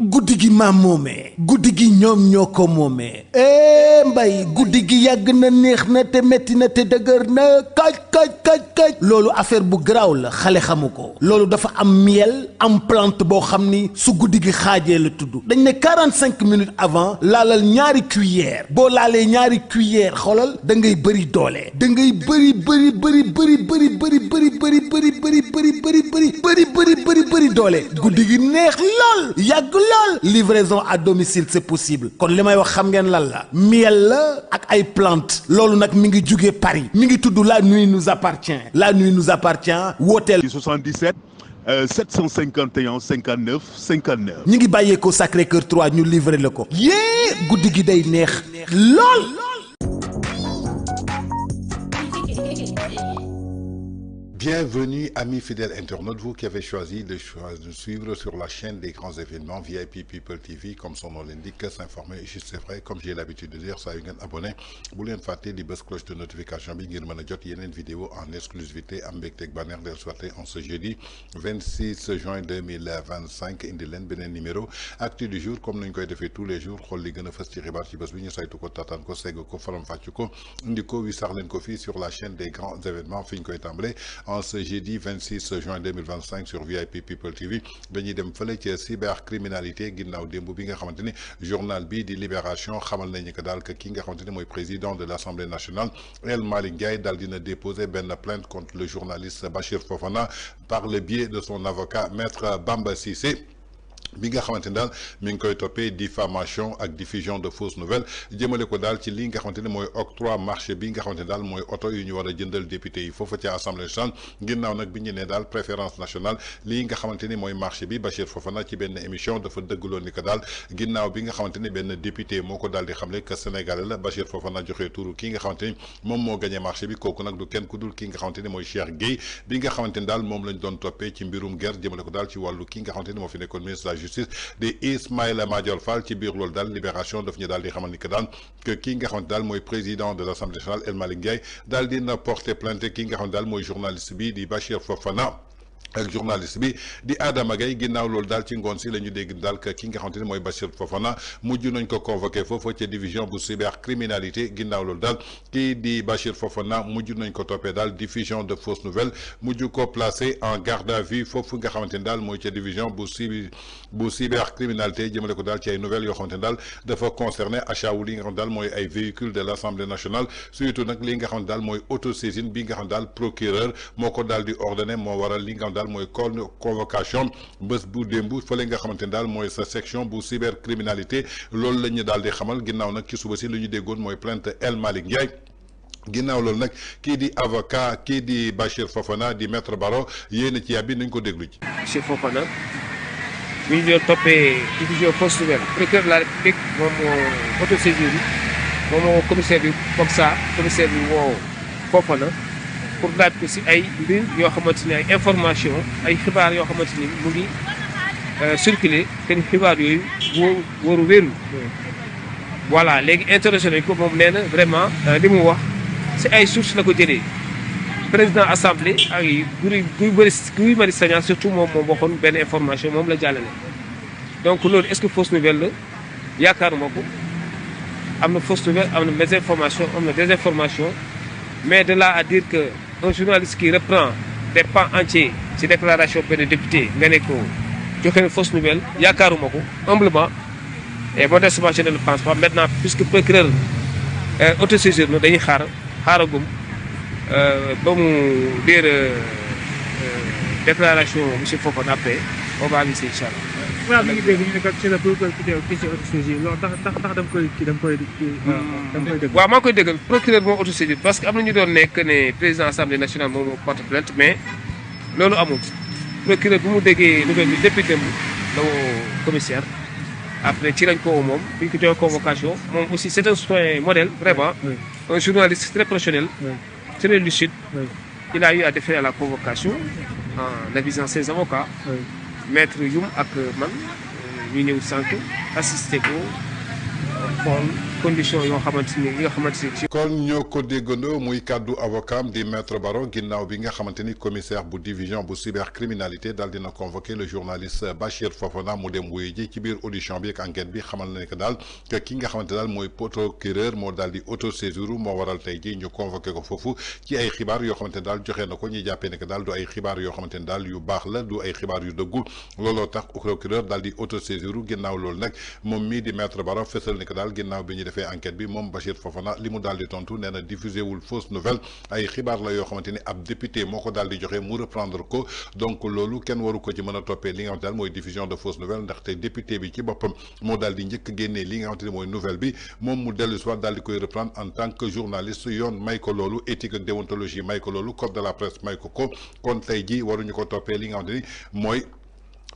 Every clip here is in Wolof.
guddi gi maam moomee guddi gi ñoom ñoo ko moomee mbay guddi gi yàgg na neex na te metti na te dëgër na kaj loolu affaire bu garaaw la xale xamu ko loolu dafa am miel am plante boo xam ni su guddi gi xaajee la tudd dañ ne 45 minutes avant laalal ñaari cuillère boo laalee ñaari cuillère xoolal da ngay bëri doole da ngay bëri doole guddi gi neex lool yàgg lool livraison à domicile c'est possible kon li may wax xam ngeen lan la miel la ak ay plante loolu nag mi ngi jugee Paris mi ngi tudd la nuit nous appartient la nuit nous appartient wooteel 77 751 59 59 ñi ngi bàyyeekoo Sacré-Cœur 3 ñu livré la ko yée guddi gi day neex lool. Bienvenue, amis fidèles internautes, vous qui avez choisi de suivre sur la chaîne des grands événements VIP People TV, comme son nom l'indique, s'informer juste c'est vrai, comme j'ai l'habitude de dire, ça y est abonné. Vous l'en faites des buzz cloche de notification, bi ngir mëna jot yeneen vidéo en exclusivité am mbégte ak banner del souhaité en ce jeudi 26 juin 2025 indi leen beneen numéro actu du jour comme nañ koy defee tous les jours xool li gën a fës ci xibaar ci bés bi ñu saytu ko tataan ko segg ko faram fàcc ko indi ko wi sax leen ko fii sur la chaîne des grands événements fi ñu koy tàmbale en ce jeudi 26 juin 2025 sur VIP People TV dañuy dem fële ci cybercriminalité ginnaaw démb bi nga xamante ni journal bi di Libération xamal nañu que daal que ki nga xamante ni mooy président de l'Assemblée nationale El Malick Ndiaye daal dina déposer benn plainte contre le journaliste Bachir Fofana par le biais de son avocat maître Bamba Cissé bi nga xamante ni daal mi ngi koy toppee diffamation ak diffusion de fausses nouvelles jëmale ko daal ci li nga xamante ni mooy octroi marché bi nga xamante ni daal mooy oto yu ñu war a jëndal député yi foofa ci assemblée nationale ginnaaw nag bi ñu ne daal préférence nationale lii nga xamante ni mooy marché bi Bachir Fofana ci benn émission dafa dëggaloon ni que daal ginnaaw bi nga xamante ni benn député moo ko daal di xamle que sénégalais la Bachir Fofana joxe turu ki nga xamante ni moom moo gagné marché bi kooku nag du kenn ku dul ki nga xamante ni mooy Cheikh Gueye bi nga xamante ni daal moom lañ doon toppee ci mbirum guerre jëmale ko daal ci wàllu ki nga xamante ni moo fi nekkoon ministre justice de Ismaïla Madior Fall ci biir loolu daal Libération daf ñu daal di xamal ni que daal que ki nga xamante daal mooy président de l'Assemblée nationale El Malick Ndiaye daal dina porter plainte ki nga xamante daal mooy journaliste bi di Bachir Fofana ak journaliste bi di Adama Gaye ginnaaw loolu daal ci ngoon si la ñu dégg daal que ki nga xamante ni mooy Bachir Fofana mujj nañ ko convoqué foofu ca division bu cybercriminalité ginnaaw loolu daal kii di Bachir Fofana mujj nañ ko toppee daal diffusion de fausses nouvelles mujj ko placé en garde à vue foofu nga xamante ni daal mooy ca division bu cybercriminalité jëmale ko daal ci ay nouvelles yoo xamante ni daal dafa concerné achat wu li nga xam daal mooy ay véhicules de l'Assemblée nationale surtout nag li nga xam daal mooy autosaisine bi nga xam daal procureur moo ko daal di ordonné moo waral li nga xam daal mooy convocation bés bu démb fële nga xamante ne daal mooy sa section bu cybercriminalité loolu la ñu daal di xamal ginnaaw nag ci suba si lu ñu déggoon mooy plainte El Malick Ndiaye ginnaaw loolu nag kii di avocat kii di Bachir Fofana di maître Baro yéen ci yàbbi nañ ko déglu ci. Bachir Fofana bu ñu doon toppee diffusion fausse nouvelle procureur de la République moom moo autosaisir moom moo commissaire bi Boxa commissaire bi woo Fofana pour laaj ko si ay mbir yoo xamante ni ay information ay xibaar yoo xamante ni mu ngi circuler te xibaar yooyu waru wéeru voilà léegi interrogé nañ ko moom nee na vraiment li mu wax si ay sources la ko jëlee président assemblée ak Guy Marius Sagna surtout moom waxoon benn information moom la jàllale donc loolu est-ce que fausse nouvelle la yaakaaruma ko am na fausse nouvelle am na mésinformation am na désinformation mais de là à dire que un journaliste qui reprend des pans entiers ci déclaration benn député nga ne ko joxe fausse nouvelle yaakaaruma ko humblement et modestement je ne le pense pas maintenant puisque procureur autosaisir na dañuy xaaragum ba mu lire déclaration monsieur Fofana après on va aviser incha allah. waaw mi ngi dégg ñu ne kat ci la procureur ki ci autosaisir loolu tax da nga koy dégg. waaw maa ngi koy déggal procureur moo autosaisir parce que am na ñu doon nekk ne président assemblée nationale moom moo porte plainte mais loolu amul procureur bu mu déggee nouvelle bi depuis démb la woo commissaire après ci lañ ko woo moom bi ñu ko joxee convocation moom aussi c'est un citoyen modèle vraiment un journaliste très professionnel très lucide il a eu à déférer à la convocation en avisant ses avocats maître Youm ak man ñu ñëw sànq assisté ko xool conditions yoo xamante ni yi nga xamante ni. kon ñoo ko déggandoo muy kàddu avocat di maître Baro ginnaaw bi nga xamante ni commissaire bu division bu cybercriminalité daal dina convoqué le journaliste Bachir Fofana mu dem wuyu ji ci biir audition bi ak enquête bi xamal na ne que daal que ki nga xamante daal mooy procureur moo daal di autosaisir moo waral tey ji ñu convoqué ko foofu ci ay xibaar yoo xamante ne daal joxe na ko ñuy jàppee ne que daal du ay xibaar yoo xamante ne daal yu baax la du ay xibaar yu dëggu looloo tax procureur daal di autosaisir ginnaaw loolu nag moom mii di maître Baro fësal ne que daal ginnaaw bi ñu defee enquête bi moom Bachir Fofana li mu daal di tontu nee na diffusé wul fausse nouvelle ay xibaar la yoo xamante ni ab député moo ko daal di joxe mu reprendre ko donc loolu kenn waru ko ci mën a toppee li nga xamante daal mooy diffusion de fausse nouvelle ndaxte député bi ci boppam moo daal di njëkk génnee li nga xamante ni mooy nouvelle bi moom mu dellu soit daal di koy reprendre en tant que journaliste yoon may ko loolu éthique ak déontologie may ko loolu code de la presse may ko kon tey ji waruñu ko toppee li nga xamante ni mooy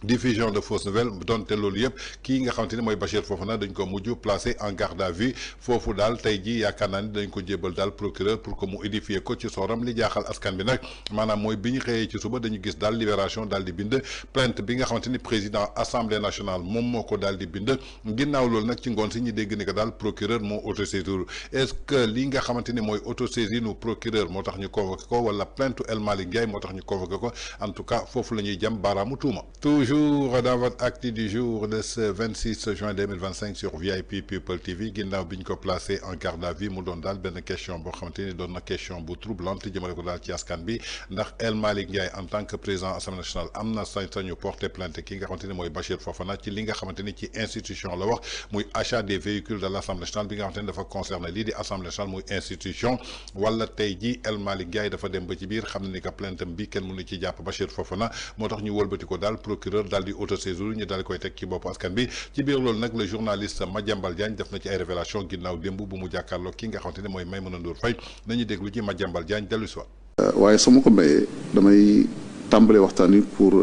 diffusion de fausses nouvelles donte loolu yëpp kii nga xamante ni mooy Bachir Fofana dañ ko mujj placé en garde à vue foofu daal tey ji yaakaar naa ni dañ ko jébal daal procureur pour que mu édifier ko ci sooram li jaaxal askan bi nag maanaam mooy bi ñu xëyee ci suba dañu gis daal libération daal di bind plainte bi nga xamante ni président assemblée nationale moom moo ko daal di bind ginnaaw loolu nag ci ngoon si ñu dégg ni que daal procureur moo autosaisir est-ce que li nga xamante ni mooy autosaisir nu procureur moo tax ñu convoqué ko wala plainte El Malick Ndiaye moo tax ñu convoqué ko en tout cas foofu la ñuy jëm baaraamu tuuma toujours dans votre acte du jour de ce 26 juin 2025 sur VIP People TV ginnaaw bi ñu ko placé en garde à vue mu doon daal benn question boo xamante ni doon na question bu troublante jëmale ko daal ci askan bi ndax El Malick Ndiaye en tant que président assemblée nationale am na sañ-sañu porter plainte ki nga xamante ni mooy Bachir Fofana ci li nga xamante ni ci institution la wax muy achat des véhicules de l' assemblée nationale bi nga xamante ni dafa concerné lii di assemblée nationale muy institution wala tey ji El Malick Ndiaye dafa dem ba ci biir xam ne ni que plainte bi kenn mënu ci jàpp Bachir Fofana moo tax ñu wëlbati ko daal procureur daal di autosaisir ñu daal di koy teg ci bopp askan bi ci biir loolu nag le journaliste Madiambal Diagne def na ci ay révélation ginnaaw démb bu mu jàkkaarloo ki nga xamante ne mooy Maïmouna Ndour Faye nañu déglu ci Madiambal Diagne dellu si waat. waaye su ma ko mayee damay tàmbale waxtaan wi pour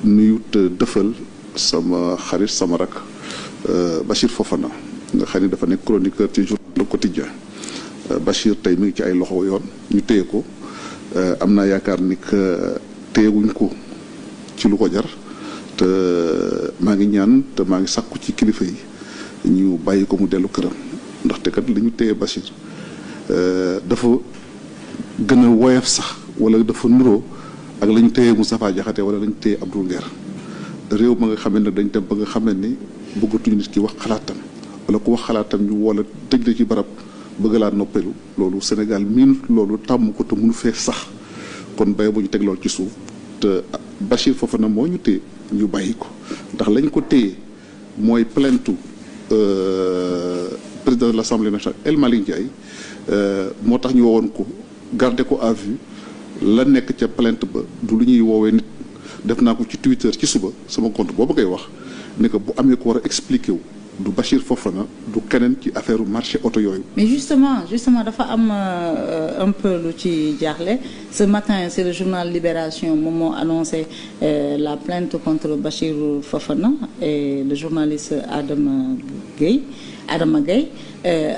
nuyu te dëfal sama xarit sama rak Bachir Fofana nga xam ne dafa nekk chroniqueur ci journal Le Quotidien Bachir tey mi ngi ci ay loxo yoon ñu téye ko am naa yaakaar ni que téyewuñ ko ci lu ko jar te maa ngi ñaan te maa ngi sàkku ci kilifa yi ñu bàyyi ko mu dellu këram ndaxte kat li ñu téye Bachir dafa gën a woyof sax wala dafa nuroo ak la ñu téye Moustapha Diakhaté wala la ñu téye Abdou Nguer réew ma nga xamee ne dañ dem ba nga xamee ni bëggatuñu nit ki wax xalaatam wala ku wax xalaatam ñu wala tëj la ci barab bëgg laa noppelu loolu Sénégal miinut loolu tàmm ko te mënu fee sax kon bay bu ñu teg loolu ci suuf te Bachir Fofana moo ñu téye ñu bàyyi ko ndax lañ ko téye mooy plainte président de l'Assemblée nationale El Malick Ndiaye moo tax ñu woowoon ko garder ko à vue la nekk ca plainte ba du lu ñuy woowee nit def naa ko ci Twitter ci suba sama compte boobu ngay wax ne que bu amee ko war a expliquer wu du Bachir Fofana du keneen ci affaire marché auto yooyu. mais justement dafa am un peu lu ci jaaxle ce matin c'est le journal Libération moom moo annoncé la plainte contre Bachir Fofana et le journaliste Adama Gaye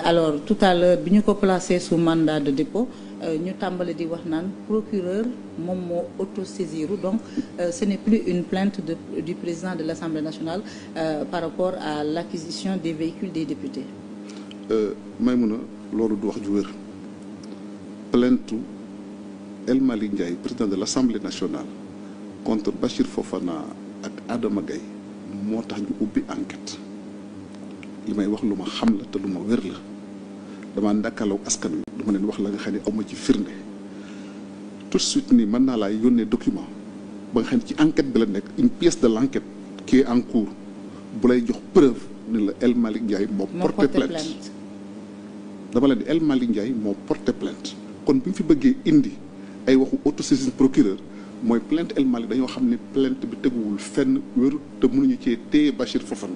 alors tout à l'heure bi ñu ko placé sous mandat de dépôt ñu tàmbali di wax naan procureur moom moo autosaisiru donc ce n'est plus une plainte du président de l'Assemblée nationale par rapport à l'acquisition des véhicules des députés. Maïmouna loolu du wax ju wér plainte El Malick Ndiaye président de l'Assemblée nationale contre Bachir Fofana ak Adama Gaye moo tax ñu ubbi enquête li may wax lu ma xam la te lu ma wér la damaa ndàkkaloo askan wi duma leen wax la nga xam ne awma ci firnde tout de suite nii mën naa laa yónnee document ba nga xam ne ci enquête bi la nekk une pièce de l'enquête qui est en cours bu lay jox preuve ni la El Malick Ndiaye moo porté plainte dama leen di El Malick Ndiaye moo porté plainte kon bi ñu fi bëggee indi ay waxu autosaisine procureur mooy plainte El Malick dañoo xam ne plainte bi teguwul fenn wéru te mënuñu cee téye Bachir Fofana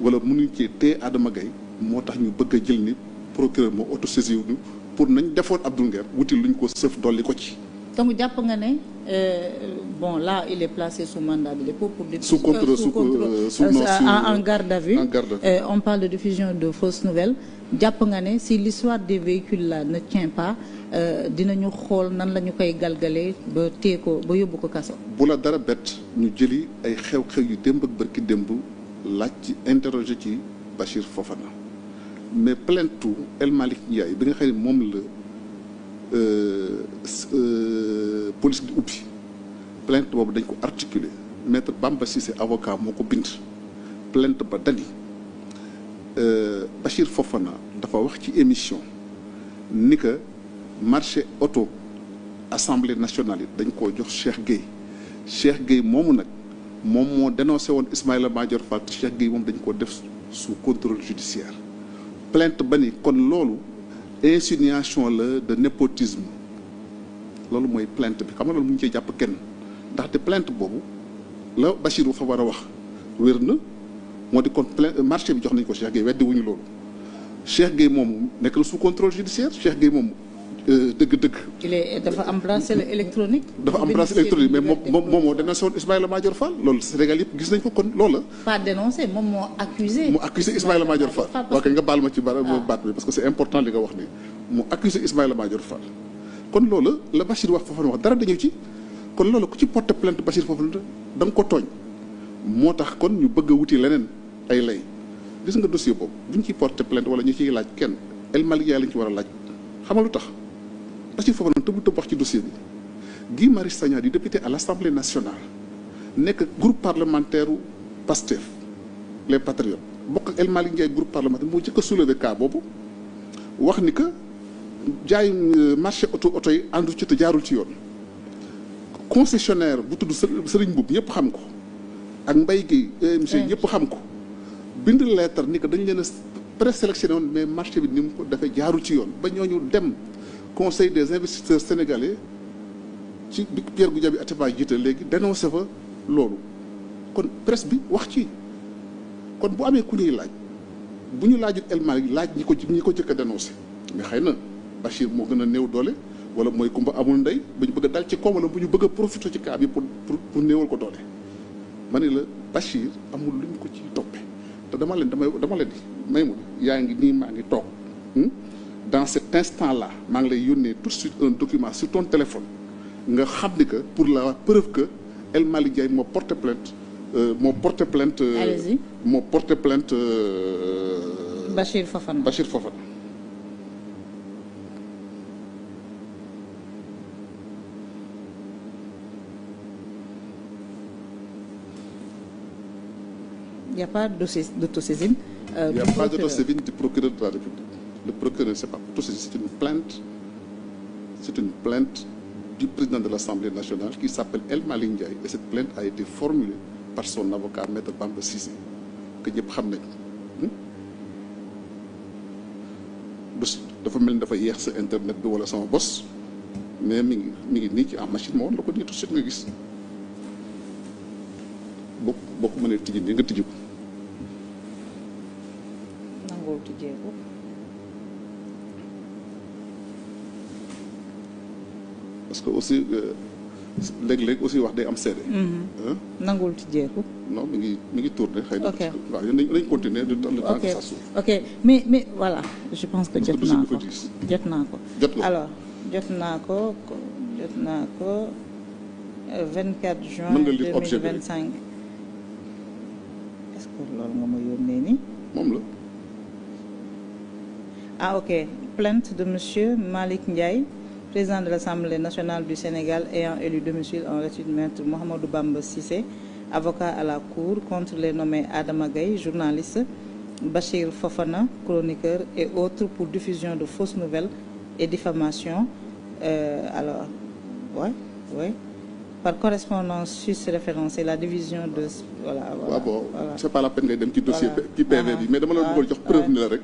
wala mënuñu cee téye Adama Gaye moo tax ñu bëgg a jël ni procureur moo autosaisir ñu pour nañ defoon Abdou Nguer wuti luñ ko sëf dolli ko ci. donc jàpp nga ne bon là il est placé sous mandat de dépôt pour sous contrôle en garde à vue. On parle de diffusion de fausses nouvelles jàpp nga ne si l'histoire des véhicules là ne tient pas dinañu xool nan la ñu koy galgalee ba téye ko ba yóbbu ko kaso. bu la dara bett ñu jëli ay xew-xew yu démb ak bërki démb laaj ci interroger ci Bachir Fofana mais plainte El Malick Ndiaye bi nga xam ne moom la police di ubbi plainte boobu dañ ko articuler maître Bamba Cissé avocat moo ko bind plainte ba dani Bachir Fofana dafa wax ci émission ni que marché auto assemblée nationale yi dañ koo jox Cheikh Gueye moomu nag moom moo dénoncé woon Ismaïla Madior Fall Cheikh Gueye moom dañ koo def sous contrôle judiciaire plainte ba ni kon loolu insinuation la de népotisme loolu mooy plainte bi xam nga loolu mu ngi cee jàpp kenn ndaxte plainte boobu la Bachir fa war a wax wér na moo di kon plainte marché bi jox nañ ko Cheikh Gueye weddi wuñu loolu Cheikh Gueye moomu nekk na sous contrôle judiciaire Cheikh Gueye moomu dëgg-dëgg. dafa am bracelet électronique. dafa am bracelet électronique mais moom moo dénoncé woon Ismaïla Madior Fall loolu Sénégal yëpp gis nañ ko kon loola. pas dénoncé moom moo accusé. mu accusé Ismaïla Madior Fall. waaw kay nga baal ma ci baat bi parce que c'est important li nga wax ni mu accusé Ismaïla Madior Fall. kon loola la Bachir wax Fofana wax dara dañu ci kon loola ku ci porte plainte Bachir Fofana da nga ko tooñ moo tax kon ñu bëgg a wuti leneen ay lay gis nga dossier boobu bu ñu ciy porte plainte wala ñu ciy laaj kenn El Malick Ndiaye lañ ci war a laaj xam nga lu tax. Bachir Fofana tëb wax ci dossier bi Guy Marius Sagna di député à l'Assemblée nationale nekk groupe parlementaire u PASTEF les patriotes bokk ak El Malick Ndiaye groupe parlementaire moo jëkk a soulever cas boobu wax ni que jaay marché auto yi àndu ci te jaarul ci yoon concessionnaire bu tudd Serigne Mboup ñëpp xam ko ak Mbaye Guèye EMG ñëpp xam ko bind lettre ni que dañ leen a présélectionné woon mais marché bi ni mu ko dafay jaarul ci yoon ba ñooñu dem conseil des investisseurs sénégalais ci bi Pierre Goudiaby Atepa jiite léegi dénoncé fa loolu kon presse bi wax ci kon bu amee ku ñuy laaj bu ñu laajut El Malick laaj ñi ko jëkk a dénoncé mais xëy na Bachir moo gën a néew doole wala mooy kumba amul ndey ba ñu bëgg a dal ci koom wala bu ñu bëgg a profité ci cas bi pour néewal ko doole ma ne la Bachir amul lu ñu ko ciy toppee te dama leen di may mu yaa ngi nii maa ngi toog dans cet instant-là maa ngi lay yónnee tout de suite un document sur ton téléphone nga xam ni que pour la preuve que El Malick Ndiaye moo porté plainte allez-y. moo porté plainte Bachir Fofana. Il n'y a pas d'autosaisine. Il n'y a pas d'autosaisine du procureur de la République. Le procureur, c'est pas autosaisine, c'est une plainte du président de l'Assemblée nationale qui s'appelle El Malick Ndiaye et cette plainte a été formulée par son avocat maître Bamba Cissé que ñëpp xam nañ dafa mel ni dafa yeex sa internet bi wala sama bos mais mi ngi nii ci en machine ma woon la ko nii tout de suite nga gis boo ko mënee tijji nii nga tijji ko. nangoo tijjee ko. parce que aussi léeg-léeg aussi wax day am seede. nangul tijjeeku. non mi ngi tourné xëy na. ok waaw yéen dañu continuer de temps que ça s'ouvre. ok mais voilà je pense que jot naa ko. alors jot naa ko 24 juin 2025. est-ce que loolu nga ma yónnee nii. moom la. ah ok plainte de monsieur Malick Ndiaye. Président de l'Assemblée nationale du Sénégal ayant élu domicile en reçu de maître Mouhamadou Bamba Cissé, avocat à la Cour, contre les nommés Adama Gaye, journaliste, Bachir Fofana, chroniqueur et autres pour diffusion de fausses nouvelles et diffamation. Alors, par correspondance sus-référencée, la division de... Voilà. C'est pas la peine ngay dem ci dossier ci PV bi mais dama la bëggoon jox preuve ni la rek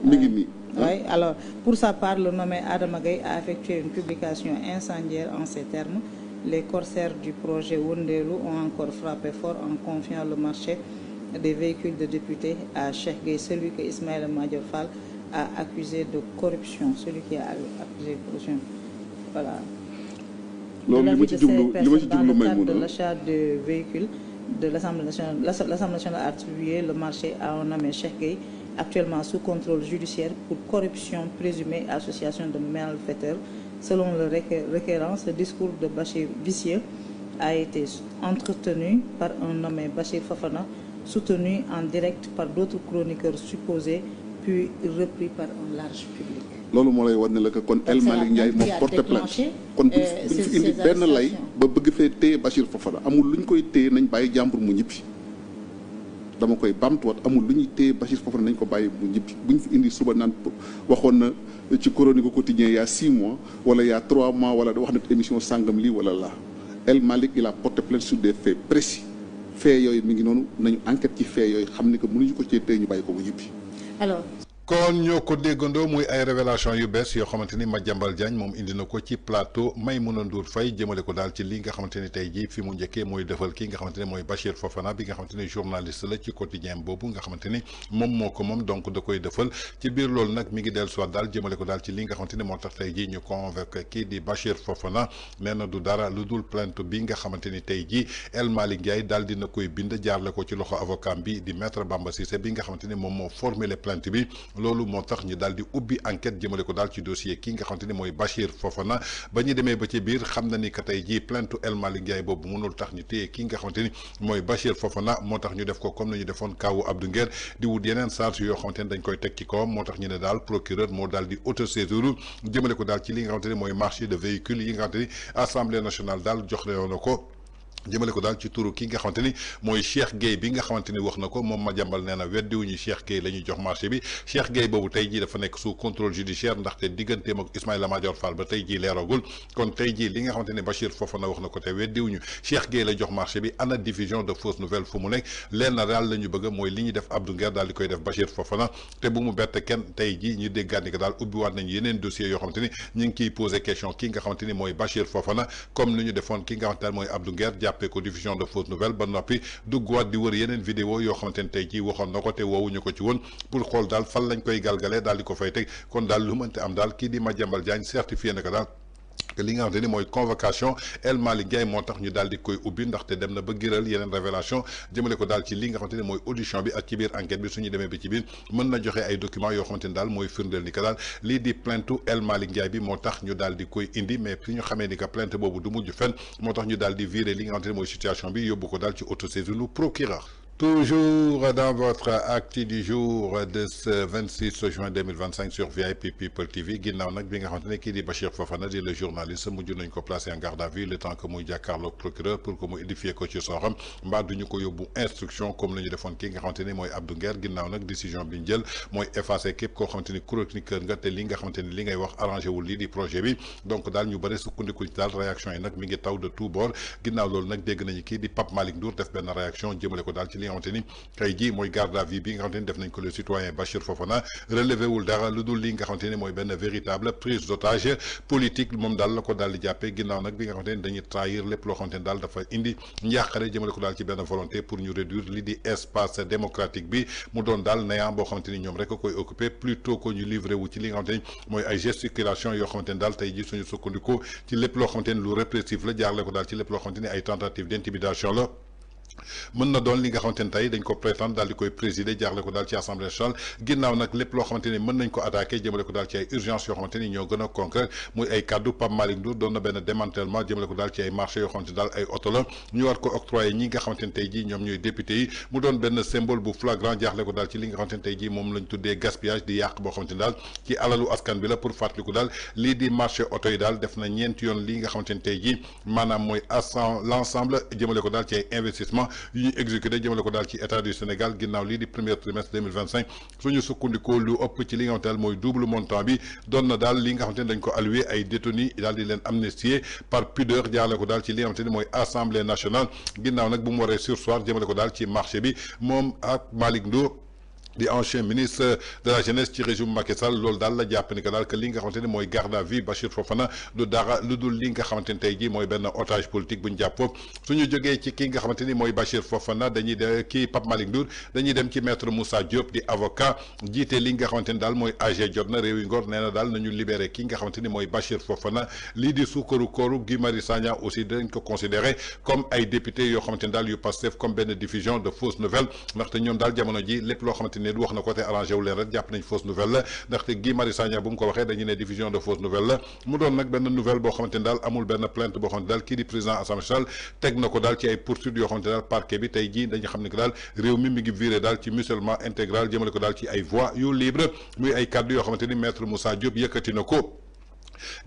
mi ngi nii. Oui, alors, pour sa part, le nommé Adama Gaye a effectué une publication incendiaire en ces termes. Les corsaires du projet Wunderu ont encore frappé fort en confiant le marché des véhicules de députés à Cheikh Gueye, celui que Ismaïla Madior Fall a accusé de corruption. Celui qui a accusé de corruption. Voilà. loolu li ma ci jublu de l'achat de véhicules de l'Assemblée nationale. L'Assemblée nationale a attribué le marché à un nommé Cheikh Gueye, actuellement sous contrôle judiciaire pour corruption présumée association de malfaiteurs. Selon le requérant, ce discours de Bachir vicieux a été entretenu par un nommé Bachir Fofana, soutenu en direct par d'autres chroniqueurs supposés, puis repris par un large public. loolu moo lay wan ne la que kon El Malick Ndiaye moo porté plainte kon buñ fi indi benn lay ba bëgg fee téye Bachir Fofana amul lu ñu koy téye nañ bàyyi jàmbur mu ñibbi dama koy bamtuwaat amul lu ñuy téye Bachir Fofana nañ ko bàyyi mu ñibbi buñ fi indi suba naan waxoon na ci chronique quotidien il y a 6 mois wala il y a 3 mois wala wax na émission sàngam lii wala laa El Malick il a porté plainte sur des faits précis faits yooyu mi ngi noonu nañu enquête ci faits yooyu xam ni que mënuñu ko cee téye ñu bàyyi ko mu ñibbi. alors. kon ñoo ko déggandoo muy ay révélation yu bees yoo xamante ni Madiambal Diagne moom indi na ko ci plateau Maïmouna Ndour Faye jëmale ko daal ci li nga xamante ni tey jii fi mu njëkkee mooy defal kii nga xamante ne mooy Bachir Fofana bi nga xamante ni journaliste la ci quotidien boobu nga xamante ni moom moo ko moom donc da koy defal ci biir loolu nag mi ngi dellu soit daal jëmale ko daal ci li nga xamante ni moo tax tey jii ñu convoqué kii di Bachir Fofana nee na du dara lu dul plainte bi nga xamante ni tey jii El Malick Ndiaye daal dina koy bind jaarle ko ci loxo avocat bi di maître Bamba Cissé bi nga xamante ni moom moo formulé plainte bi loolu moo tax ñu daal di ubbi enquête jëmale ko daal ci dossier ki nga xamante ni mooy Bachir Fofana ba ñu demee ba ci biir xam na ni que tey jii plainte El Malick Ndiaye boobu mënul tax ñu téye ki nga xamante ni mooy Bachir Fofana moo tax ñu def ko comme ni ñu defoon kaawu Abdou Nguer di wut yeneen charge yoo xamante ni dañ koy teg ci kawam moo tax ñu ne daal procureur moo daal di autosaisir jëmale ko daal ci li nga xamante ni mooy marché de véhicules yi nga xamante ni assemblée nationale daal jox na ko. jëmale ko daal ci turu ki nga xamante ni mooy Cheikh Gueye bi nga xamante ni wax na ko moom Madiambal nee na weddiwuñu Cheikh Gueye la ñuy jox marché bi Cheikh Gueye boobu tey jii dafa nekk sous contrôle judiciaire ndaxte digganteem ak Ismaïla Madior Fall ba tey jii leeragul kon tey jii li nga xamante ni Bachir Fofana wax na ko te weddiwuñu Cheikh Gueye la jox marché bi ana diffusion de fausses nouvelles fu mu nekk leen na daal la ñu bëgg mooy li ñu def Abdou Nguer daal di koy def Bachir Fofana te bu mu bett kenn tey jii ñu déggaat ni que daal ubbiwaat nañ yeneen dossiers yoo xamante ni ñu ngi ciy posé question ki nga xamante ni mooy Bachir Fofana comme ni ñu defoon ki nga xamante ne mooy Abdou Nguer jàppee ko diffusion de fausse nouvelle ba noppi duggaat di wër yeneen vidéo yoo xamante ne tey jii waxoon na ko te woowuñu ko ci woon pour xool daal fan lañ koy galgalee daal di ko fay teg kon daal lu mënte am daal kii di Madiambal Diagne certifié na ko daal que li nga xamante ni mooy convocation El Malick Ndiaye moo tax ñu daal di koy ubbi ndaxte dem na ba gëral yeneen révélation jëmale ko daal ci li nga xamante ni mooy audition bi ak ci biir enquête bi suñu demee ba ci biir mën na joxe ay documents yoo xamante ni daal mooy firndeel ni que daal lii di plainte El Malick Ndiaye bi moo tax ñu daal di koy indi mais fi ñu xamee ni que plainte boobu du mujj fenn moo tax ñu daal di virer li nga xamante ni mooy situation bi yóbbu ko daal ci autosaisine lu procureur. Toujours dans votre acte du jour de ce 26 juin 2025 sur VIP People TV ginnaaw nag bi nga xamante ne kii di Bachir Fofana di le journaliste mujj nañ ko placé en garde à vue le temps que muy jàkkaarloog procureur pour que mu édifier ko ci soxam mbaa duñu ko yóbbu instruction comme la ñu defoon kii nga xamante ni mooy Abdou Nguer ginnaaw nag décision bi ñu jël mooy effacer képp koo xamante ni chroniqueur nga te li nga xamante ni li ngay wax arrangé wul lii di projet bi donc daal ñu bëri sukkandiku ci daal réaction yi nag mi ngi taw de tout bord ginnaaw loolu nag dégg nañu kii di Pape Malick Ndour def benn réaction jëmale ko daal ci li nga xamante ni tey jii mooy garde à vue bi nga xamante ni def nañ ko le citoyen Bachir Fofana relevé wul dara lu dul li nga xamante ni mooy benn véritable prise d'otage politique moom daal la ko daal di jàppee ginnaaw nag bi nga xamante ni dañuy trahir lépp loo xamante ni daal dafa indi njàqare jëmale ko daal ci benn volonté pour ñu réduire li di espace démocratique bi mu doon daal néant boo xamante ni ñoom rek a koy occupé plutôt que ñu livré wu ci li nga xamante ni mooy ay gesticulation yoo xamante ni daal tey jii suñu sukkandiku ci lépp loo xamante ni lu répressif la jaarle ko daal ci lépp loo xamante ni ay tentative d'intimidation la mën na doon li nga xamante ni tey dañ ko prétendre daal di koy présider jaarle ko daal ci assemblée nationale ginnaaw nag lépp loo xamante ni mën nañ ko attaqué jëmale ko daal ci ay urgence yoo xamante ni ñoo gën a concret muy ay kaddu Pape Malick Ndour doon na benn démantèlement jëmale ko daal ci ay marché yoo xamante ni daal ay oto la ñu war ko octroyé ñi nga xamante ni tey jii ñoom ñooy député yi mu doon benn symbole bu flagrant jaarle ko daal ci li nga xamante ni tey jii moom lañ tuddee gaspillage di yàq boo xamante ni daal ci alalu askan bi la pour fàttaliku daal lii di marché oto yi daal def na ñeenti yoon lii nga xamante ni tey jii maanaam mooy l'ensemble jëmale ko daal ci ay investissement yu ñu exécuté jëmale ko daal ci état du Sénégal ginnaaw lii di premier trimestre 2025 suñu sukkandikoo lu ëpp ci li nga xamante ne mooy double montant bi doon na daal li nga xamante ne dañ ko alloué ay détenus daal di leen amnistier par pudeur jaarale ko daal ci li nga xamante ne mooy assemblée nationale ginnaaw nag bu mu waree surseoir jëmale ko daal ci marché bi moom ak Malick Ndour di ancien ministre de la jeunesse ci régime Macky Sall loolu daal la jàpp ni que daal que li nga xamante ni mooy garde à vue Bachir Fofana du dara lu dul li nga xamante ni tey jii mooy benn otage politique bu ñu jàpp foofu suñu jógee ci ki nga xamante ni mooy Bachir Fofana dañuy de kii Pape Malick Ndour dañuy dem ci maître Moussa Diop di avocat jiite li nga xamante ni daal mooy AG jot na réew yi ngor nee na daal nañu libéré ki nga xamante ni mooy Bachir Fofana lii di sukkaru kooru Guy Marius Sagna aussi dañ ko considéré comme ay député yoo xamante ni daal yu Pastef comme benn diffusion de fausses nouvelles ndaxte ñoom daal jamono ji lépp loo xamante ni ni wax na ko te arrangé wu leen rek jàpp nañ fausse nouvelle la ndaxte Guy Marius Sagna bu mu ko waxee dañu ne diffusion de fausse nouvelle la mu doon nag benn nouvelle boo xamante ni daal amul benn plainte boo xamante ni daal kii di président Assemblée nationale teg na ko daal ci ay poursuites yoo xamante ni daal parquet bi tey jii dañu xam ne que daal réew mi ngi viré daal ci musulman intégral jëmale ko daal ci ay voies yu libre muy ay kàddu yoo xamante ni maître Moussa Diop yëkkati na ko.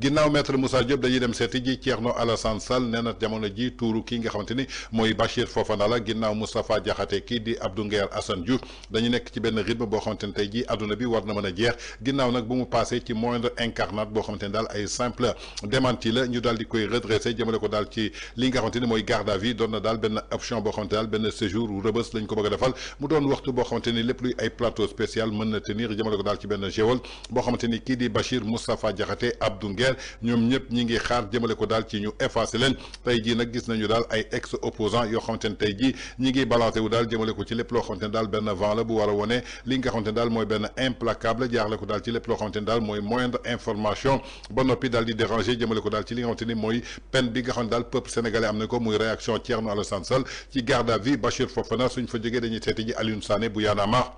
ginnaaw maître Moussa Diop dañuy dem seeti ji Thierno Alassane Sall nee na jamono ji tuuru kii nga xamante ni mooy Bachir Fofana la ginnaaw Moustapha Diakhaté kii di Abdou Nguer Assane Diouf dañu nekk ci benn rythme boo xamante ni tey jii adduna bi war na mën a jeex ginnaaw nag bu mu passé ci moindre incarnate boo xamante ni daal ay simple démenti la ñu daal di koy redressé jëmale ko daal ci li nga xamante ni mooy garde à vue doon na daal benn option boo xamante daal benn séjour rëbës lañ ko bëgg a defal mu doon waxtu boo xamante ni lépp luy ay plateau spécial mën na tenir jëmale ko daal ci benn géol boo xamante ni kii di Bachir Moustapha Diakhaté Abdou Nguer ñoom ñëpp ñi ngi xaar jëmale ko daal ci ñu effacé leen tey jii nag gis nañu daal ay ex opposants yoo xamante ne tey jii ñi ngi balancé wu daal jëmale ko ci lépp loo xamante ne daal benn vent la bu war a wone li nga xamante ne daal mooy benn implacable jaarale ko daal ci lépp loo xamante ne daal mooy moindre information ba noppi daal di déranger jëmale ko daal ci li nga xamante ni mooy peine bi nga xam ne daal peuple sénégalais am na ko muy réaction Thierno Alassane Sall ci garde à vue Bachir Fofana suñ fa jógee dañuy seeti ji Alioune Sané bu Y'en a marre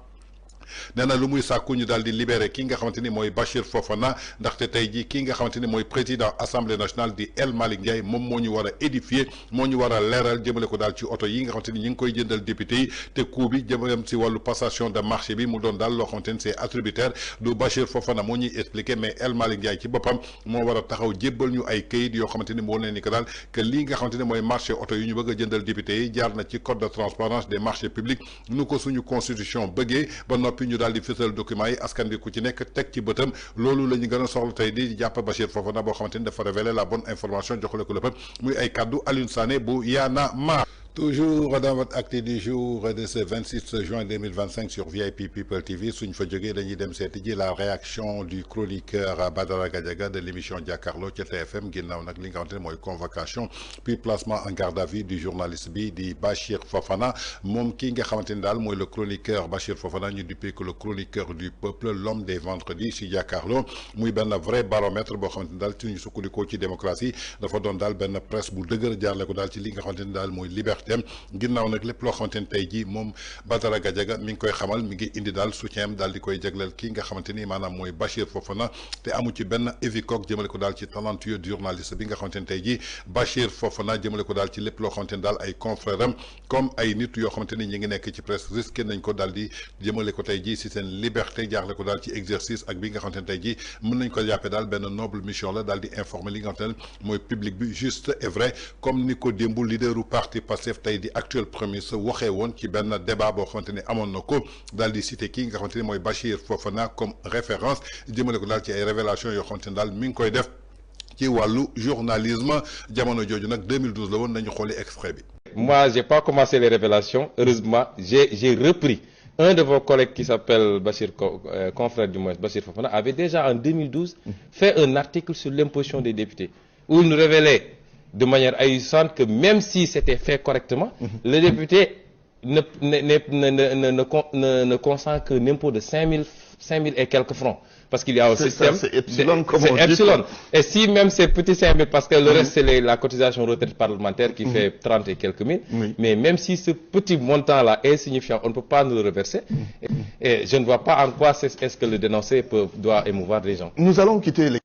nee na lu muy sàkku ñu daal di libéré ki nga xamante ni mooy Bachir Fofana ndaxte tey jii ki nga xamante ni mooy président assemblée nationale di El Malick Ndiaye moom moo ñu war a édifier moo ñu war a leeral jëmale ko daal ci oto yi nga xamante ni ñu ngi koy jëndal député yi te coût bi jëm si wàllu passation de marché bi mu doon daal loo xamante ni c'est attributaire du Bachir Fofana moo ñuy expliqué mais El Malick Ndiaye ci boppam moo war a taxaw jébbal ñu ay kayit yoo xamante ni moo ne ni que daal que lii nga xamante ni mooy marché oto yi ñu bëgg a jëndal député yi jaar na ci code de transparence des marchés publics nu ko suñu constitution bëggee ba noppi ñu daal di fësal documents yi askan bi ku ci nekk teg ci bëtam loolu la ñu gën a soxla tey di jàpp Bachir Fofana boo xamante ni dafa révéler la bonne information joxale ko lépp muy ay kaddu Alioune Sané bu Y'en a marre. Toujours dans votre acte du jour de ce 26 juin 2025 sur VIP People TV suñ fa jógee dañuy dem seeti ji la réaction du chroniqueur Badara Gadiaga de l'émission Jàkkaarloo ci TFM ginnaaw nag li nga xamante ne mooy convocation puis placement en garde à vue du journaliste bi di Bachir Fofana moom kii nga xamante ni daal mooy le chroniqueur Bachir Fofana ñu duppee que le chroniqueur du peuple l'homme des vendredis si Jàkkaarloo muy benn vrai baromètre boo xamante ni daal suñu sukkandikoo ci démocratie dafa doon daal benn presse bu dëgër jaarle ko daal ci li nga xamante ni daal mooy liberté ginnaaw nag lépp loo xamante ni tey jii moom Badara Gadiaga mi ngi koy xamal mi ngi indi daal soutien daal di koy jagleel kii nga xamante ni maanaam mooy Bachir Fofana te amu ci benn évicoque jëmale ko daal ci talentueux journaliste bi nga xamante ni tey jii Bachir Fofana jëmale ko daal ci lépp loo xamante ni daal ay confrères am comme ay nit yoo xamante ni ñi ngi nekk ci presse risqué nañ ko daal di jëmale ko tey jii si seen liberté jaarle ko daal ci exercice ak bi nga xamante ni tey jii mën nañ ko jàppee daal benn noble mission la daal di informer li nga xamante ne mooy public bi juste et vrai comme ni ko démb leaderu parti Pastef tey di actuel premier sa waxee woon ci benn débat boo xamante ni amoon na ko daal di cité kii nga xamante ni mooy Bachir Fofana comme référence jëmale ko daal ci ay révélation yoo xamante ni daal mi ngi koy def ci wàllu journalisme jamono jooju nag 2012 la woon nañu xooli extrait bi. Moi j'ai pas commencé les révélations heureusement j'ai repris. Un de vos collègues qui s'appelle Bachir, confrère du moins Bachir Fofana, avait déjà en 2012 fait un article sur l'imposition des députés où il nous révélait de manière ahurissante que même si c'était fait correctement, le député ne consent qu'un impôt de 5 000 et quelques francs. Parce qu'il y a un système. C'est epsilon, comme on dit. Epsilon. Et si même c'est petit 5 000, parce que le reste c'est la cotisation retraite parlementaire qui fait 30 et quelques mille. Mais même si ce petit montant-là est insignifiant, on ne peut pas nous le reverser. Et je ne vois pas en quoi est-ce que le dénoncer doit émouvoir les gens. Nous allons quitter les...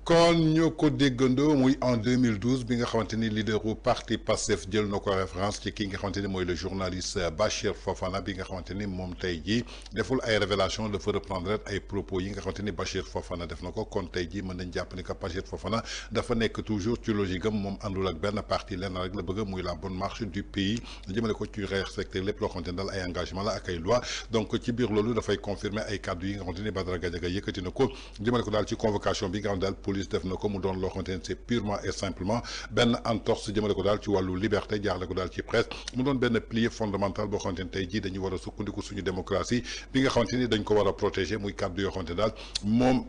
kon ñoo ko déggandoo muy en 2012 bi nga xamante ni leaderu parti Pastef jël na ko référence ci ki nga xamante ni mooy le journaliste Bachir Fofana bi nga xamante ni moom tey jii deful ay révélation dafa reprendre ay propos yi nga xamante ni Bachir Fofana def na ko kon tey jii mën nañ jàpp ni que Bachir Fofana dafa nekk toujours ci logique am moom àndul ak benn parti lenn rek la bëgg muy la bonne marche du pays jëmale ko ci respecté lépp loo xamante ni daal ay engagement la ak ay loi donc ci biir loolu dafay confirmer ay kàddu yi nga xamante ni Badara Gadiaga yëkkati na ko jëmale ko daal ci convocation bi nga xam daal police def na ko mu doon loo xamante ne c'est purement et simplement benn entorse jëmale ko daal ci wàllu liberté jaarle ko daal ci presse mu doon benn pilier fondamental boo xamante ne tey jii dañuy war a sukkandiku suñu démocratie bi nga xamante ni dañ ko war a protéger muy kàddu yoo xamante ne daal moom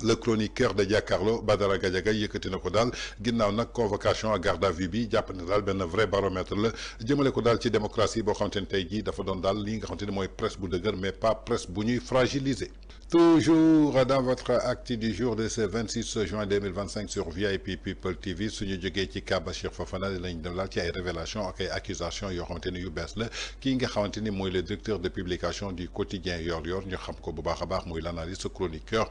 le chroniqueur de Jakaarlo Badara Gadiaga yëkkati na ko daal ginnaaw nag convocation à garde à vue bi jàpp ne daal benn vrai baromètre la jëmale ko daal ci démocratie boo xamante ne tey jii dafa doon daal li nga xamante ne mooy presse bu dëgër mais pas presse bu ñuy fragiliser. Toujours dans votre acte du jour de ce 26 juin 2025 sur VIP People TV suñu jógee ci cas Bachir Fofana lañ dem laal ci ay révélations ak ay accusations yoo xamante ni yu bees la kii nga xamante ni mooy le directeur de publication du quotidien Yoor-Yoor ñu xam ko bu baax a baax muy l'analyste chroniqueur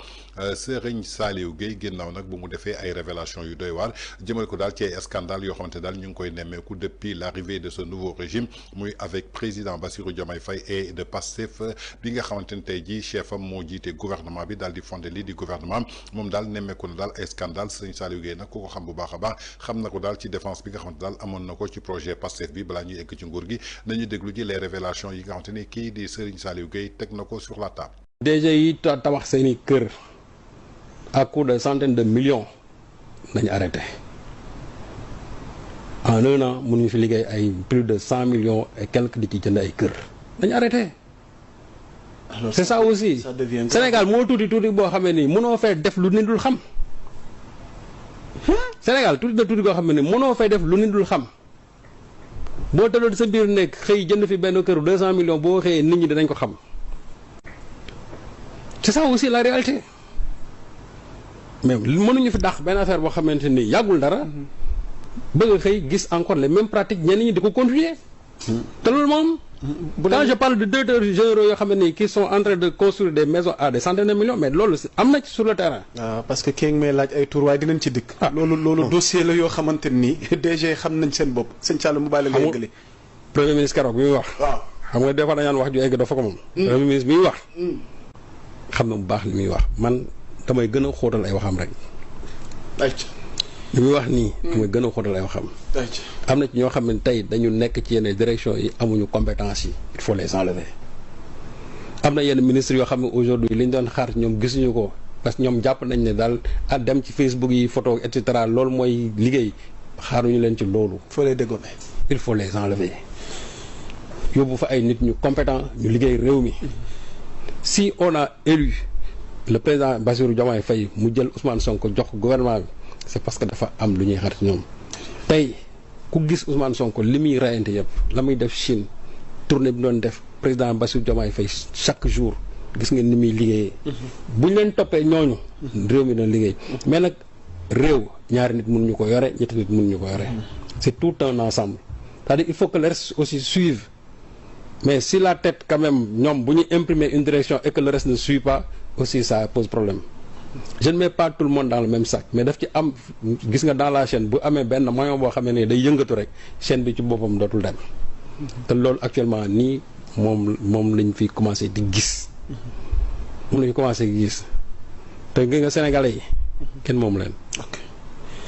Serigne Saliou Gueye ginnaaw nag bu mu defee ay révélations yu doy waar jëmale ko daal ci ay scandale yoo xamante daal ñu ngi koy nemmeeku depuis l'arrivée de ce nouveau régime muy avec président Bassirou Diomaye Faye et de Pastef bi nga xamante ni tey jii chef am moo jiite gouvernement bi daal di fondé lii di gouvernement moom daal nemmeeku na daal ay scandale Serigne Saliou Gueye nag ku ko xam bu baax a baax xam na ko daal ci défense bi nga xamante daal amoon na ko ci projet Pastef bi balaa ñuy egg ci nguur gi nañu déglu ji les révélations yi nga xamante ni kii di Serigne Saliou Gueye teg na ko sur la table. DG yi tabax seeni kër à coût de centaines de millions nañu arrêté en un an mënuñu fi liggéey ay plus de 100 millions et quelques di ci jënd ay kër nañu arrêté. Alors, c'est ça aussi Sénégal moo tuuti boo xamee ni mënoo fay def lu nit dul xam Sénégal tuuti na tuuti boo xam ne mënoo fay def lu nit dul xam boo tëddoon sa biir nekk xëy jënd fi benn këru 200 millions boo xëyee nit ñi dinañ ko xam c'est ça aussi la réalité mais mënuñu fi dàq benn affaire boo xamante ni yàggul dara bëgg a xëy gis encore les mêmes pratiques ñenn ñi di ko continuer te loolu moom quand je parle de directeurs généraux yoo xam ne qui sont en train de construire des maisons à des centaines de millions mais loolu am na ci sur le terrain. waaw parce que kii may laaj ay tur waaye dinañ ci dikk. loolu dossier la yoo xamante ni DG xam nañ seen bopp sëñ Thialou mu bàyyi la nga yëgale. premier ministre keroog bi muy wax. waaw xam nga des fois dañu naan wax ju egg dafa ko moom. premier ministre bi muy wax. xam na bu baax li muy wax man damay gën a xóotal ay waxam rek. li muy wax nii. damay gën a xóotal ay waxam. am na ci ñoo xam ne tey dañu nekk ci yenn direction yi amuñu compétence yi il faut les enlever am na yenn ministres yoo xam ne aujourd'hui li ñu doon xaar ñoom gisuñu ko parce que ñoom jàpp nañ ne daal a dem ci Facebook yi photo et cetera loolu mooy liggéey xaaruñu leen ci loolu. il faut les enlever yóbbu fa ay nit ñu compétent ñu liggéey réew mi si on a élu le président Bassirou Diomaye Faye mu jël Ousmane Sonko jox gouvernement bi c'est parce que dafa am lu ñuy xaar ci ñoom. tey ku gis Ousmane Sonko li muy rayante yëpp la muy def Chine tournée bi doon def président Bassirou Diomaye Faye chaque jour gis ngeen ni muy liggéeyee. buñ leen toppee ñooñu. réew mi doon liggéey. mais nag réew ñaari nit mënuñu ko yore ñetti nit mënuñu ko yore. c'est tout un ensemble. c'est-à-dire il faut que le reste aussi suive mais si la tête quand même ñoom bu ñu imprimer une direction et que le reste ne suit pas aussi ça pose problème. je ne mets pas tout le monde dans le même sac mais daf ci am gis nga dans la chaîne bu amee benn moyen boo xam ne day yëngatu rek chaîne bi ci boppam dootul dem te loolu actuellement nii moom lañ fi commencé di gis moom lañ commencé gis te gis nga sénégalais yi kenn moom leen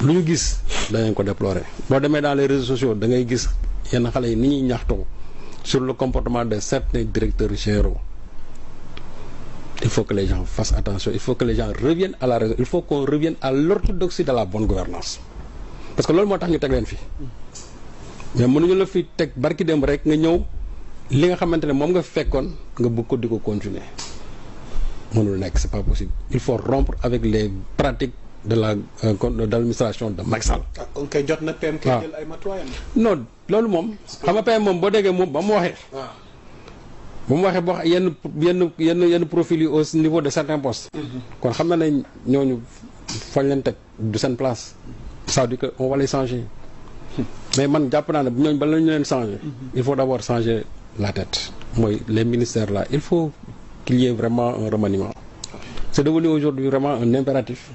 lu ñu gis danañ ko déplorer boo demee dans les réseaux sociaux da ngay gis yenn xale yi ni ñuy ñaxtoo sur le comportement de certains directeurs généraux. Il faut que les gens fassent attention, il faut que les gens reviennent à la raison, il faut qu'on revienne à l'orthodoxie de la bonne gouvernance parce que loolu moo tax ñu teg leen fi mais mënuñu la fi teg barki dem rek nga ñëw li nga xamante ne moom nga fekkoon nga bëgg ko di ko continuer mënul nekk c'est pas possible il faut rompre avec les pratiques de l'administration de Macky Sall. kon kay jot na PM kay jël ay matuwaayam. non loolu moom xam nga PM moom boo déggee moom ba mu waxee. bu mu waxee ba yenn profil yi au niveau de certains postes. kon xam na ne ñooñu fañ leen teg du seen place. ça veut dire que on va les changer. mais man jàpp naa ne ñooñu bala ñu leen changer. il faut d'abord changer la tête. mooy les ministères là il faut qu'il y ait vraiment un remaniement. c'est devenu aujourd'hui vraiment un impératif.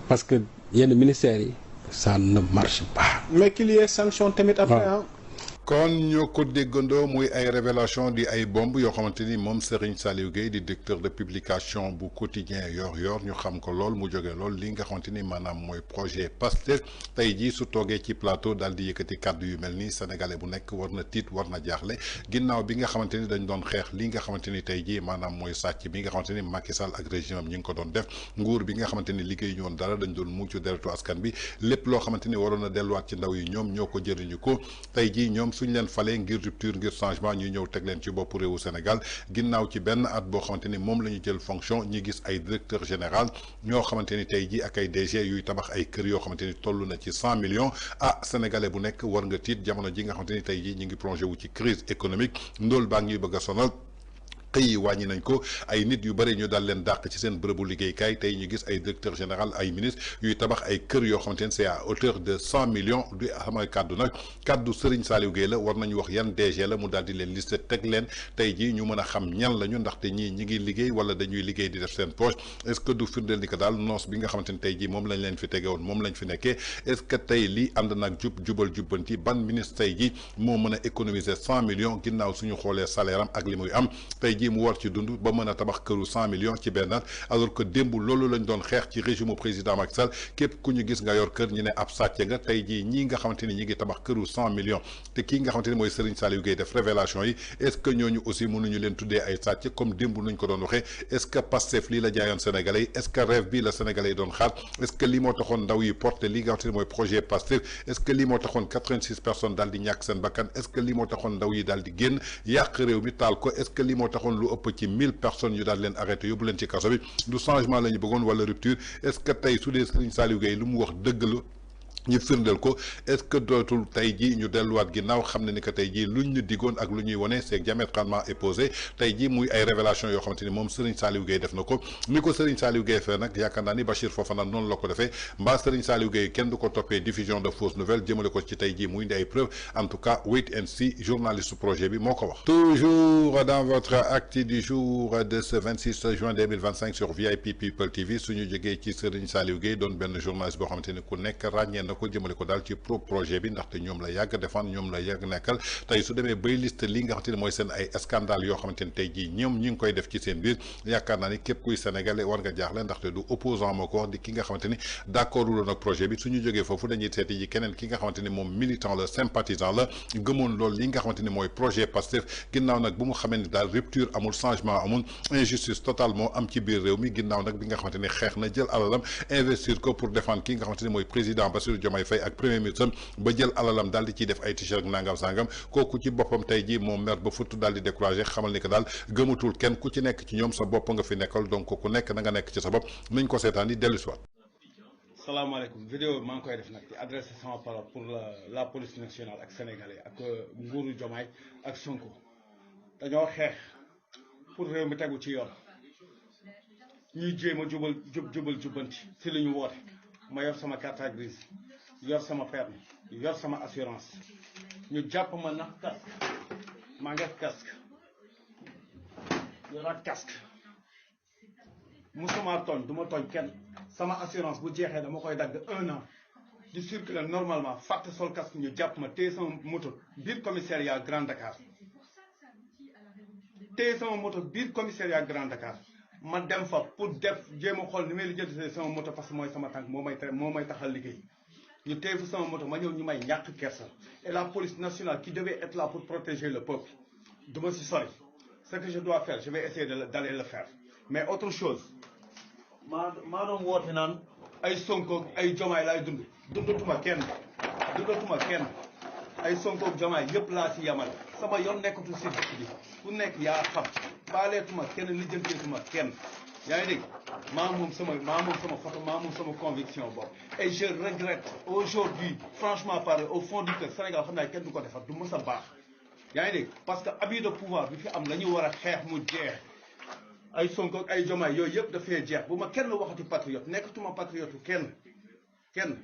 parce que yenn ministères yi ça ne marche pas. mais qu'il y ait sanction tamit après ah. kon ñoo ko déggandoo muy ay révélation di ay bombe yoo xamante ni moom Serigne Saliou Gueye di directeur de publication bu quotidien Yoor-Yoor ñu xam ko lool mu jógee lool li nga xamante ni maanaam mooy projet Pastef tey jii su toogee ci plateau daal di yëkkati kàddu yu mel nii sénégalais bu nekk war na tiit war na jaaxle ginnaaw bi nga xamante ni dañ doon xeex li nga xamante ni tey jii maanaam mooy sàcc bi nga xamante ni Macky Sall ak régime am ñi ngi ko doon def nguur bi nga xamante ni liggéey ñu woon dara dañ doon mucc deretu askan bi lépp loo xamante ni waroon a delluwaat ci ndaw yi ñoom ñoo ko jëriñu ko tey jii ñoom suñ leen falee ngir rupture ngir changement ñu ñëw teg leen ci bopp réewu Sénégal ginnaaw ci benn at boo xamante ni moom la ñu jël fonction ñi gis ay directeur général ñoo xamante ni tey jii ak ay DG yuy tabax ay kër yoo xamante ni toll na ci 100 millions sénégalais bu nekk war nga tiit jamono ji nga xamante ni tey jii ñu ngi plongé wu ci crise économique ndóol baa ngi ñuy bëgg a sonal. xëy yi wàññi nañ ko ay nit yu bëri ñu daal leen dàq ci seen bërëbu liggéeykaay tey ñu gis ay directeur général ay ministre yuy tabax ay kër yoo xamante ne c'est à hauteur de 100 millions du samay kàddu nag kàddu Serigne Saliou Gueye la war nañu wax yan DG la mu daal di leen liste teg leen tey jii ñu mën a xam ñan lañu ndaxte ñii ñi ngi liggéey wala dañuy liggéey di def seen poche est-ce que du firndeel ni que daal noos bi nga xamante ne tey jii moom lañ leen fi tege woon moom lañ fi nekkee est-ce que tey lii ànd nag jubal jubbanti ban ministre tey jii moo mën a économiser 100 millions ginnaaw suñu xoolee salaire am ak li muy am tey jii mu war ci dund ba mën a tabax këru 100 millions ci benn at alors que démb loolu lañ doon xeex ci régime président Macky Sall képp ku ñu gis nga yor kër ñu ne ab sàcc nga tey jii ñii nga xamante ni ñi ngi tabax këru 100 millions te kii nga xamante ni mooy Serigne Saliou Gueye def révélation yi est-ce que ñooñu aussi mënuñu leen tuddee ay sàcc comme démb nuñ ko doon waxee est-ce que Pastef lii la jaayoon Sénégalais yi est-ce que rêve bii la Sénégalais yi doon xaar est-ce que lii moo taxoon ndaw yi porté lii nga xamante ni mooy projet Pastef est-ce que lii moo taxoon 86 personnes daal di ñàkk seen bakkan est-ce que lii moo taxoon ndaw yi daal di génn yàq réew mi taal ko est-ce que lii moo taxoon lu ëpp ci 1000 personnes yu daal leen arrêté yóbbu leen ci kaso bi du changement la ñu bëggoon wala rupture est-ce que tey su dee Serigne Saliou Gueye lu mu wax dëgg la ñu firndeel ko est-ce que dootul tey jii ñu delluwaat ginnaaw xam ne ni que tey jii luñ ñu digoon ak lu ñuy wone c'est diamétralement opposé tey jii muy ay révélation yoo xamante ni moom Serigne Saliou Gueye def na ko ni ko Serigne Saliou Gueye fee nag yaakaar naa ni Bachir Fofana noonu la ko defee mbaa Serigne Saliou Gueye kenn du ko toppee diffusion de fausses nouvelles jëmale ko ci tey jii muy indi ay preuves en tout cas wait and see journaliste projet bi moo ko wax. toujours dans votre acte du jour de ce 26 juin 2025 sur VIP People TV suñu jógee ci Serigne Saliou Gueye doon benn journaliste boo xamante ni ku nekk ràññee na ko jëmale ko daal ci projet bi ndaxte ñoom la yàgg défendre ñoom la yàgg nekkal tey su demee bay liste li nga xamante ni mooy seen ay scandale yoo xamante ni tey jii ñoom ñi ngi koy def ci seen biir yaakaar naa ni képp kuy sénégalais war nga jaaxle ndaxte du opposant moo ko wax di ki nga xamante ni d'accord wuloon ak projet bi suñu jógee foofu dañuy seeti ji keneen ki nga xamante ni moom militant la sympathisant la gëmoon loolu li nga xamante ni mooy projet Pastef ginnaaw nag bu mu xamee ni daal rupture amul changement amul injustice totale moo am ci biir réew mi ginnaaw nag bi nga xamante ni xeex na jël alalam investir ko pour défendre ki nga xamante ni mooy président Bassirou Diomaye Faye ak premier ministre ba jël alalam daal di ciy def ay t-shirt nangam sangam kooku ci boppam tey jii moom mer ba futt daal di découragé xamal ni que daal gëmatul kenn ku ci nekk ci ñoom sa bopp nga fi nekkal donc ku nekk na nga nekk ci sa bopp nañ ko seetaan di dellu si waat. salaamaaleykum vidéo maa ngi koy def nag di adressé sama parole pour la police nationale ak sénégalais ak nguuru Diomaye ak Sonko dañoo xeex pour réew mi tegu ci yoon ñuy jéem a jubal jubbanti si li ñu woote ma yor sama carte grise yor sama permis yor sama assurance ñu jàpp ma nag casque maa ngi casque yoraat casque musuma tooñ du ma tooñ kenn sama assurance bu jeexee dama koy dagg 1 an di circuler normalement fàtte sol casque ñu jàpp ma téye sama moto biir commissariat Grand Dakar téye sama moto biir commissariat Grand Dakar ma dem fa pour def jéem a xool ni may lijjanti sama moto parce que mooy sama tànk moo may taxal liggéey ñu téye fu sama moto ma ñëw ñu may ñàkk kersa et la police nationale qui devait être là pour protéger le peuple du ma si sori ce que je dois faire je vais essayer d'aller le faire mais autre chose maa doon woote naan ay Sonko ay Diomaye laay dundatuma kenn ay Sonko Diomaye yëpp laa si yamal sama yoon nekkatul si dëkk bi ku nekk yaa xam baaleetuma kenn lijjanteetuma kenn yaa ngi dégg maa moom sama photo maa moom sama conviction boobu et je regrette aujourd'hui franchement parler au fond du cœur Sénégal xam naa kenn du ko defar du mës a baax yaa ngi dégg parce que abus de pouvoir bi fi am la ñu war a xeex mu jeex ay Sonko ay Diomaye yooyu yëpp dafay jeex bu ma kenn waxati patriote nekkatuma patriote kenn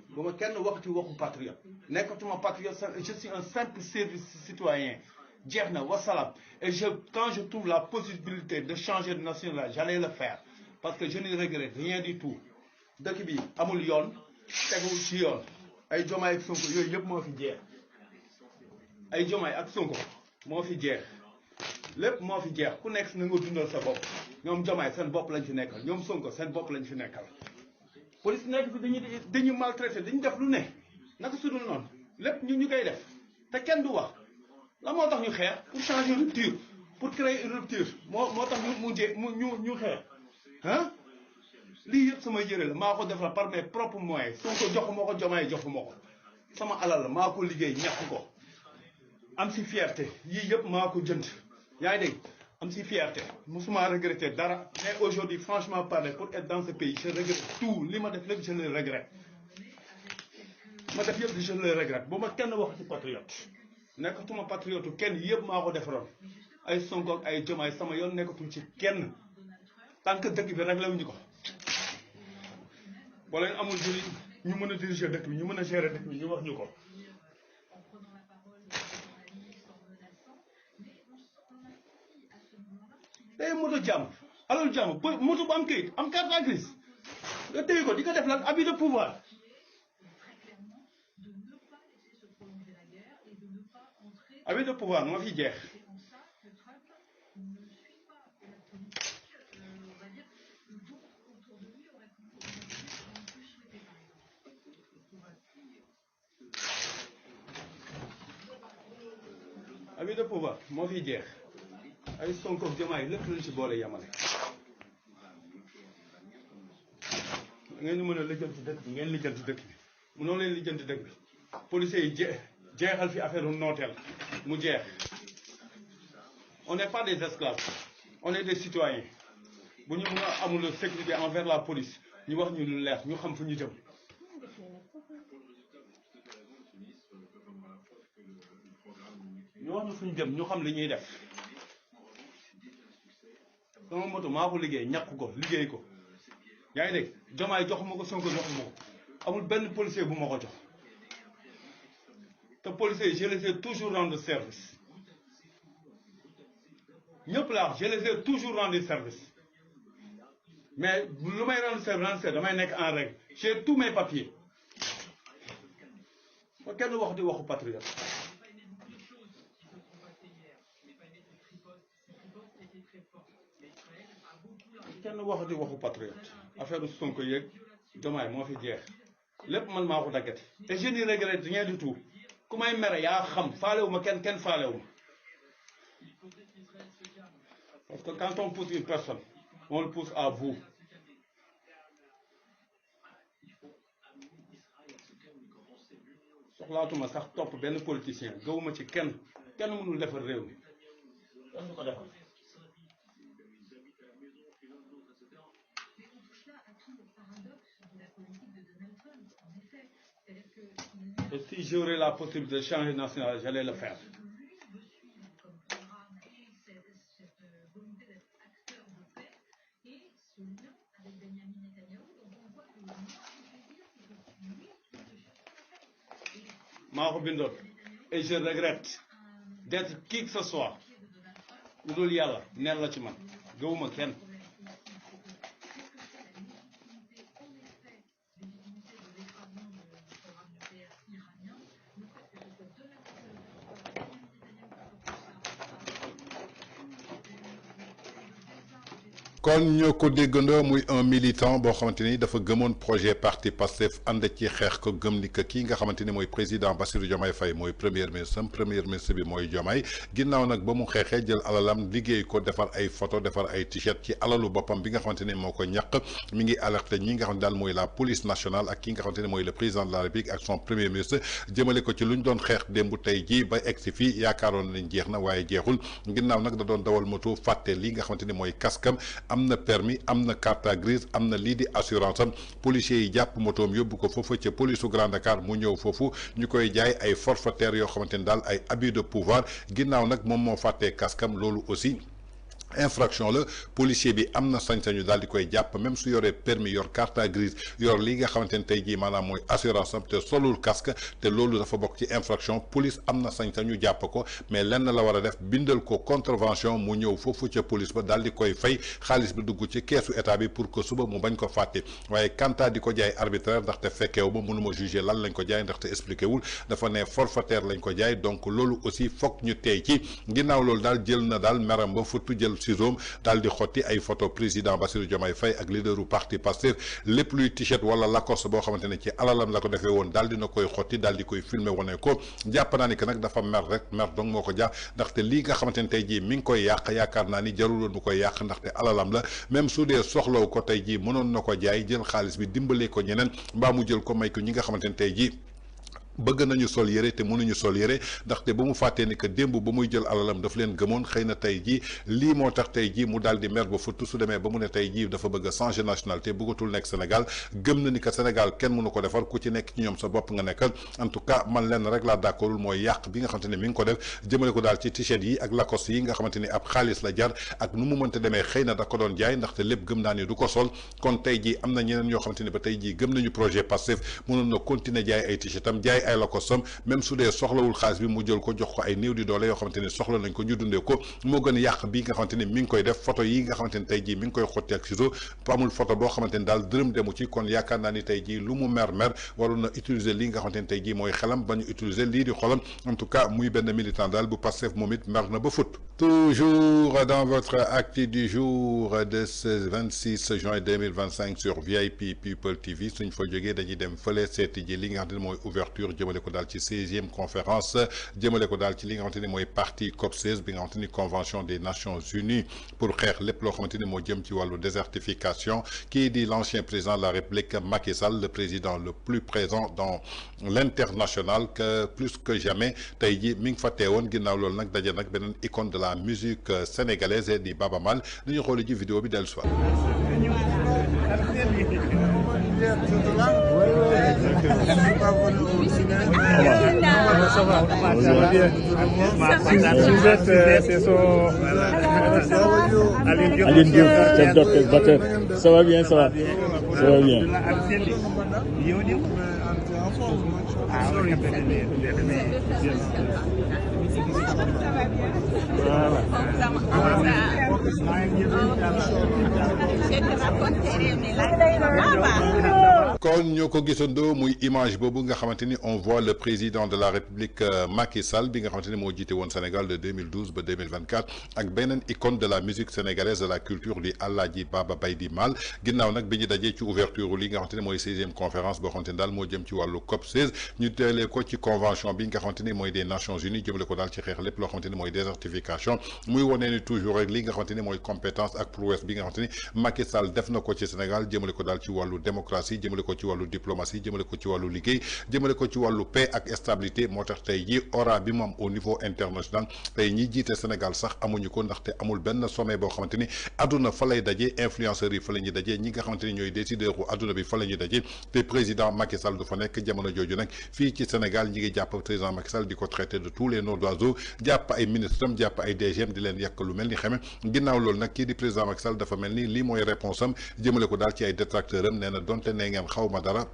bu ma kenn waxati waxu patriote nekkatuma patriote je suis un simple service citoyen jeex na wasalaam et quand je trouve la possibilité de changer de nationalité j'allais le faire parce que je ne regrette rien du tout dëkk bi amul yoon tegul ci yoon ay Diomaye ak Sonko yooyu yëpp moo fi jeex ay Diomaye ak Sonko moo fi jeex lépp moo fi jeex ku nekk na nga dundal sa bopp ñoom Diomaye seen bopp lañ fi nekkal ñoom Sonko seen bopp lañ fi nekkal police nekk fi dañuy maltraité dañu def lu ne naka sudul noonu lépp ñu koy def te kenn du wax la moo tax ñu xeex pour changer rupture pour créer une rupture moo tax ñu xeex ah lii yëpp sama yëre la maa ko defal par mes propres moyens Sonko joxu ma ko Diomaye joxu ma ko sama alal la maa ko liggéey ñàkk ko am si fierté yii yëpp maa ko jënd yaa ngi dégg am si fierté musuma regretter dara mais aujourd'hui franchement parler pour être dans ce pays je regrette tout li ma def lépp je le regrette ma def yëpp je le regrette bu ma kenn wax ci patriote nekkatuma patriote kenn yëpp maa ko defaroon ay Sonko ak ay Diomaye sama yoon nekkatul ci kenn tant que dëkk bi rek la wuñu ko wala ñu amul jëriñ ñu mën a diriger dëkk bi ñu mën a gérer dëkk bi ñu wax ñu ko. tey moto jàmm alal jàmm moto bu am këyit am carte grise nga téye ko di ko def lan abus de pouvoir. abus de pouvoir moo fi jeex. abus de pouvoir moo fi jeex ay Sonko ak Diomaye lépp lañ ci boole yamale. ngeen di mën a lijjanti dëkk bi ngeen lijjanti dëkk bi mënoo leen lijjanti dëkk bi policiers yi jeexal fi affaire nooteel mu jeex. on n'est pas des esclaves on est des citoyens bu ñu mën a amul sécurité envers la police ñu wax ñu lu leer ñu xam fu ñu jëm. ñu wax ñu fu ñu jëm ñu xam li ñuy def sama moto maa ko liggéey ñàkk ko liggéey ko yaa ngi dégg Diomaye joxuma ko Sonko joxuma ko amul benn policier bu ma ko jox te policiers je les ai toujours rendu service ñëpp laa wax je les ai toujours rendu service mais lu may rendre service damay nekk en règle j'ai tous mes papiers ba kenn wax di waxu patriote. kenn waxati waxu patriote affaire Sonko yeeg Diomaye moo fi jeex lépp man maa ko daggati te je ne regrette rien du tout ku may mere yaa xam faalewu ma kenn faalewu ma parce que quand on pousse une personne on le pousse à vous. soxlaatuma sax topp benn politicien gawuma ci kenn mënul defar réew mi kenn du ko defar. Et si j'aurais la possibilité de changer de nationalité, j'allais le faire. maa ko bindoon et je regrette d'être qui que ce soit lu dul yàlla neen la ci man gëwuma kenn. kon ñoo ko déggandoo muy un militant boo xamante ni dafa gëmoon projet parti Pastef ànd ci xeex ko gëm ni que kii nga xamante ni mooy président Bassirou Diomaye Faye mooy premier ministre bi mooy Diomaye ginnaaw nag ba mu xeexee jël alalam liggéey ko defar ay photo defar ay t-shirt ci alalu boppam bi nga xamante ni moo ko ñàkk mi ngi alerté ñi nga xam ne daal mooy la police nationale ak ki nga xamante ni mooy le président de la République ak son premier ministre jëmale ko ci lu ñu doon xeex démb tey jii ba egg si fii yaakaaroon nañ jeex na waaye jeexul ginnaaw nag da doon dawal moto fàtte li nga xamante ni mooy kaskam am na permis am na carte grise am na lii di assurance am policiers yi jàpp motoom yóbbu ko foofu ca police su Grand Dakar mu ñëw foofu ñu koy jaay ay forfaitaires yoo xamante ni daal ay abus de pouvoir ginnaaw nag moom moo fàttee kaskam loolu aussi infraction la policier bi am na sañ-sañu daal di koy jàpp même su yoree permis yor carte grise yor li nga xamante ne tey jii maanaam mooy assurance am te solul casque te loolu dafa bokk ci infraction police am na sañ-sañu jàpp ko mais lenn la war a def bindal ko contravention mu ñëw foofu ca police ba daal di koy fay xaalis bi dugg ci keesu état bi pour que suba mu bañ ko fàtte waaye kanta di ko jaay arbitraire ndaxte fekkeewu ba mënuma juger lan lañ ko jaay ndaxte expliqué wul dafa ne forfaitaire lañ ko jaay donc loolu aussi foog ñu tey ci ginnaaw loolu daal jël na daal meram ba futtu jël ciseaux daal di xotti ay photo président Bassirou Diomaye Faye ak leaderu parti Pastef lépp luy t-shirt wala Lacoste boo xamante ne ci alalam la ko defee woon daal dina koy xotti daal di koy filmer wane ko jàpp naa ni que nag dafa mer rek mer donc moo ko jaax ndaxte lii nga xamante ne tey jii mi ngi koy yàq yaakaar naa ni jaruloon mu koy yàq ndaxte alalam la même su dee soxlaw ko tey jii mënoon na ko jaay jël xaalis bi dimbalee ko ñeneen mbaa mu jël ko may ko ñi nga xamante ne tey jii bëgg nañu sol yére te mënuñu sol yére ndaxte ba mu fàttee ni que démb ba muy jël alalam daf leen gëmoon xëy na tey jii lii moo tax tey jii mu daal di mer ba futt su demee ba mu ne tey jii dafa bëgg a changer nationalité bëggatul nekk Sénégal gëm na ni que Sénégal kenn mënu ko defar ku ci nekk ci ñoom sa bopp nga nekkal en tout cas man lenn rek laa d'accordul mooy yàq bi nga xamante ne mi ngi ko def jëmale ko daal ci t-shirt yi ak Lacoste yi nga xamante ni ab xaalis la jar ak nu mu mënta demee xëy na da ko doon jaay ndaxte lépp gëm naa ni du ko sol kon tey jii am na ñeneen ñoo xamante ni ba tey jii gëm nañu projet Pastef mënoon na continuer jaay ay t-shirt am jaay ay Lacoste même su dee soxlawul xaalis bi mu jël ko jox ko ay néew di doole yoo xamante ni soxla nañ ko ñu dundee ko moo gën yàq bi nga xamante ni mi ngi koy def photo yi nga xamante ni tey jii mi ngi koy xotti ak ciseau amul photo boo xamante ni daal dërëm demu ci kon yaakaar naa ni tey jii lu mu mer waroon na utiliser lii nga xamante ni tey jii mooy xelam ba ñu utiliser lii di xolam en tout cas muy benn militant daal bu Pastef moom it mer na ba fut toujours dans votre actu du jour de ce 26 juin 2025 sur VIP People TV suñ fa jógee dañuy dem fële seeti ji li nga xamante ni mooy ouverture jëmale ko daal ci 16e conférence jëmale ko daal ci li nga xamante ni mooy partie COP16 bi nga xamante ni convention des Nations Unies pour xeex lépp loo xamante ni moo jëm ci wàllu désertification kii di l'ancien président de la République Macky Sall le président le plus présent dans l'international que plus que jamais tey ji mi ngi fa teewoon ginnaaw loolu nag daje nag beneen icône de la musique sénégalaise di Baba Maal dañu xooli ji vidéo bi dellu si Aline Diouf, chef d'orchestre, ça va bien, ça va bien. kon ñoo ko gisandoo muy image boobu nga xamante ni on voit le président de la République Macky Sall bi nga xamante ni moo jiite woon Sénégal de 2012 ba 2024 ak beneen icône de la musique sénégalaise de la culture di Alaaji Baba Baydi Maal ginnaaw nag bi ñu dajee ci ouverture li nga xamante ni mooy 16e conférence boo xamante ni daal moo jëm ci wàllu COP16 ñu teelee ko ci convention bi nga xamante ni mooy des Nations Unies jëmale ko daal ci xeex lépp loo xamante ni mooy désertification muy wane ni toujours rek li nga xamante ni mooy compétence ak prouesse bi nga xamante ni Macky Sall def na ko ci Sénégal jëmale ko daal ci wàllu démocratie jëmale ko ci wàllu diplomatie jëmale ko ci wàllu liggéey jëmale ko ci wàllu paix ak stabilité moo tax tey jii aura bi mu am au niveau international tey ñi jiite Sénégal sax amuñu ko ndaxte amul benn sommet boo xamante ni adduna fa lay daje influenceurs yi fa la ñuy daje ñi nga xamante ni ñooy décideurs u adduna bi fa la ñuy daje te président Macky Sall du fa nekk jamono jooju nag fii ci Sénégal ñi ngi jàpp président Macky Sall di ko traité de tous les noms d'oiseaux jàpp ay ministres am jàpp ay DGM di leen yàq lu mel ni xeme ginnaaw loolu nag kii di président Macky Sall dafa mel ni lii mooy réponse am jëmale ko daal ci ay détracteurs am nee na donte nee ngeen xaw ma dara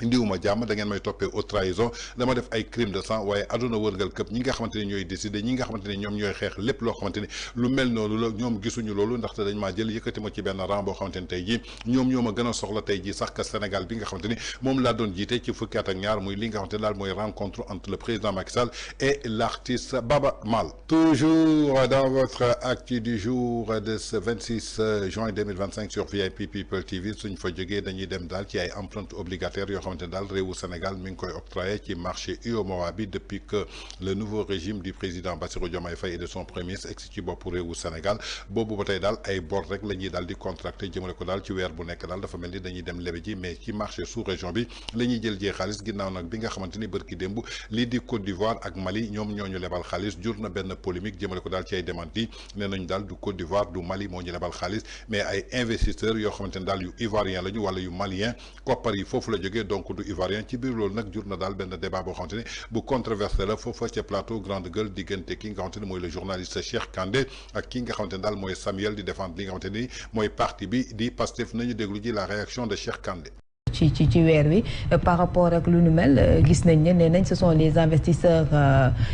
indiwuma jàmm da ngeen may toppee haute trahison dama def ay crime de sang waaye aduna wërngal këpp ñi nga xamante ni ñooy décider ñi nga xamante ni ñoom ñooy xeex lépp loo xamante ni lu mel noonu la ñoom gisuñu loolu ndaxte dañ maa jël yëkkati ma ci benn rang boo xamante ni tey jii ñoom ñoo ma gën a soxla tey jii sax que Sénégal bi nga xamante ni moom laa doon jiite ci fukki at ak ñaar muy li nga xamante ni daal mooy rencontre entre le président Macky Sall et l'artiste Baba Maal. Toujours dans votre actu du jour de ce 26 juin 2025 sur VIP People TV suñ fa jógee dañuy dem daal ci ay empreintes obligataires yoo xamante ni daal réewu Sénégal mi ngi koy octroyé ci marché UEMOA bi depuis que le nouveau régime du président Bassirou Diomaye Faye et de son premier ministre egsi ci bopp réewu Sénégal boobu ba tey daal ay bor rek la ñuy daal di contracté jëmale ko daal ci weer bu nekk daal dafa mel ni dañuy dem lebe ji mais ci marché sous région bi la ñuy jël jee xaalis ginnaaw nag bi nga xamante ni bërki démb lii di Côte d'Ivoire ak Mali ñoom ñoo ñu lebal xaalis jur na benn polémique jëmale ko daal ci ay démenti nee nañ daal du Côte d'Ivoire du Mali moo ñu lebal xaalis mais ay investisseurs yoo xamante ni daal yu ivoirien lañu wala yu malien koppar yi foofu la jógee donc du ivoirien ci biir loolu nag jur na daal benn débat boo xamante ni bu controversé la foofa ca plateau Grande Gueule diggante ki nga xamante ni mooy le journaliste Cheikh Kandé ak ki nga xamante ni daal mooy Samuel di défendre li nga xamante ni mooy parti bi di Pastef nañu déglu ji la réaction de Cheikh Kandé. ci weer wi par rapport ak lu nu mel gis nañ ne nee nañ ce sont les investisseurs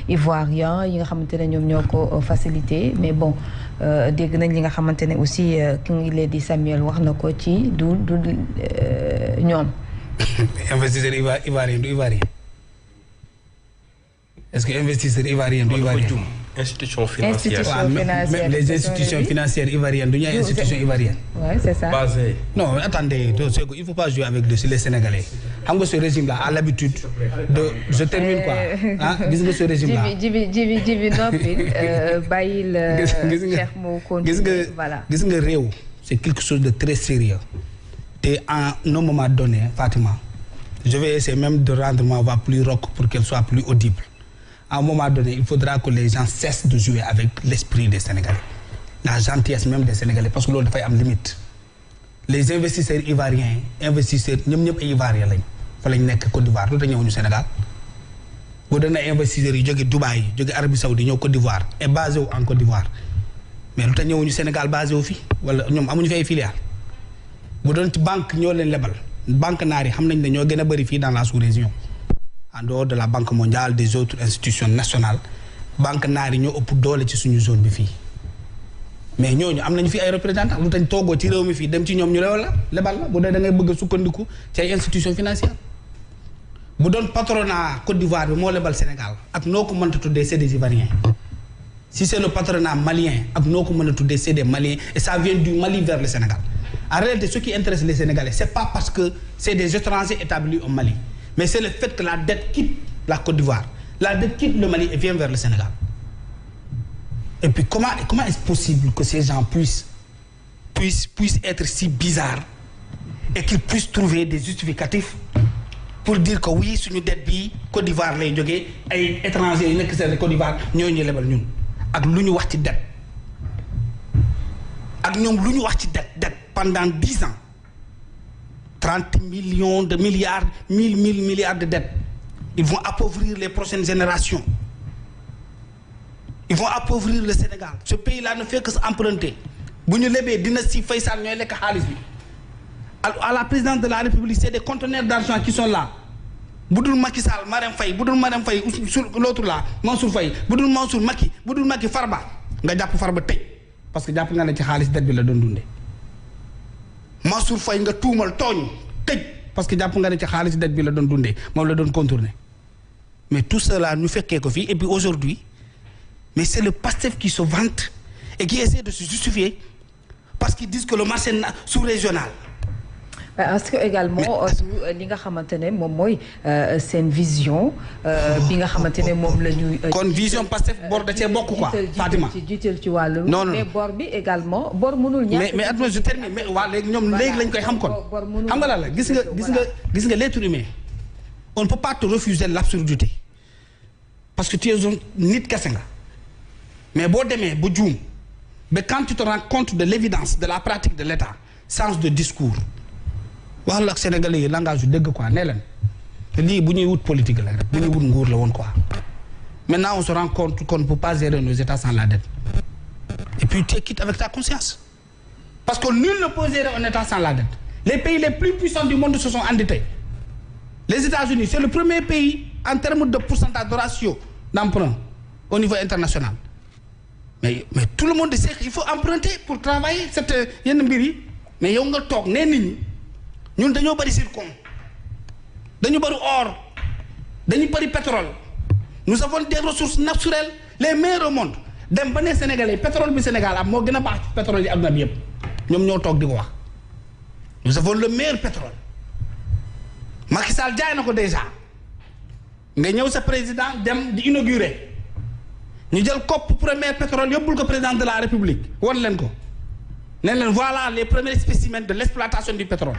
ivoiriens yi nga xamante ne ñoom ñoo ko facilité mais bon dégg nañ li nga xamante ne aussi ki ngi leen di Samuel wax na ko ci du ñoom. investisseur ivoirien du ivoirien est-ce que investisseur ivoirien du ivoirien. institution financière les institutions financières ivoiriennes du ñu ay institutions ivoiriennes. oui c'est ça. non attendez il faut pas jouer avec les Sénégalais xam nga ce régime là a l'habitude de je termine quoi ah gis nga ce régime là. jibi noppi bàyyil Cheikh mu continuer voilà. gis nga réew c'est quelque chose de très sérieux te à un moment donné Fatima Je vais essayer même de rendre ma voix plus rock pour qu'elle soit plus audible. À un moment donné, il faudra que les gens cessent de jouer avec l'esprit des Sénégalais. La gentillesse même des Sénégalais, parce que l'autre fait une limite. Les investisseurs ivoiriens, investisseurs, nous sommes ivoiriens. Il faut que Côte d'Ivoire, nous sommes au Sénégal. Vous avez investisseurs qui sont Dubaï, Arabie Saoudite, Côte d'Ivoire, et basés en Côte d'Ivoire. Mais nous sommes au Sénégal basé au FI. Nous avons une filiale. Vous avez une banque, nous avons une banque, nous avons une dans la sous-région. En dehors de la Banque mondiale, des autres institutions nationales, banque nari ñoo ëpp doole ci suñu zone bi fii mais ñooñu am nañu fi ay représentants lu tañ toogoo ci réew mi fii dem ci ñoom ñu lebal la bu dee da ngay bëgg a sukkandiku ci ay institutions financières bu doon patronat Côte d'Ivoire bi moo lebal Sénégal ak noo ko mënta tuddee c'est des Ivoiriens si c'est le patronat malien ak noo ko mën a tuddee c'est des Maliens et ça vient du Mali vers le Sénégal en réalité ce qui intéresse les Sénégalais c'est pas parce que c'est des étrangers établis au Mali mais c'est le fait que la dette quitte la Côte d'Ivoire, la dette quitte le Mali et vient vers le Sénégal. Et puis comment est-ce possible que ces gens puissent être si bizarres et qu'ils puissent trouver des justificatifs pour dire que oui, sur une dette bi Côte d'Ivoire lay jógee ay étrangers yi nekk ci Côte d'Ivoire ñoo ñu lebal ñun ak lu ñu wax ci dette ak ñoom lu ñu wax ci dette pendant 10 ans. 30 millions de milliards, 1000 milliards de dettes. Ils vont appauvrir les prochaines générations. Ils vont appauvrir le Sénégal. Ce pays-là ne fait que s'emprunter. Si nous avons dynastie Faisal, nous avons à la présidence de la République, c'est des conteneurs d'argent qui sont là. Boudoul Macky Sall, Marème Faye, Boudoul Marème Faye, l'autre là, Mansour Faye, Boudoul Mansour Macky, Boudoul Macky Farba. Nga japp Farba tay parce que japp nga na ci xaliss dette bi la doon dundé. Mansour Faye nga tuumal togn tej parce que japp nga ne ci xaliss dette bi la doon dundé mom la doon contourner mais tout cela ñu fekké ko fi et puis aujourd'hui mais c'est le PASTEF qui se vante et qui essaie de se justifier parce qu'ils disent que le marché sous-régional est-ce que également li nga xamantene mom moy sen vision bi nga xamantene mom lañuy kon vision Pastef bor da ci bokk quoi Fatima jiital ci walu mais bor bi également bor mënul ñak mais attends je termine mais wa légui ñom légui lañ koy xam kon xam nga la gis nga l'être humain on ne peut pas te refuser l'absurdité parce que tu es un nit kese nga mais bo démé bu joom mais quand tu te rends compte de l'évidence de la pratique de l'État sens de discours wax la Sénégalais yi langage yu dëgg quoi nee leen lii bu ñuy wut politique la rek bu ñuy wut nguur la woon quoi maintenant on se rend compte qu'on ne peut pas gérer nos États sans la dette et puis tu es quitte avec ta conscience parce que nul ne peut gérer un État sans la dette les pays les plus puissants du monde se sont endettés les États-Unis c'est le premier pays en termes de pourcentage de ratio d'emprunt au niveau international mais tout le monde sait qu'il faut emprunter pour travailler cette yenn mbir yi mais yow nga toog nee nit ñi ñun dañoo bari zircon dañu bari or dañu bari pétrole nous avons des ressources naturelles les meilleures au monde dem ba ne Sénégalais pétrole bi Sénégal am moo gën a baax ci pétrole yi àdduna bi yëpp ñoom ñoo toog di ko wax nous avons le meilleur pétrole Macky Sall jaay na ko déjà nga ñëw sa président dem di inaugurer ñu jël kopp premier pétrole yóbbul ko président de la République won leen ko ne leen voilà les premiers spécimens de l'exploitation du pétrole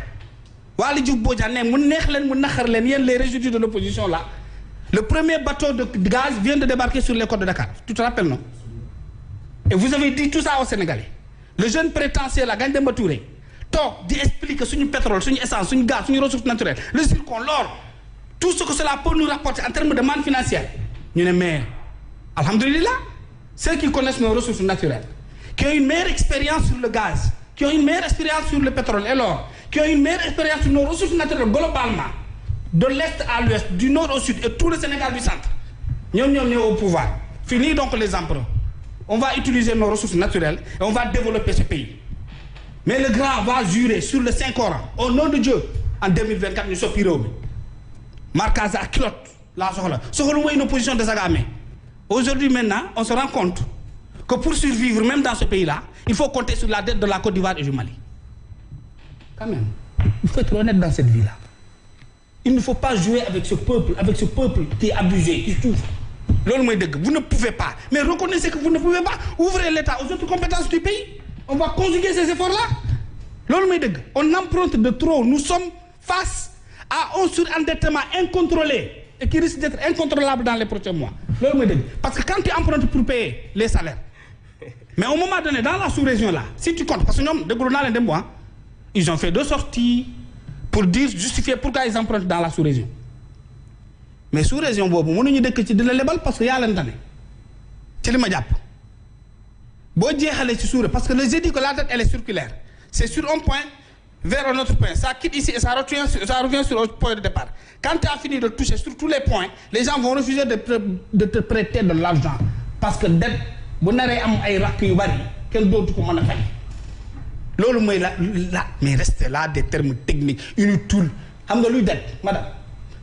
Waly Diouf Bodian ne mu neex leen mu naxar leen yéen les résidus de l'opposition là le premier bateau de gaz vient de débarquer sur les côtes de Dakar tu te rappelles non et vous avez dit tout ça aux Sénégalais le jeune prétentieux là Ngagne Demba Touré toog di expliquer suñu pétrole suñu essence suñu gaz suñu ressources naturelles le zircon l'or tout ce que cela peut nous rapporter en termes de manne financière ñu ne mais alhamdoulilah ceux qui connaissent nos ressources naturelles qui ont une meilleure expérience sur le gaz qui ont une meilleure expérience sur le pétrole et l'or qui ont une meilleure expérience sur nos ressources naturelles globalement de l'est à l'ouest du nord au sud et tout le Sénégal du centre ñoom au pouvoir fini donc les emprunts on va utiliser nos ressources naturelles et on va développer ce pays mais le grand va jurer sur le Saint-Coran au nom de Dieu en 2024 ñu soppi réew mi marquage à culotte laa soxla mooy une opposition de Sagamé aujourd'hui maintenant on se rend compte que pour survivre même dans ce pays-là il faut compter sur la dette de la Côte d'Ivoire et du Mali quand même il faut être honnête dans cette vie-là il ne faut pas jouer avec ce peuple qui est abusé qui souffre loolu mooy dëgg vous ne pouvez pas mais reconnaissez que vous ne pouvez pas ouvrez l'État aux autres compétences du pays on va conjuguer ces efforts-là loolu mooy dëgg on emprunte de trop nous sommes face a un surendettement incontrôlé et qui risque d'être incontrôlable dans les prochains mois. Parce que quand tu empruntes pour payer les salaires, mais au moment donné, dans la sous-région là, si tu comptes, parce que nous, de Gournal et de moi, ils ont fait 2 sorties pour dire, justifier pourquoi ils empruntent dans la sous-région. Mais sous-région, nous avons dit que c'est de la lebal parce qu'il y a l'année. C'est le Madjap. Parce que j'ai dit que la dette elle est circulaire. C'est sur un point vers un autre point. Ça quitte ici et ça revient sur le point de départ. Quand tu as fini de toucher sur tous les points, les gens vont refuser de te prêter de l'argent. Parce que dette, vous n'avez pas un rack quel d'autre comment on a fait. Mais restez là des termes techniques, inutiles. Xam nga luy dette, madame.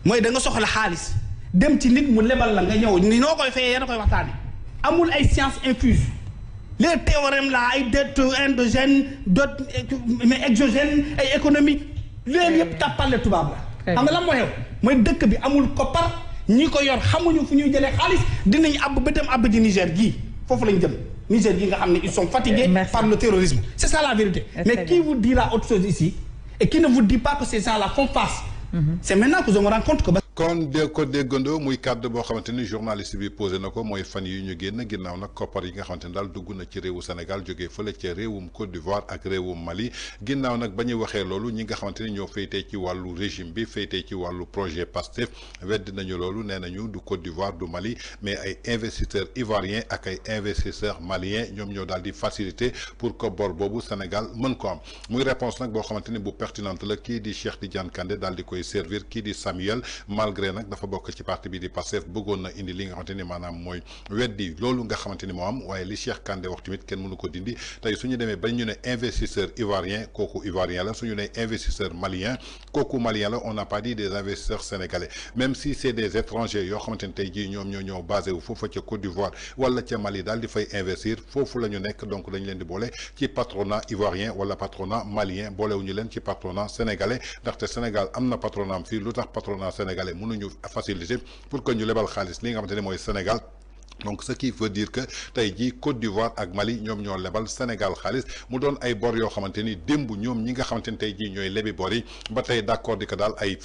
Moy da nga soxla xaliss dem ci nit mu lebal la nga ñew ni nokoy fayé yéna koy waxtane amul ay sciences infuses les théorèmes là ay dettes endogènes d'autres mais exogènes ay économie leen yépp tapalé tubab la xam nga lan mo xew moy dëkk bi amul koppar ñi ko yor xamuñu fu ñuy jëlé xaliss dinañ ab bëtam ab di Niger gi fofu lañ jëm Niger gi nga xamné ils sont fatigués par le terrorisme c'est ça la vérité mais qui vous dit la autre chose ici et qui ne vous dit pas que ces gens là font face. C'est maintenant que je me rends compte que. kon de ko déggandoo muy kàddu boo xamante ni journaliste bi posé na ko mooy fan yi ñu génn ginnaaw nag koppar yi nga xamante ni daal dugg na ci réewu Sénégal jógee fële ca réewum Côte d'Ivoire ak réewum Mali ginnaaw nag ba ñuy waxee loolu ñi nga xamante ni ñoo féetee ci wàllu régime bi féetee ci wàllu projet PASTEF weddi nañu loolu nee nañu du Côte d'Ivoire du Mali mais ay investisseurs ivoiriens ak ay investisseurs maliens ñoom ñoo daal di faciliter pour que bor boobu Sénégal mën ko am muy réponse nag boo xamante ni bu pertinente la kii di Cheikh Tidiane Kandé daal di koy servir kii di Samuel malgré nag dafa bokk ci parti bi di Pastef bëggoon na indi li nga xamante ni maanaam mooy weddi loolu nga xamante ni moo am waaye li Cheikh Kandé wax tamit kenn mënu ko dindi tey suñu demee ba ñu ne investisseur ivoirien kooku ivoirien la suñu ne investisseur malien kooku malien la on n'a pas dit des investisseurs sénégalais même si c'est des étrangers yoo xamante ni tey jii ñoom ñoo basé wu foofa ca Côte d'Ivoire wala ca Mali daal di fay investir foofu la ñu nekk donc dañ leen di boole ci patronat ivoirien wala patronat malien boolewuñu leen ci patronat sénégalais ndaxte Sénégal am na patronat am fii lu tax patronat sénégalais mënuñu facilité pour que ñu lebal xaalis li nga xamante ne mooy Sénégal donc ce qui veut dire que tey jii Côte d'Ivoire ak Mali ñoom ñoo lebal Sénégal xaalis mu doon ay bor yoo xamante ni démb ñoom ñi nga xamante ni tey jii ñooy lebi bor yi ba tey d'accord di ko daal ay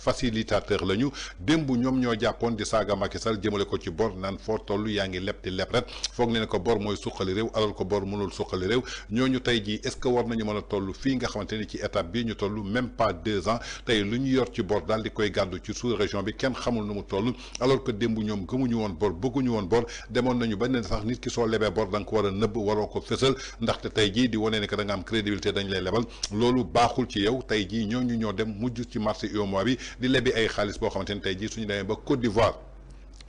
facilitateur la ñu démb ñoom ñoo jàppoon di saaga Macky Sall jëmale ko ci bor naan foo toll yaa ngi leb di leb ret foog ne ko bor mooy suqali réew alors que bor mënul suqali réew ñooñu tey jii est-ce que war nañu mën a toll fii nga xamante ni ci étape bii ñu toll même pas 2 ans tey lu ñu yor ci bor daal di koy gàddu ci sous-région bi kenn xamul nu mu toll alors que démb ñoom gëmuñu woon bor bëgguñu woon bor demoon nañu ba ne sax nit ki soo lebee bor da nga ko war a nëbb waroo ko fësal ndaxte tey jii di wane ne que da nga am crédibilité dañ lay lebal loolu baaxul ci yow tey jii ñooñu ñoo dem mujj ci marché UEMOA bi di lebi ay xaalis boo xamante ni tey jii suñu demee ba Côte d'Ivoire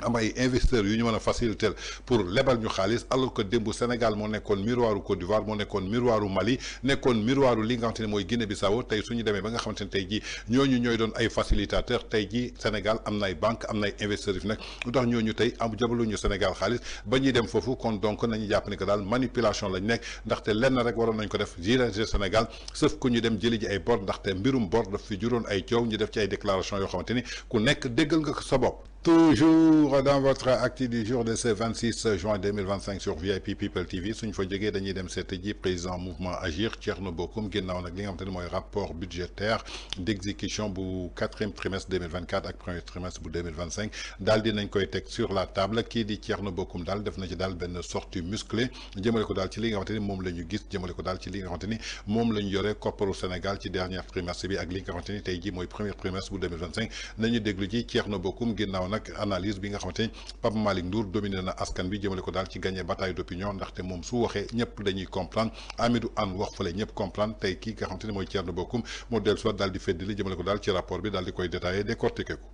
am ay investisseurs yu ñu mën a faciliter pour lebal ñu xaalis alors que démb Sénégal moo nekkoon miroiru Côte d'Ivoire moo nekkoon miroiru Mali nekkoon miroiru li nga xamante ne mooy Guinée-Bissau tey suñu demee ba nga xamante ne tey jii ñooñu ñooy doon ay facilitateurs tey jii Sénégal am na ay banque am na ay investisseurs yu fi nekk lu tax ñooñu tey am jabaluñu Sénégal xaalis ba ñuy dem foofu kon donc nañu jàpp ne que daal manipulation lañ nekk ndaxte lenn rek waroon nañ ko def gérer Sénégal sauf que ñu dem jëli ji ay bor ndaxte mbirum bor daf fi juróon ay coow ñu def ci ay déclaration yoo xamante ni ku nekk déggal nga ko sa bopp. Toujours dans votre actu du jour de ce 26 juin 2025 sur VIP People TV suñ fa jógee dañuy dem seet ji président mouvement Agir Thierno Bocoum ginnaaw nag li nga xamante ne mooy rapport budgétaire d'exécution bu 4e trimestre 2024 ak 1er trimestre bu 2025 daal dinañ koy teg sur la table kii di Thierno Bocoum daal def na ci daal benn sortie musclée jëmale ko daal ci li nga xamante ni moom la ñu gis jëmale ko daal ci li nga xamante ni moom la ñu yore kopparu Sénégal ci dernier trimestre bi ak li nga xamante ni tey jii mooy 1er trimestre bu 2025 nañu déglu ji Thierno Bocoum ginnaaw nag analyse bi nga xamante ni Pape Malick Ndour dominé na askan bi jëmale ko daal ci gagné bataille d'opinion ndaxte moom su waxee ñëpp dañuy comprendre Amidou Anne wax fële ñëpp comprendre tey kii nga xamante ni mooy Thierno Bocoum moo dellu soit daal di feddali jëmale ko daal ci rapport bi daal di koy détaillé décortiqué ko.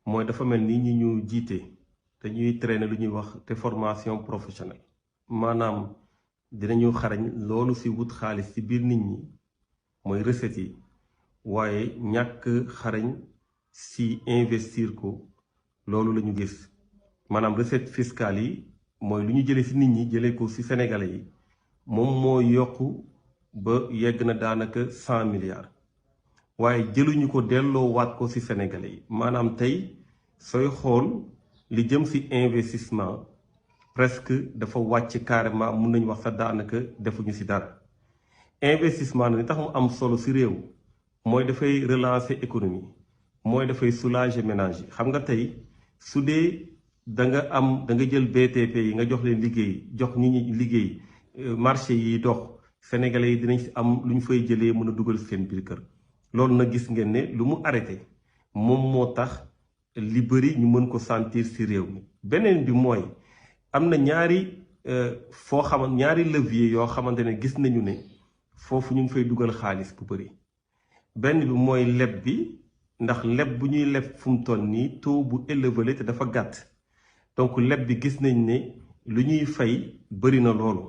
mooy dafa mel ni ñi ñu jiite te ñuy traîner lu ñuy wax te formation professionnelle maanaam dinañu xarañ loolu si wut xaalis si biir nit ñi mooy recettes yi waaye ñàkk xarañ si investir ko. loolu la ñu gis maanaam recette fiscale yi mooy lu ñu jëlee ci nit ñi jëlee ko ci sénégalais yi moom moo yokku ba yegg na daanaka 100 milliards waaye jëluñu ko delloo waat ko ci sénégalais yi maanaam tey sooy xool li jëm ci investissement presque dafa wàcc carrément mun nañu wax sax daanaka defuñu ci dara investissement na li tax mu am solo ci réew mooy dafay relancer économie mooy dafay soulager ménage yi xam nga tey su dee da nga jël BTP yi nga jox leen liggéey jox nit ñi liggéey marché yi dox sénégalais yi dinañ si am lu ñu fay jëlee mën a dugal seen biir kër loolu nag gis ngeen ne lu mu arrêté moom moo tax li bëri ñu mën ko sentir si réew mi beneen bi mooy am na ñaari ñaari levier yoo xamante ne gis nañu ne foofu ñu ngi fay dugal xaalis bu bëri benn bi mooy leb bi ndax leb bu ñuy leb fu mu toll nii taux bu élevé te dafa gàtt donc leb bi gis nañ ne lu ñuy fay bëri na loolu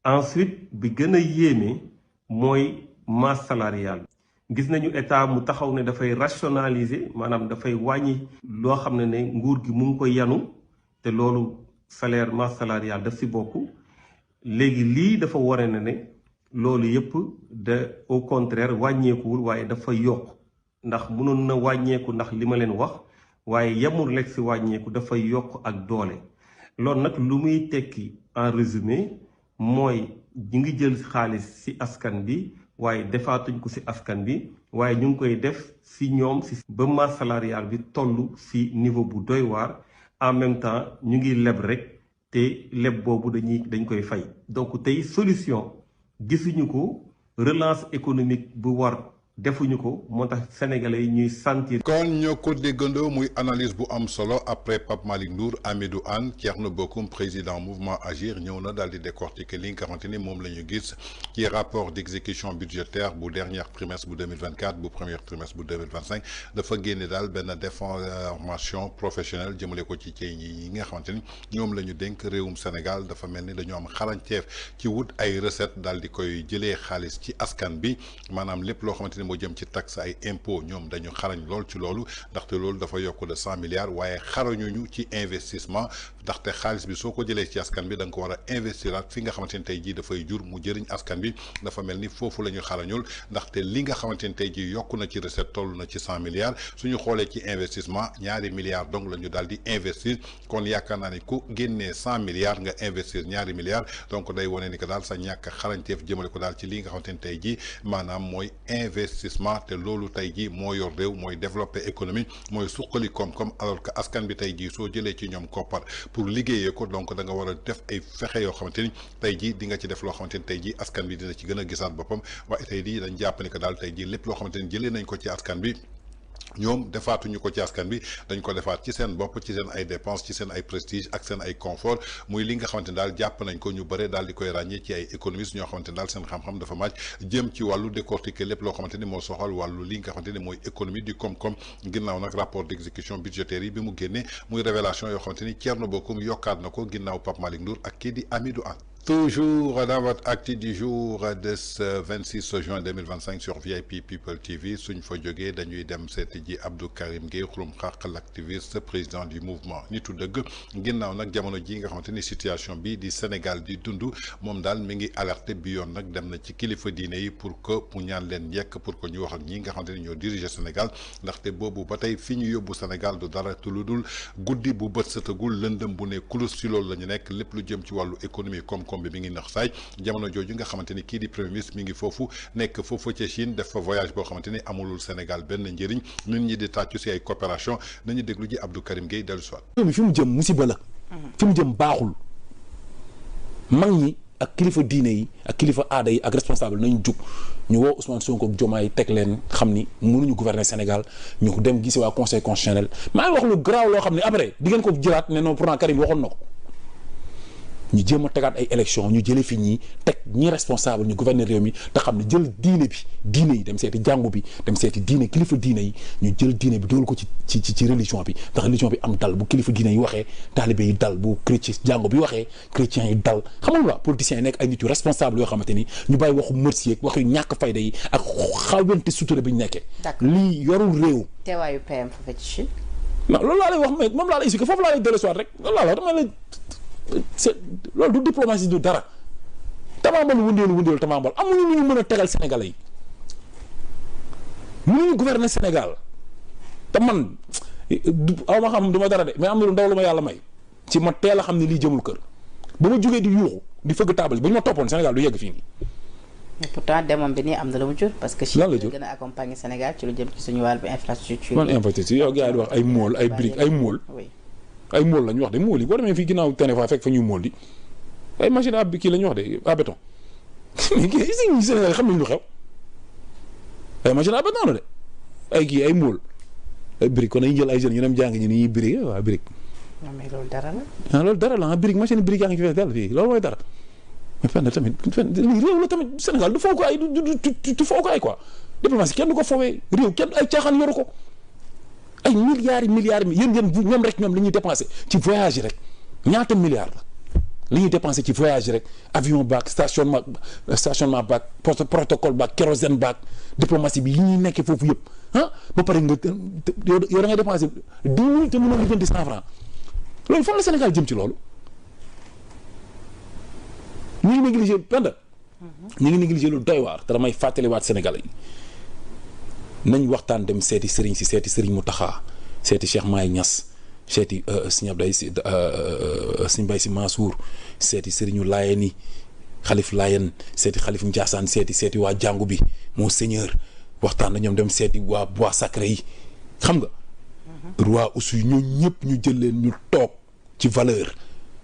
ensuite bi gën a yéeme mooy masse salariale gis nañu état mu taxaw ne dafay rationaliser maanaam dafay wàññi loo xam ne nguur gi mu ngi ko yanu te loolu salaire masse salariale daf si bokk léegi lii dafa ware na ne loolu yëpp de au contraire wàññeekuwul waaye dafa yokk ndax mënoon na wàññeeku ndax li ma leen wax waaye yemul lekk si wàññeeku dafa yokk ak doole loolu nag lu muy tekki en résumé mooy ñu ngi jël xaalis si askan bi waaye defaatuñ ko si askan bi waaye ñu ngi koy def si ñoom si ba masse salariale bi toll si niveau bu doy waar en même temps ñu ngi leb rek te leb boobu dañ koy fay donc tey solution gisuñu ko relance économique bu war defuñu ko moo tax sénégalais yi ñuy sentir. kon ñoo ko déggandoo muy analyse bu am solo après Pape Malick Ndour Hamidou Anne Thierno Bocoum président mouvement Agir ñëw na daal di décortiquer li nga xamante ni moom la ñu gis ci rapport d'exécution budgétaire bu dernier trimestre bu 2024 bu premier trimestre bu 2025 dafa génne daal benn déformation professionnelle jëmale ko ci yi nga xamante ni ñoom la ñu dénk réewum Sénégal dafa mel ni dañoo am xarañteef ci wut ay recettes daal di koy jëlee xaalis ci askan bi maanaam lépp loo xamante ni moo jëm ci taxe ay impôt ñoom dañu xarañ lool ci loolu ndaxte loolu dafa yokk de 100 milliards waaye xarañuñu ci investissement ndaxte xaalis bi soo ko jëlee ci askan bi da nga ko war a investiraat fi nga xamante ni tey jii dafay jur mu jëriñ askan bi dafa mel ni foofu la ñu xarañul ndaxte li nga xamante ni tey jii yokk na ci recette toll na ci 100 milliards suñu xoolee ci investissement ñaari milliards donc la ñu daal di investir kon yaakaar naa ni ku génnee 100 milliards nga investir ñaari milliards donc day wane ni que daal sa ñàkk xarañteef jëmale ko daal ci li nga xamante ni tey jii maanaam mooy investissement te loolu tey jii moo yor réew mooy développer économie mooy suqali koom-koom alors que askan bi tey jii soo jëlee ci ñoom koppar pour liggéeyee ko donc da nga war a def ay fexe yoo xamante ni tey jii di nga ci def loo xamante ni tey jii askan bi dina ci gën a gisaat boppam waaye tey jii dañ jàpp ni que daal tey jii lépp loo xamante ni jëlee nañ ko ci askan bi ñoom defaatuñu ko ci askan bi dañ ko defaat ci seen bopp ci seen ay dépenses ci seen ay prestige ak seen ay confort muy li nga xamante ni daal jàpp nañ ko ñu bëre daal di koy ràññee ci ay économistes ñoo xamante ni daal seen xam-xam dafa màcc jëm ci wàllu décortiquer lépp loo xamante ni moo soxal wàllu li nga xamante ni mooy économie du koom-koom ginnaaw nag rapport d'exécution budgétaire yi bi mu génnee muy révélation yoo xamante ni Thierno Bocoum yokkaat na ko ginnaaw Pape Malick Ndour ak kii di Hamidou Anne. Toujours dans votre acte du jour de ce 26 juin 2025 sur VIP People TV suñ fa jógee dañuy dem seeti ji Abdou Karim Gueye xurum xaq l'activiste président du mouvement nitu dëgg ginnaaw nag jamono ji nga xamante ni situation bi di Sénégal di dund moom daal mi ngi alerté bi yoon nag dem na ci kilifa diine yi pour que mu ñaan leen njëkk pour que ñu wax ak ñi nga xamante ni ñoo diriger Sénégal ndaxte boobu ba tey fi ñu yóbbu Sénégal du dara te lu dul guddi bu bët setagul lëndëm bu ne kulus ci loolu la ñu nekk lépp lu jëm ci wàllu économie koom-koom bi mi ngi nax saay jamono jooju nga xamante ni kii di premier ministre mi ngi foofu nekk foofu ca Chine def fa voyage boo xamante ni amulul Sénégal benn njëriñ nit ñi di tàccu si ay coopération nañu déglu ji Abdou Karim Gueye dellu soit fi mu jëm musiba la fi mu jëm baaxul mag ñi ak kilifa diine yi ak kilifa aada yi ak responsable nañu jug ñu woo Ousmane Sonko ak Diomaye teg leen xam ni mënuñu gouverner Sénégal ñu dem gisi waa conseil constitutionnel maa ngi wax lu garaaw loo xam ne après di ngeen ko jëlaat ne non pourtant Karim waxoon na ko ñu jéem a tegaat ay élection ñu jëlee fi ñii teg ñi responsable ñu gouverner réew mi te xam ne jël diine yi dem seeti jàngu bi dem seeti diine kilifa diine yi ñu jël diine bi dool ko ci religion bi ndax religion bi am dal bu kilifa diine yi waxee taalibe yi dal bu chrétien jàngu bi waxee chrétiens yi dal xam nga politiciens yi nekk ay nit yu responsable yoo xamante ni ñu bàyyi waxu merci ak waxu ñàkk fayda yi ak xawente sutura bi ñu nekkee lii yorul réew teewaayu PM foofu ci Chine non loolu laa lay wax mais moom laa lay expliqué foofu laa lay dellusiwaat rek loolu laa la dama lay loolu du diplomatie du dara tamaambal wëndeelu tamaambal amuñu lu ñu mën a tegal Sénégalais yi mënuñu gouverner Sénégal te man aw ma xam du ma dara de mais am na lu ndaw lu ma yàlla may ci ma teel a xam ne lii jëmul kër ba ma jógee di yuuxu di fëgg taabal yi ba ñu ma toppoon Sénégal du yegg fii nii pourtant demam bi nii am na lu mu jur parce que. lan la jur gën a accompagner Sénégal ci lu jëm ci suñu wàllu infrastructure. man infrastructure yow gars yi di wax ay mool ay briques ay mool. ay mool la ñu wax de mool yi boo demee fii ginnaaw Ténéfa fekk fa ñuy mool di ay machine à kii la ñu wax de à béton mais kii si Sénégal xam nañ lu xew ay machine à béton la de ay kii ay mool ay briques kon dañuy jël ay jeunes ñu dem jàng ñu ni ñuy briques waaw briques. non mais loolu dara la. ah loolu dara la ah brique machine brique yaa ngi ci fees dell fii loolu mooy dara mais fenn tamit réew la tamit Sénégal du foo ko ay du foo ko ay quoi diplomatie kenn du ko foowee réew kenn ay caaxaan yoru ko ay milliards yéen ñoom rek ñoom li ñuy dépensé ci voyage rek ñaata milliards la li ñuy dépensé ci voyage rek avion baak stationnement baak protocole baak kérosène baak diplomatie bi li ñuy nekkee foofu yëpp ah ba pare nga yow da ngay dépensé 10 000 te mënoo lijjanti 100 francs loolu fan la Sénégal jëm ci loolu ñu ngi négligé penda ñu ngi négligé lu doy waar te damay fàttaliwaat Sénégalais yi nañ waxtaan dem seeti sëriñ si seeti sëriñ Mountakha seeti Cheikh Maye Niass seeti Sëriñ Abdoulaye Si Sëriñ Mbaye Sy Mansour seeti sëriñu Laayeen yi xalif Laayeen seeti xalif Ndiassane seeti waa jàngu bi Monseigneur waxtaan na ñoom dem seeti waa bois sacré yi xam nga roi aussi ñoo ñëpp ñu jël leen ñu toog ci valeur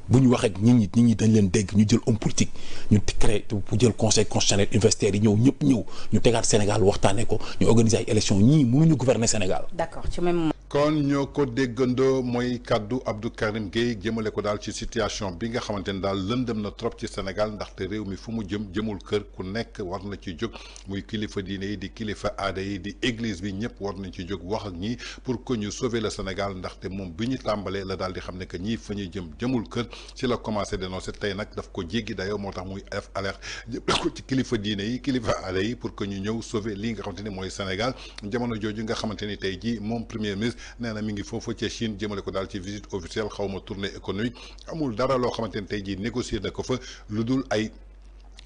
bu ñu waxee ak nit ñi dañ leen dégg ñu jël homme politique ñu créé bu jël conseil constitutionnel universitaire yi ñëpp ñëw ñu tegaat Sénégal waxtaanee ko ñu organiser ay élections ñii mënuñu gouverner Sénégal. d'accord ci même. kon ñoo ko déggandoo mooy kaddu Abdou Karim Gueye jëmale ko daal ci situation bi nga xamante ne daal lëndëm na trop ci Sénégal ndaxte réew mi fu mu jëmul kër ku nekk war na ci jóg muy kilifa diine yi di kilifa aada yi di église bi ñëpp war nañ ci jóg wax ak ñii pour que ñu sauver le Sénégal ndaxte moom bi ñu tàmbalee la daal di xam ne que ñii fa ñuy jëmul kër ci la commencé dénoncer tey nag daf ko jéggi dayoo moo tax muy def alerte jëmale ko ci kilifa diine yi kilifa aada yi pour que ñu ñëw sauver lii nga xamante ni mooy Sénégal jamono jooju nga xamante ni tey jii moom premier ministre nee na mi ngi foofu ca Chine jëmale ko daal ci visite officielle xawma tournée économique amul dara loo xamante ni tey jii négocier na ko fa lu dul ay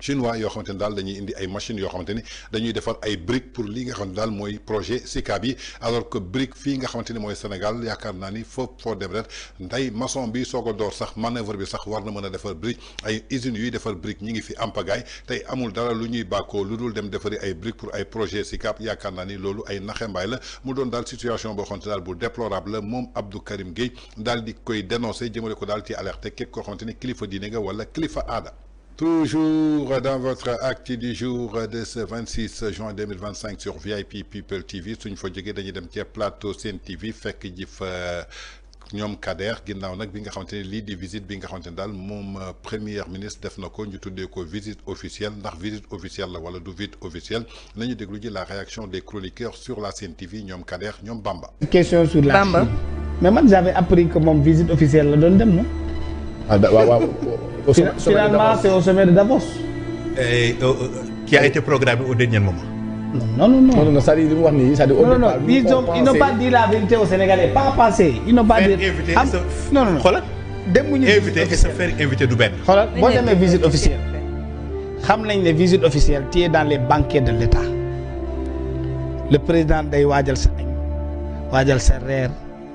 chinois yoo xamante ni daal dañuy indi ay machines yoo xamante ni dañuy defar ay briques pour li nga xam ne daal mooy projet SICAP yi alors que brique fii nga xamante ni mooy Sénégal yaakaar naa ni foo dem rek tey maçon bi soog a door sax manœuvre bi sax war na mën a defar brique ay usines yuy defar brique ñi ngi fi ampagaay tey amul dara lu ñuy bàkkoo lu dul dem defari ay briques pour ay projet SICAP yaakaar naa ni loolu ay naxembaay la mu doon daal situation boo xamante daal bu déplorable la moom Abdou Karim Gueye daal di koy dénoncer jëmale ko daal ci alerte képp koo xamante ni kilifa diine nga wala kilifa aada. Toujours dans votre acte du jour de ce 26 juin 2025 sur VIP People TV suñ fa jógee dañuy dem ci plateau Sen TV fekk ji fa ñoom Kader ginnaaw nag bi nga xamante ne lii di visite bi nga xamante ne daal moom premier ministre def na ko ñu tuddee ko visite officielle ndax visite officielle la wala du visite officielle nañu déglu ji la réaction des chroniqueurs sur la Sen TV ñoom Kader ñoom Bamba. Question sur la Bamba. Mais man j'avais appris que moom visite officielle la doon dem non. Ah waaw. Finalement, c'est au sommet de Davos. Qui a été programmé au dernier moment. Non. C'est-à-dire, ils n'ont pas dit la vérité aux Sénégalais. Pas passé. Ils n'ont pas dit. Non. Inviter et se faire inviter du Ben. Bon, mes visites officielles. Xam nañ ne visite officielle tu es dans les banquets de l'État. Le président day waajal sa añ waajal sa reer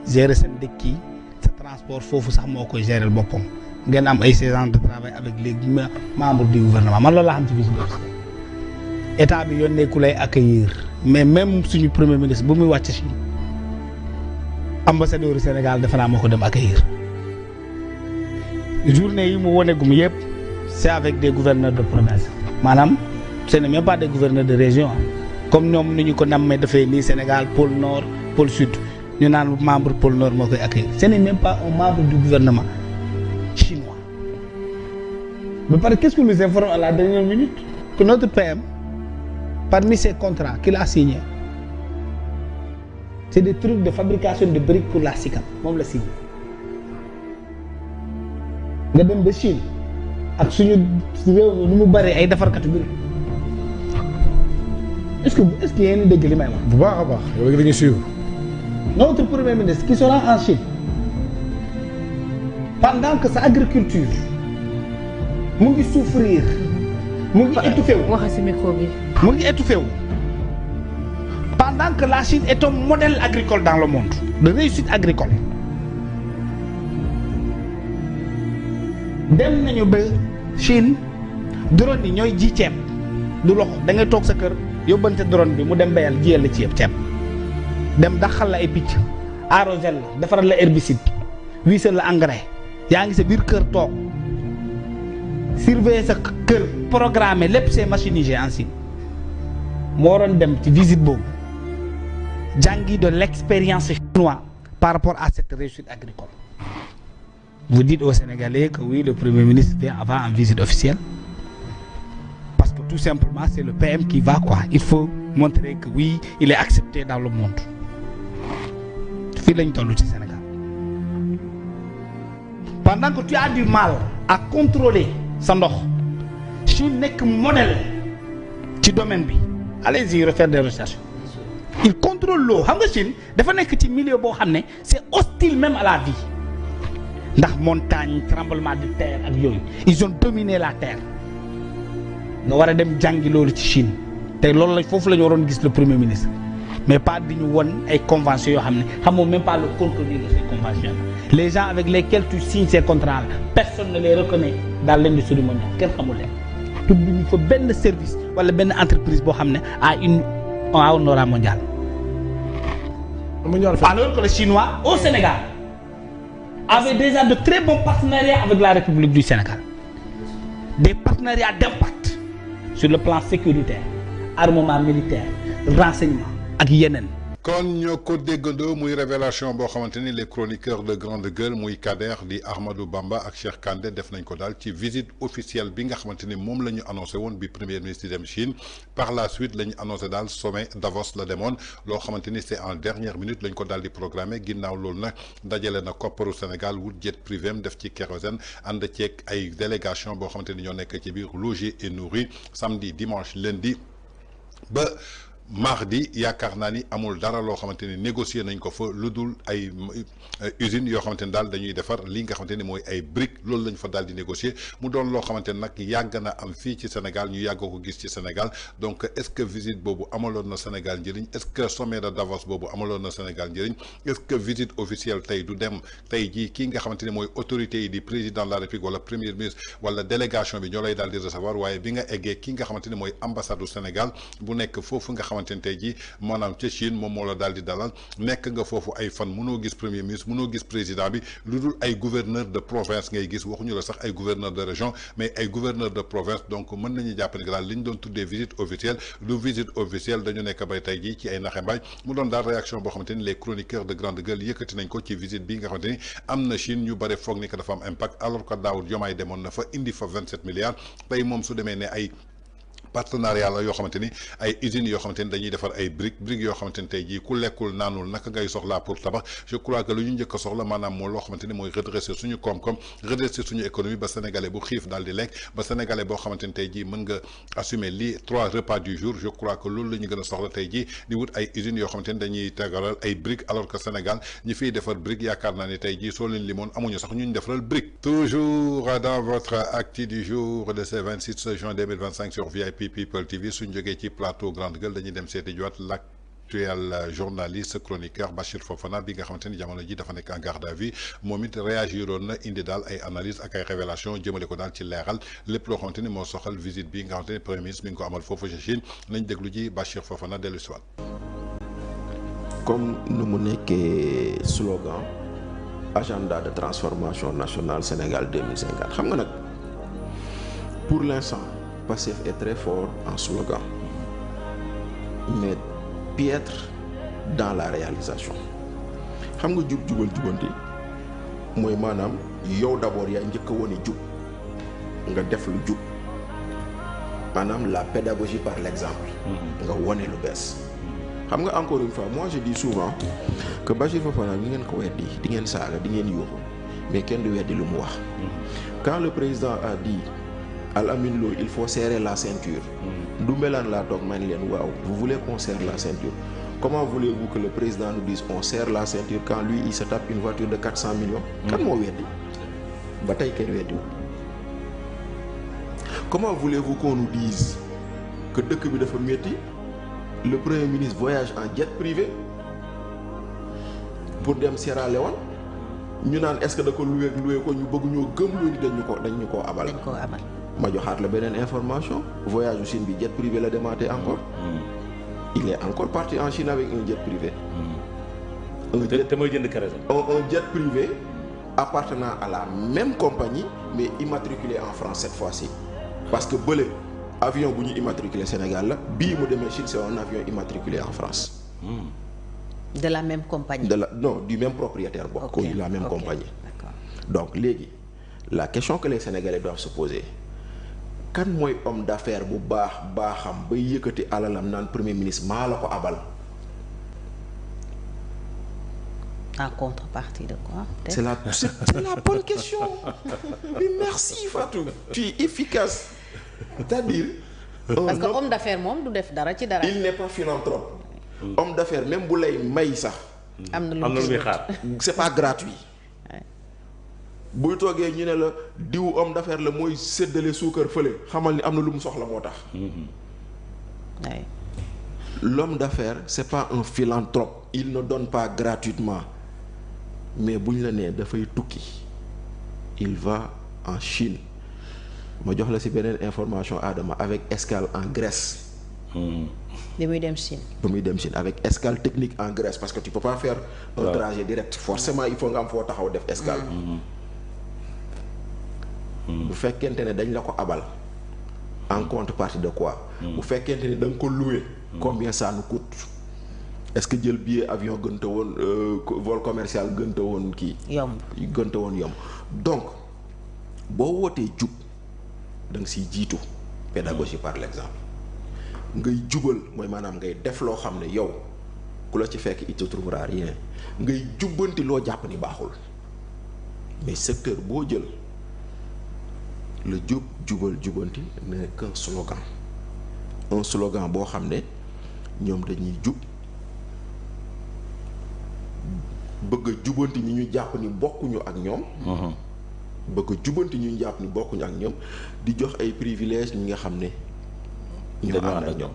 gérer sa ndekki sa transport foofu sax moo koy gérer boppam. ngeen am ay séances de travail avec les membres du gouvernement man loolu laa xam ci visite officielle état bi yónnee ku lay accueillir mais même suñu premier ministre bu muy wàcc Chine ambassadeur du Sénégal defe naa moo ko dem accueillir journée yi mu wonegum yëpp c'est avec des gouverneurs de province maanaam ce n'est même pas des gouverneurs de région comme ñoom ni ñu ko nammee dafay nii Sénégal pôle nord pôle sud ñu naan membre pôle nord moo koy accueillir ce n'est même pas un membre du gouvernement chinois. Mais qu'est-ce que nous informe à la dernière minute? Que notre PM, parmi ses contrats qu'il a signés, c'est des trucs de fabrication de briques pour la SICAP. Moom la signé. nga dem ba Chine ak suñu réew nu mu bari ay defarkatu briques est-ce que yéen a dégg li may wax. bu baax a baax yow dañuy suivre. Notre premier ministre qui sera en Chine. Pendant que sa agriculture mu ngi souffrir mu ngi étouffé wu mu ngi étouffé wu pendant que la Chine est un modèle agricole dans le monde de réussite agricole dem nañu ba Chine drone yi ñooy ji ceeb du loxo da ngay toog sa kër yóbbante drone bi mu dem béyal jiyal la ci yëpp ceeb dem daxal la ay picc arrosel la defaral la herbicide wiisal la engrais yaa ngi sa biir kër toog surveiller sa kër programmer lépp ces machinisés en Chine moo waroon dem ci visite boobu jàngi de l'expérience chinoise par rapport à cette réussite agricole. Vous dites aux Sénégalais que oui, le Premier ministre vient avant en visite officielle. Parce que tout simplement, c'est le PM qui va quoi. Il faut montrer que oui, il est accepté dans le monde. Fii lañ tollu ci Sénégal. Pendant que tu as du mal à contrôler sa ndox, Chine nekk modèle ci domaine bi. Allez-y refaire des recherches. Il contrôle l'eau. Xam nga Chine dafa nekk ci milieu boo xam ne c'est hostile même à la vie. Ndax montagne tremblement de terre ak yooyu ils ont dominé la terre nga war a dem jàngi loolu ci Chine te loolu la foofu la ñu waroon gis le premier ministre mais pas di ñu won ay conventions yoo xam ne xamoo même pas le contenu de ces conventions les gens avec lesquels tu signes ces contrats là personne ne les reconnaît dans l'industrie mondiale kenn xamul leen tudd ñu fa benn service wala benn entreprise boo xam ne à un aura mondial alors que les Chinois au Sénégal avait déjà de très bons partenariats avec la République du Sénégal. Des partenariats d'impact sur le plan sécuritaire, armement militaire, renseignement ak yeneen. kon ñoo ko déggandoo muy révélation boo xamante ni les chroniqueurs de grande gueule muy Kader di Ahmadou Bamba ak Cheikh Kandé def nañ ko daal ci visite officielle bi nga xamante ni moom la ñu annoncé woon bi premier ministre dem Chine par la suite la ñu annoncé daal sommet Davos la demoon loo xamante ni c'est en dernière minute lañ ko daal di programmé ginnaaw loolu nag dajale na kopparu Sénégal wut jet privé def ci kérosène ànd ceeg ay délégation boo xamante ni ñoo nekk ci biir logis et nourri samedi dimanche lundi ba. Mardi yaakaar naa ni amul dara loo xamante ni négocier nañ ko fa lu dul ay usines yoo xamante ni daal dañuy defar li nga xamante ni mooy ay briques loolu lañ fa daal di négocier mu doon loo xamante ni nag yàgg na am fii ci Sénégal ñu yàgg ko gis ci Sénégal donc est-ce que visite boobu amaloon na Sénégal njëriñ est-ce que sommet de Davos boobu amaloon na Sénégal njëriñ est-ce que visite officielle tey du dem tey jii kii nga xamante ni mooy autorité yi di président de la République wala premier ministre wala délégation bi ñoo lay daal di recevoir waaye bi nga eggee ki nga xamante ni mooy ambassade du Sénégal bu nekk foofu nga xamante ni tey jii maanaam ca Chine moom moo la daal di dalal nekk nga foofu ay fan mënoo gis premier ministre mënoo gis président bi lu dul ay gouverneur de province ngay gis waxuñu la sax ay gouverneur de région mais ay gouverneur de province donc mën nañu jàpp ne daal li ñu doon tuddee visite officielle du visite officielle dañu nekk bay tey jii ci ay naxe mbaay mu doon daal réaction boo xamante ni les chroniqueurs de grande gueule yëkkati nañ ko ci visite bi nga xamante ni am na Chine ñu bare foog ni que dafa am impact alors que Daoud Diomaye demoon na fa indi fa 27 milliards tey moom su demee ne ay partenariat la yoo xamante ni ay usines yoo xamante ni dañuy defar ay briques yoo xamante ni tey jii ku lekkul naanul naka ngay soxlaa pour tabax je crois que lu ñu njëkk a soxla maanaam moo loo xamante ni mooy redresser suñu koom-koom redresser suñu économie ba sénégalais bu xiif daal di lekk ba sénégalais boo xamante ni tey jii mën nga assumer lii 3 repas du jour je crois que loolu la ñu gën a soxla tey jii di wut ay usines yoo xamante ni dañuy tegalal ay briques alors que Sénégal ñi fiy defar briques yaakaar naa ni tey jii soo leen limoon amuñu sax ñu defaral briques. Toujours dans votre actu du jour de ce 26 juin 2025 sur VIP People TV suñ jógee ci plateau grande gueule dañuy dem seeti jiwaat l'actuel journaliste chroniqueur Bachir Fofana bi nga xamante ni jamono ji dafa nekk en garde à vue moom it réagiroon na indi daal ay analyse ak ay révélation jëmale ko daal ci leeral lépp loo xamante ni moo soxal visite bi nga xamante ni premier ministre mi ngi ko amal foofu ci Chine nañ déglu ji Bachir Fofana dellu si waat. comme nu mu nekkee slogan agenda de transformation nationale Sénégal 2050 xam nga nag pour l'instant Pastef est très fort en slogan mais piètre dans la réalisation xam nga jub jubal jubanti mooy maanaam yow d'abord yaa njëkk a wone jub nga def lu jub maanaam la pédagogie par l'exemple nga wone lu bees xam nga encore une fois moi je dis souvent que Bachir Fofana ñi ngeen ko weddi di ngeen saaga di ngeen yuuxu mais kenn du weddi lu mu wax quand le président a dit Al-Amin Lo il faut serrer la ceinture Ndoumbelane laa toog man leen waaw vous voulez qu'on serre la ceinture comment voulez-vous que le président nous dise on serre la ceinture quand lui il se tape une voiture de 400 millions kan moo weddi ba tey kenn weddiwul comment voulez-vous qu'on nous dise que dëkk bi dafa métti le premier ministre voyage en jet privé pour dem Sierra Leone ñu naan est-ce que da ko loué ko ñu bëgg ñoo gëm loolu dañ ñu koo abal ma joxaat la beneen information voyage u Chine bi jet privé la demaatee encore. il est encore parti en Chine avec un jet privé. te mooy jënd cargaison. un jet privé appartenant à la même compagnie mais immatriculé en France cette fois-ci parce que bële avion bu ñu immatriculé Sénégal la bii mu demee Chine c'est un avion immatriculé en France. de la même compagnie. Non, du même propriétaire bokk. Okay. La même compagnie. D'accord. Donc léegi la question que les Sénégalais doivent se poser kan mooy homme d'affaires bu baaxam bay yëkkati alalam naan premier ministre maa la ko abal. En contrepartie de quoi? C'est la bonne question. Mais merci Fatou. Tu es efficace. C'est-à-dire. Parce que homme d'affaires moom du def dara ci dara. Il n'est pas philanthrope. Homme d'affaires même bu lay may sax. am na lu muy xaar. C'est pas gratuit. buy toogee ñu ne la diw homme d'affaires la mooy séddale suukar fële xamal ni am na lu mu soxla moo tax. L'homme d'affaires c'est pas un philanthrope. Il ne donne pas gratuitement. Mais bu ñu la nee dafay tukki il va en Chine ma jox la ci beneen information Adama avec escale en Grèce. bi muy dem Chine. Avec escale technique en Grèce parce que tu peux pas faire un trajet direct forcément il faut nga am foo taxaw def escale. bu fekkente ne dañ la ko abal en contrepartie de quoi. bu fekkente ne da nga ko louer. Combien ça nous coûte. Est-ce que jël billet avion gënta woon vol commercial gënta woon kii. gënta woon yomb donc boo wootee jub da nga siy jiitu pédagogie par l'exemple ngay jubal mooy maanaam ngay def loo xam ne yow ku la ci fekk il te trouvera rien ngay jubbanti loo jàpp ni baaxul mais secteur boo jël la jubal jubanti n'est qu'un slogan boo xam ne ñoom dañuy jub bëgg a jubanti ñi ñu jàpp ni bokkuñu ak ñoom. bëgg a jubanti ñi ñu jàpp ni bokkuñu ak ñoom di jox ay privilèges ñi nga xam ne. ñoo ànd ak ñoom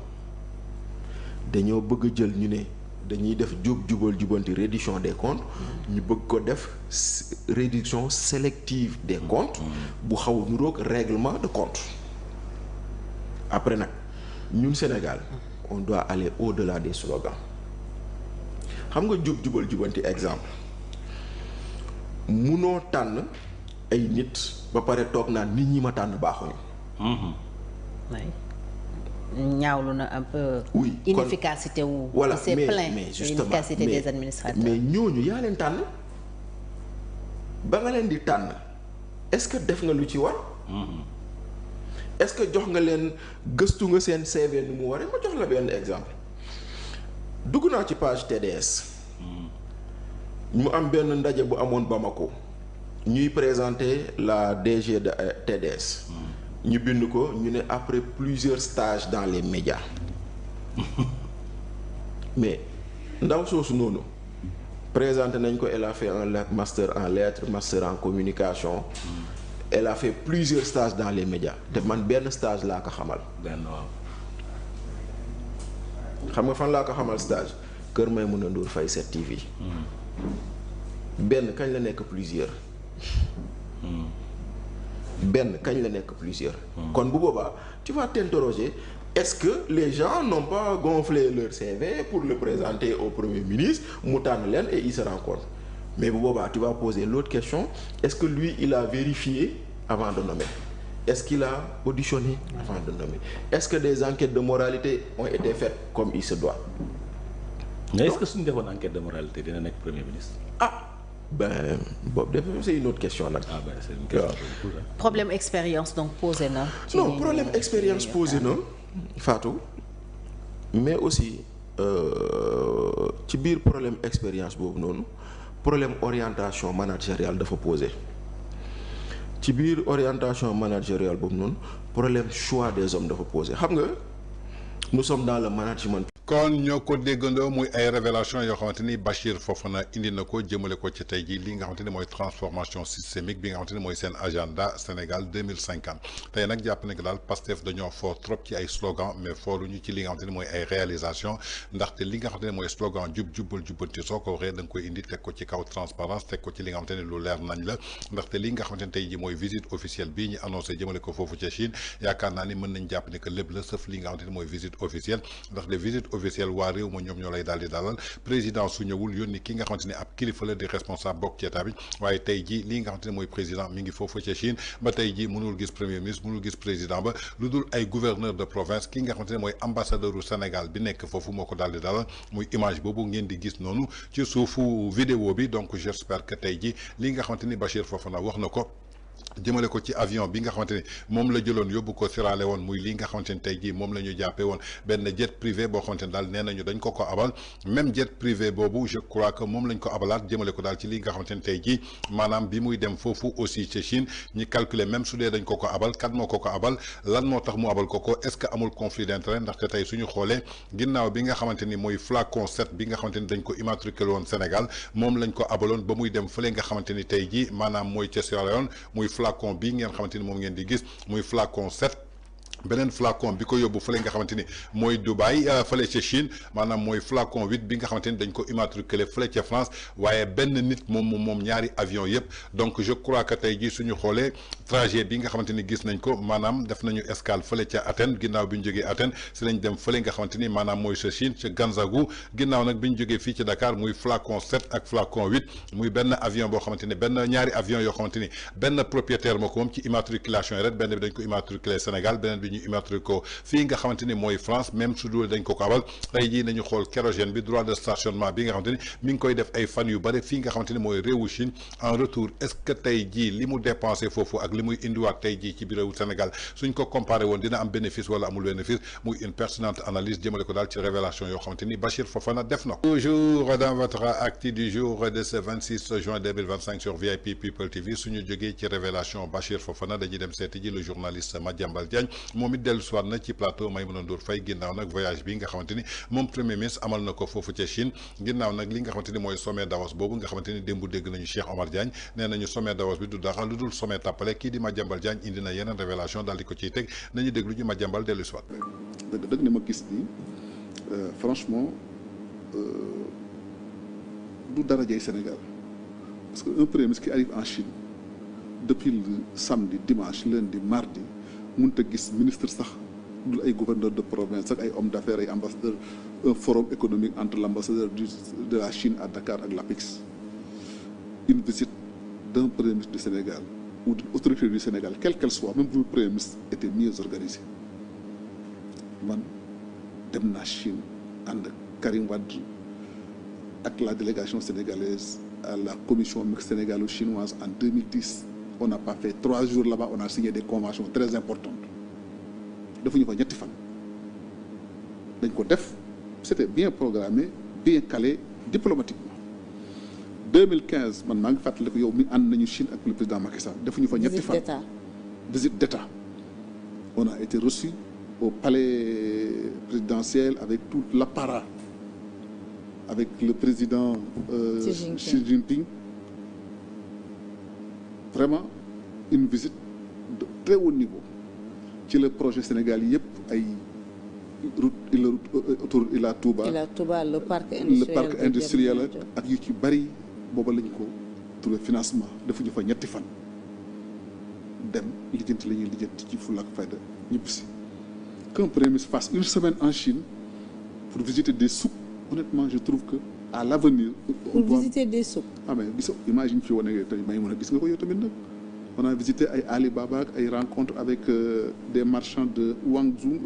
dañoo bëgg a jël ñu ne dañuy def jubal jubanti réduction des comptes. ñu bëgg ko def réduction sélective des comptes. bu xaw a niroog règlement de compte. après nag ñun Sénégal on doit aller au-delà des slogans. xam nga jubal jubanti exemple munoo tànn ay nit ba pare toog naan nit ñi ma tànn baaxuñu. ñaawlu na un peu. oui inefficacité wu. voilà c'est plein l'inefficacité des administrateurs. mais ñooñu yaa leen tànn ba nga leen di tànn est-ce que def nga lu ci war. est-ce que jox nga leen gëstu nga seen CV nu mu waree ma jox la benn exemple. dugg naa ci page TDS mu am benn ndaje bu amoon Bamako ñuy présenter la DG de TDS ñu bind ko ñu ne après plusieurs stages dans les médias mais ndaw soosu noonu présenté nañ ko elle a fait un master en lettres master en communication elle a fait plusieurs stages dans les médias te man benn stage laa ko xamal. xam nga fan laa ko xamal stage Kër Maïmouna Ndour Faye 7TV. benn kañ la nekk plusieurs. kon bu boobaa tu vas t'interroger est-ce que les gens n'ont pas gonflé leur CV pour le présenter au Premier ministre mu tànn leen et ils se rencontrent mais bu boobaa tu vas poser l'autre question est-ce que lui il a vérifié avant de nommer. Est-ce qu'il a auditionné avant de nommer? Est-ce que des enquêtes de moralité ont été faites comme il se doit? Mais est-ce que suñu defoon enquête de moralité dina nekk Premier ministre? Ben boobu c'est une autre question nag. C'est une question. Problème expérience donc posé na. Non, problème expérience posé na Fatou mais aussi ci biir problème expérience boobu noonu problème orientation managériale dafa posé. ci biir orientation managériale boobu noonu problème choix des hommes dafa posé xam nga nous sommes dans le management kon ñoo ko déggandoo muy ay révélation yoo xamante ni Bachir Fofana indi na ko jëmale ko ci tey jii li nga xamante ni mooy transformation systémique bi nga xamante ni mooy seen agenda Sénégal 2050 tey nag jàpp ne que daal Pastef dañoo fort trop ci ay slogan mais fooruñu ci li nga xamante ni mooy ay réalisation ndaxte li nga xamante ni mooy slogan jub jubbal jubbanti soo ko waxee da nga koy indi teg ko ci kaw transparence teg ko ci li nga xamante ni lu leer nañ la ndaxte li nga xamante ni tey jii mooy visite officielle bii ñu annoncé jëmale ko foofu ca Chine yaakaar naa ni mën nañ jàpp ne que lépp la sëf li nga xamante ni mooy visite officielle ndaxte visite officielle waa réew ma ñoom ñoo lay daal di dalal président su ñëwul yónni ki nga xamante ni ab kilifa la di responsable bokk ci état bi waaye tey jii li nga xamante ni mooy président mi ngi foofu ca Chine ba tey jii mënul gis premier ministre mënul gis président ba lu dul ay gouverneur de province ki nga xamante ni mooy ambassadeur u Sénégal bi nekk foofu moo ko daal di dalal muy image boobu ngeen di gis noonu ci suufu vidéo bi donc j'espère que tey jii li nga xamante ni Bachir Fofana wax na ko jëmale ko ci avion bi nga xamante ni moom la jëloon yóbbu ko Sierra Leone muy li nga xamante ni tey jii moom la ñu jàppee woon benn jet privé boo xamante ni daal nee nañu dañ ko abal même jet privé boobu je crois que moom lañ ko abalaat jëmale ko daal ci li nga xamante ni tey jii maanaam bi muy dem foofu aussi ci Chine ñi calculer même su dee dañ ko abal kat moo ko abal lan moo tax mu abal ko est-ce que amul conflit d'intérêt ndaxte tey suñu xoolee ginnaaw bi nga xamante ni mooy flacon 7 bi nga xamante ni dañ ko immatriculé woon Sénégal moom lañ ko abaloon ba muy dem fële nga xamante ni tey jii maanaam mooy ca Sierra Leone muy flacon bii ngeen xamante ni moom ngeen di gis muy flacon 7 beneen flacon bi ko yóbbu fële nga xamante ni mooy Dubaï fële ca Chine maanaam mooy flacon 8 bi nga xamante ni dañ ko immatriculé fële ca France waaye benn nit moom ñaari avion yëpp donc je crois que tey jii suñu xoolee trajet bi nga xamante ni gis nañ ko maanaam def nañu escale fële ca Athènes ginnaaw bi ñu jógee Athènes si lañ dem fële nga xamante ni maanaam mooy sa Chine ca Ganzagou ginnaaw nag bi ñu jógee fii ci Dakar muy flacon 7 ak flacon 8 muy benn avion boo xamante ni benn ñaari avion yoo xamante ni benn propriétaire moo ko moom ci immatriculation yi rek benn bi dañ ko immatriculé Sénégal beneen bi ñu immatriculé ko fii nga xamante ni mooy France même su dul dañ ko abal tey jii nañu xool kérogène bi droit de stationnement bi nga xamante ni mi ngi koy def ay fan yu bëri fii nga xamante ni mooy réewu Chine en retour est-ce que tey jii li mu dépensé foofu ak li muy indiwaat tey jii ci biir réewu Sénégal suñ ko comparé woon dina am bénéfice wala amul bénéfice muy une pertinente analyse jëmale ko daal ci révélation yoo xamante ni Bachir Fofana def na ko. Toujours dans votre acte du jour de ce 26 juin 2025 sur VIP People TV suñu jógee ci révélation Bachir Fofana dañuy dem seeti ji le journaliste Madiambal Diagne moom it dellu soit na ci plateau Maïmouna Ndour Faye ginnaaw nag voyage bi nga xamante ni moom premier ministre amal na ko foofu ca Chine ginnaaw nag li nga xamante ni mooy sommet Davos boobu nga xamante ni démb dégg nañu Cheikh Omar Diagne nee nañu sommet Davos bi du dara lu dul sommet tàppale kii di Madiambal Diagne indi na yeneen révélation daal di ko ciy teg nañu déglu ñu Madiambal dellu soit. dëgg ne ma gis ni franchement du darajey Sénégal parce que un premier ministre qui arrive en Chine depuis le samedi dimanche lundi mardi mënut a gis ministre sax dul ay gouverneur de province ak ay hommes d'affaires ay ambassadeur un forum économique entre l'ambassadeur de la Chine à Dakar ak l'APEX une visite d'un premier ministre du Sénégal ou d'une autorité du Sénégal quelle qu'elle soit même le premier ministre était mieux organisé man dem naa Chine ànd ak Karim Wade ak la délégation sénégalaise à la commission mixte sénégalo-chinoise en 2010 on n'a pas fait 3 jours là-bas on a signé des conventions très importantes defuñu fa ñetti fan dañ ko def c'était bien programmé bien calé diplomatiquement 2015 man maa ngi fàttaliku yow mi ànd nañu Chine ak le président Macky Sall defuñu fa ñetti fan visite d'État on a été reçu au palais présidentiel avec tout l'apparat avec le président Xi Jinping vraiment une visite de très haut niveau ci le projet Sénégal yëpp ay autour Ila Touba le parc industriel ak yu ci bari booba lañ ko trouvé financement defuñu fa ñetti fan dem lijjanti la ñuy lijjanti ci fulla ak fayda ñibbisi qu'un premier ministre fasse une semaine en Chine pour visiter des souks honnêtement je trouve que à l'avenir visiter des souks mais gis imagine fi wane tey may mën a gis nga ko yow tamit nag on a visité ay Alibaba ak ay rencontres avec des marchands de Guangzhou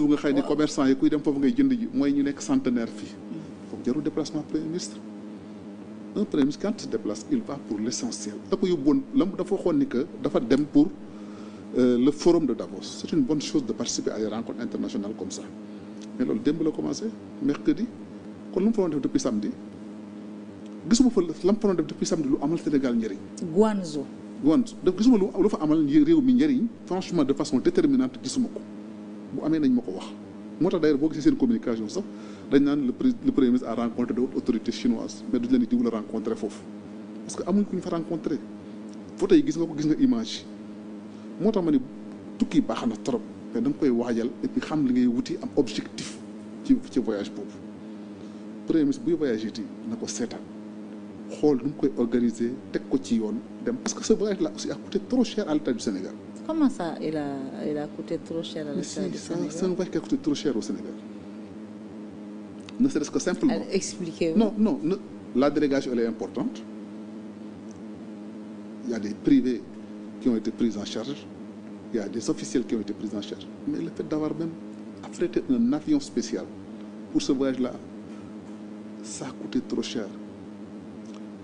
nga xëy ni commerçant yi kuy dem foofu ngay jënd ji mooy ñu nekk centenaire fii foofu jarul déplacement premier ministre un premier ministre quand il se déplace il va pour l'essentiel da ko yóbboon dafa waxoon ni que dafa dem pour le forum de Davos c'est une bonne chose de participer à des rencontres internationales comme ça mais loolu démb la commencé mercredi kon lu mu fa doon def depuis samedi gisuma fa la mu fa doon def depuis samedi lu amal Sénégal njëriñ. Guangzhou def gisuma lu fa amal réew mi njëriñ franchement de façon déterminante gisuma ko bu amee nañ ma ko wax moo tax d'ailleurs boo gisee seen communication sax dañ naan le premier ministre a rencontré d'autres autorités chinoises mais duñ leen di diw la rencontré foofu parce que amuñ ku ñu fa rencontré photo yi gis nga image moo tax ma ni tukki baax na trop mais da nga koy waajal et puis xam li ngay wuti am objectif ci voyage boobu premier ministre buy voyagé ti na ko seetaan xool nu mu koy organiser teg ko ci yoon dem parce que ce voyage là aussi a coûté trop cher à l'État du Sénégal. Comment ça il a coûté trop cher à l'État du Sénégal? C'est un voyage qui a coûté trop cher au Sénégal. Ne serait-ce que simplement. Expliquez-vous. Non, la délégation elle est importante. Il y a des privés qui ont été pris en charge. Il y a des officiels qui ont été pris en charge. Mais le fait d'avoir même affrété un avion spécial pour ce voyage-là, ça a coûté trop cher.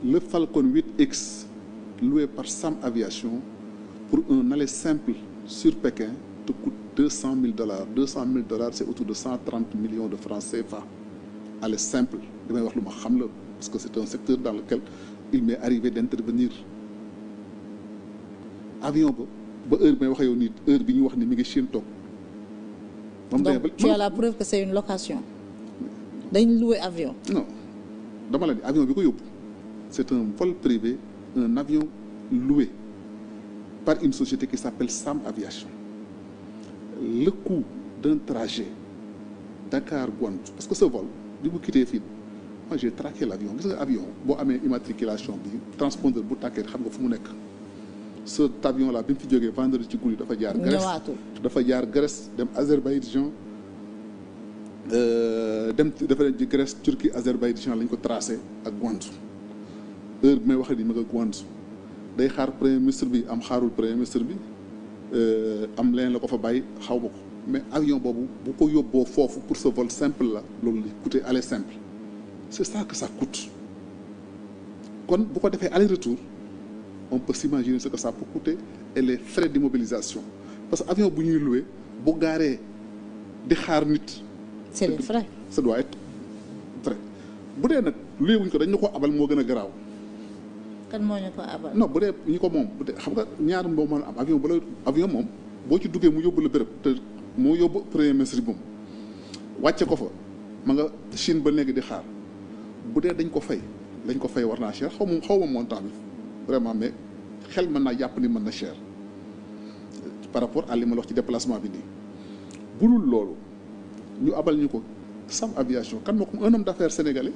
Le Falcon 8X loué par Sam Aviation pour un aller simple sur Pékin te coûte $200 000. $200 000, c'est autour de 130 millions de francs CFA. Aller simple. Parce que c'est un secteur dans lequel il m'est arrivé d'intervenir. Avion, heure bi ñu wax ni mi ngi Chine toog. Donc tu as la preuve que c'est une location. Dañ louer avion. Non. Dama la di avion bi ko yóbbu. C'est un vol privé, un avion loué par une société qui s'appelle Sam Aviation. Le coût d'un trajet Dakar-Guangzhou, parce que ce vol, du coup quitter fii, moi j'ai traqué l'avion. Gis nga avion boo amee immatriculation bi transpondeur bu tàkkee xam nga fu mu nekk. Cet avion là bi mu fi jógee vendredi ci guddi dafa jaar Grèce dem Azerbaïdjan dem dafa leen ci Grèce Turquie Azerbaïdjan lañ ko tracé ak Guangzhou heure bi may waxee ni ma nga Guangzhou day xaar premier ministre bi am xaarul premier ministre bi am leen la ko fa bàyyi xaw ma ko mais avion boobu bu ko yóbboo foofu pour ce vol simple là loolu li coûté aller simple c'est ça que ça coûte kon bu ko defee aller retour on peut s'imaginer ce que ça peut coûter et les frais d'immobilisation parce que avion bu ñuy loué bu gaaree di xaar nit. c'est les frais. ça doit être vrai bu dee nag loué wuñ ko dañ ñu ko abal moo gën a garaaw. kan moo ñu ko abal. non bu dee ñi ko moom bu dee xam nga ñaar moo mën a am avion bu la avion moom boo ci duggee mu yóbbu la béréb te moo yóbbu premier ministre bi moom wàcce ko fa ma nga Chine ba léegi di xaar bu dee dañ ko fay war naa cher xaw ma montant bi. Vraiment mais xel mën naa jàpp ni mën na cher par rapport à li ma wax ci déplacement bi nii bu dul loolu ñu abal ñu ko Sam Aviation kan moo ko un homme d'affaires sénégalais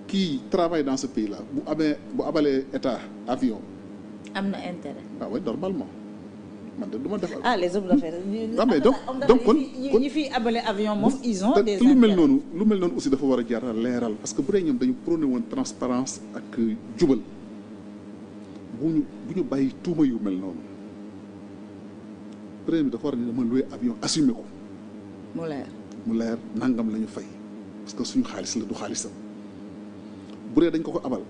qui travaille dans ce pays là bu abalee état avion. am na intérêt. Ah oui normalement man de du ma def. Les hommes d'affaires. Ah mais donc kon ñi fi abale avion moom ils ont des lu mel noonu aussi dafa war a jar leeral parce que bu dee ñoom dañu prôné woon transparence ak jubal bu ñu bàyyi tuuma yu mel noonu premier bi dafa war a ne dama loué avion assumé ko. mu leer nangam la ñu fay parce que suñu xaalis la du xaalisam bu dee dañ ko abal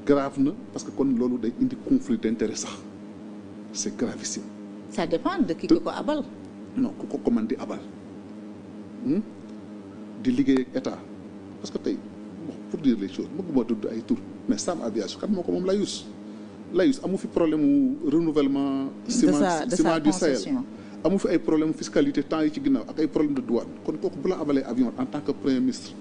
grave na parce que kon loolu day indi conflit d'intérêt sax c'est gravissime. Ça dépend de qui ko abal. Non ku ko commandé abal di liggéey ak état parce que tey pour dire les choses bëgguma tudd ay tur mais Sam Aviation kat moo ko moom Layus amu fi problème mu renouvellement. ciment du Sahel amu fi ay problème fiscalité temps yi ci ginnaaw ak ay problème de douane kon kooku bu la abalee avion en tant que premier ministre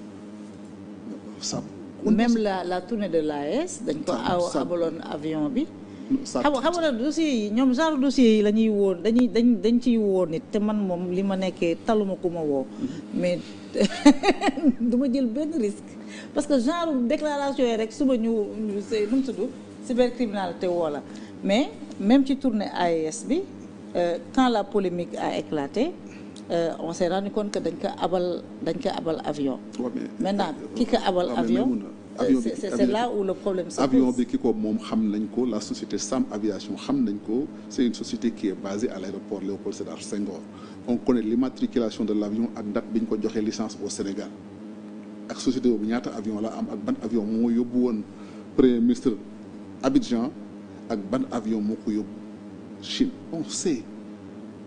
ça. Même la tournée de l'AES dañ ko abaloon avion bi. xam nga dossier yi ñoom genre dossier yi la ñuy woo dañ ciy woo nit te man moom li ma nekkee taluma ku ma woo mais du ma jël benn risque parce que genre déclaration yi rek suba ñu nu mu tudd cybercriminalité woo la mais même ci tournée AES bi quand la polémique a éclaté on s'est rendu compte que dañ ko abal avion. Maintenant ki ko abal avion. C'est là où le problème se pose. Avion bi ki ko moom xam nañ ko la société Sam Aviation xam nañ ko c'est une société qui est basée à l'aéroport Léopold Sédar Senghor. On connaît l'immatriculation de l'avion ak date bi ñu ko joxee licence au Sénégal ak société boobu ñaata avion la am ak ban avion moo yóbbu woon premier ministre Abidjan ak ban avion moo ko yóbbu Chine on sait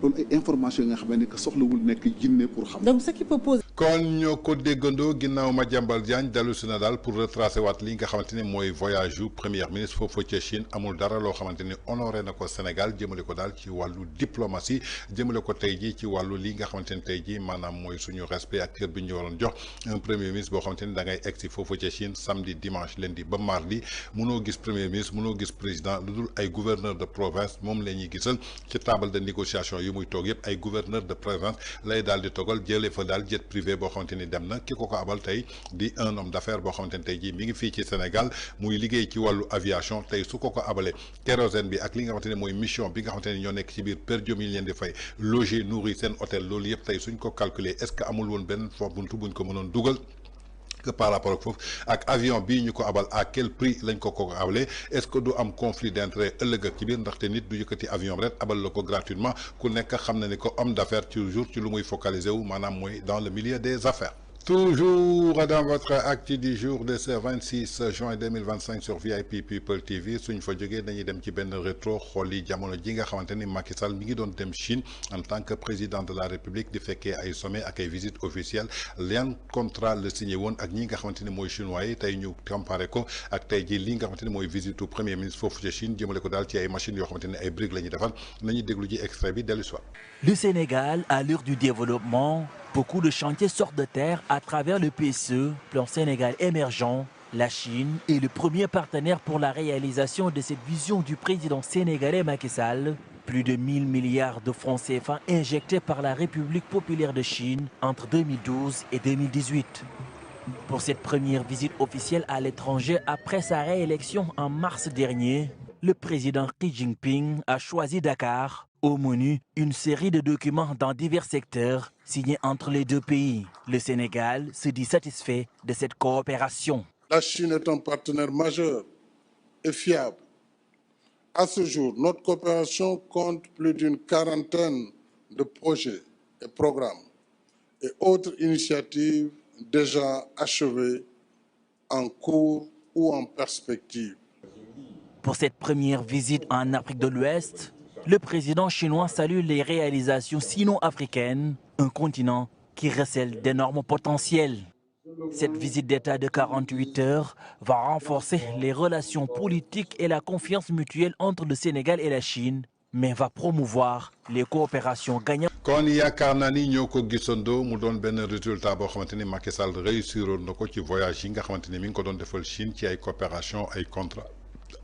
loolu ay information yi nga xam ne que soxlawul nekk jinne pour xam. Donc ce qui peut poser kon ñoo ko déggandoo ginnaaw Madiambal Diagne dellu si na daal pour retracer waat li nga xamante ni mooy voyage yu premier ministre foofu ca Chine amul dara loo xamante ni honoré na ko Sénégal jëmale ko daal ci wàllu diplomatie jëmale ko tey jii ci wàllu li nga xamante ni tey jii maanaam mooy suñu respect ak cër bi ñu waroon jox un premier ministre boo xamante ni da ngay egg si foofu ca Chine samedi dimanche lundi ba mardi munoo gis premier ministre munoo gis président lu dul ay gouverneur de province moom la ñuy gisal ci table de négociation yu muy toog yëpp ay gouverneur de province lay daal di togal jëlee fa daal jet privé boo xamante ni dem na ki ko abal tey di un homme d'affaires boo xamante ni tey jii mi ngi fii ci Sénégal muy liggéey ci wàllu aviation tey su ko abalee kérosène bi ak li nga xamante ni mooy mission bi nga xamante ni ñoo nekk ci biir per diem yi leen di fay loger nourrir seen hôtel loolu yëpp tey suñ ko calculer est-ce que amul woon benn foofu buntu buñ ko mënoon dugal que par rapport ak foofu ak avion bii ñu ko abal à quel prix lañ ko abalee est-ce que du am conflit d'intérêt ëllëg ak ci biir ndaxte nit du yëkkati avion rek abal la ko gratuitement ku nekk xam na ni ko homme d'affaires toujours ci lu muy focaliser wu maanaam mooy dans le milieu des affaires. Toujours dans votre acte du jour de ce 26 juin 2025 sur VIP People TV suñ fa jógee dañuy dem ci benn rétro xool yi jamono ji nga xamante ni Macky Sall mi ngi doon dem Chine en tant que président de la République di fekkee ay sommet ak ay visites officielles yan contrat la signé woon ak ñi nga xamante ni mooy chinois yi tey ñu comparé ko ak tey ji li nga xamante ni mooy visite au premier ministre foofu ca Chine jëmale ko daal ci ay machines yoo xamante ni ay briques la ñuy defar nañu déglu ji extrait bi dellu soir. Le Sénégal, à l'heure du développement, beaucoup de chantiers sortent de terre à travers le PSE, Plan Sénégal émergent. La Chine est le premier partenaire pour la réalisation de cette vision du président sénégalais Macky Sall. Plus de 1000 milliards de francs CFA injectés par la République populaire de Chine entre 2012 et 2018. Pour cette première visite officielle à l'étranger après sa réélection en mars dernier, le président Xi Jinping a choisi Dakar. Au menu, une série de documents dans divers secteurs signés entre les deux pays. Le Sénégal se dit satisfait de cette coopération. La Chine est un partenaire majeur et fiable. À ce jour, notre coopération compte plus d'une quarantaine de projets et programmes et autres initiatives déjà achevées, en cours ou en perspective. Pour cette première visite en Afrique de l'Ouest, le président chinois salue les réalisations sino-africaines, un continent qui recèle d'énormes potentiels. Cette visite d'État de 48 heures va renforcer les relations politiques et la confiance mutuelle entre le Sénégal et la Chine, mais va promouvoir les coopérations gagnantes. kon yaakaar naa ni ñoo ko gisandoo mu doon benn résultat boo xamante ni Macky Sall réussiroon na ko ci voyage yi nga xamante ni mi ngi ko doon defal Chine ci ay coopération ay contrat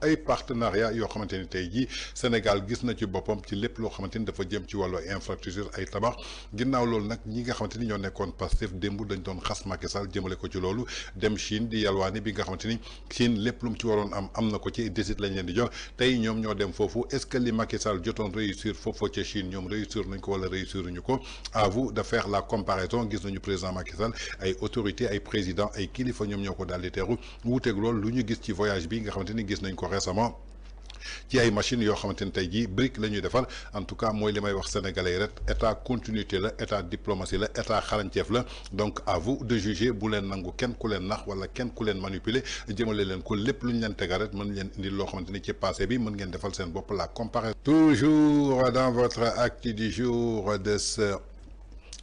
ay partenariat yoo xamante ni tey jii Sénégal gis na ci boppam ci lépp loo xamante ni dafa jëm ci wàllu infrastructure ay tabax ginnaaw loolu nag ñi nga xamante ni ñoo nekkoon Pastef démb dañ doon xas Macky Sall jëmale ko ci loolu dem Chine di yalwaani bi nga xamante ni Chine lépp lu mu ci waroon am na ko ci décide lañ leen di jox tey ñoom ñoo dem foofu est-ce que li Macky Sall jotoon réussir foofu ca Chine ñoom réussir nañ ko wala réussir ñu ko à vous de faire la comparaison gis nañu président Macky Sall ay autorités ay président ay kilifa ñoom ñoo ko daal di teeru wuuteeg loolu lu ñu gis ci voyage bi nga xamante ni gis nañ ko récemment ci ay machines yoo xamante ni tey jii brique la ñuy defar en tout cas mooy li may wax sénégalais rek état continuité la état diplomatie la état xarañteef la donc à vous de juger bu leen nangu kenn ku leen nax wala kenn ku leen manipuler jëmale leen ko lépp lu ñu leen tegal rek mën leen indil loo xamante ni ci passé bi mën ngeen defal seen bopp la comparaison. Toujours dans votre acte du jour de ce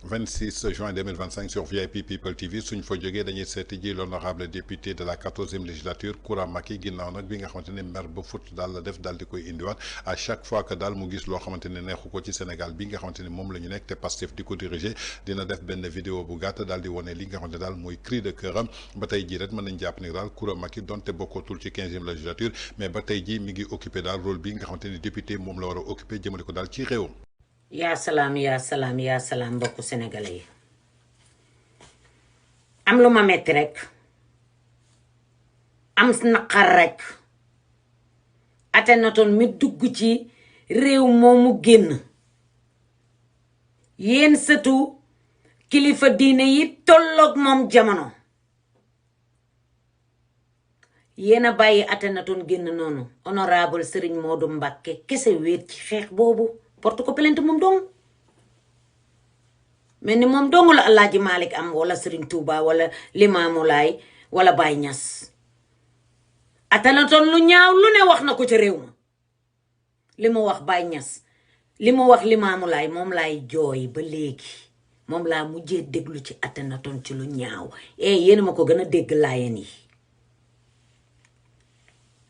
26 juin 2025 sur VIP People TV suñ fa jógee dañuy seeti ji l'honorable député de la 14e législature Koura Macky ginnaaw nag bi nga xamante ne maire ba fut daal la def daal di koy indiwaat à chaque fois que daal mu gis loo xamante ne neexu ko ci Sénégal bi nga xamante ne moom la ñu nekk te Pastef di ko diriger dina def benn vidéo bu gàtt daal di wane li nga xamante ne daal mooy cri de cœur am ba tey jii rek mën nañ jàpp ni daal Koura Macky donte bokkootul ci 15e législature mais ba tey jii mi ngi occupé daal rôle bi nga xamante ne député moom la war a occupé jëmale ko daal ci réewam. yaa salaam yaa salaam yaa salaam mbokku sénégalais yi am lu ma metti rek am naqar rek Akhenaton mi dugg ci réew moomu génn yéen sëtu kilifa diine yi tolloog moom jamono yéen a bàyyi Akhenaton génn noonu honorable Serigne Modou Mbacké kese wéet ci xeex boobu porte ko plainte moom dong mais ni moom dong la Alaaji Malick am wala Serigne Touba wala Limaamu Laay wala Baye Niass Akhenaton lu ñaaw lu ne wax na ko ci réew ma li mu wax Baye Niass li mu wax Limaamu Laay moom laay jooy ba léegi moom laa mujjee déglu ci Akhenaton ci lu ñaaw yéen ma ko gën a dégg laayeen yi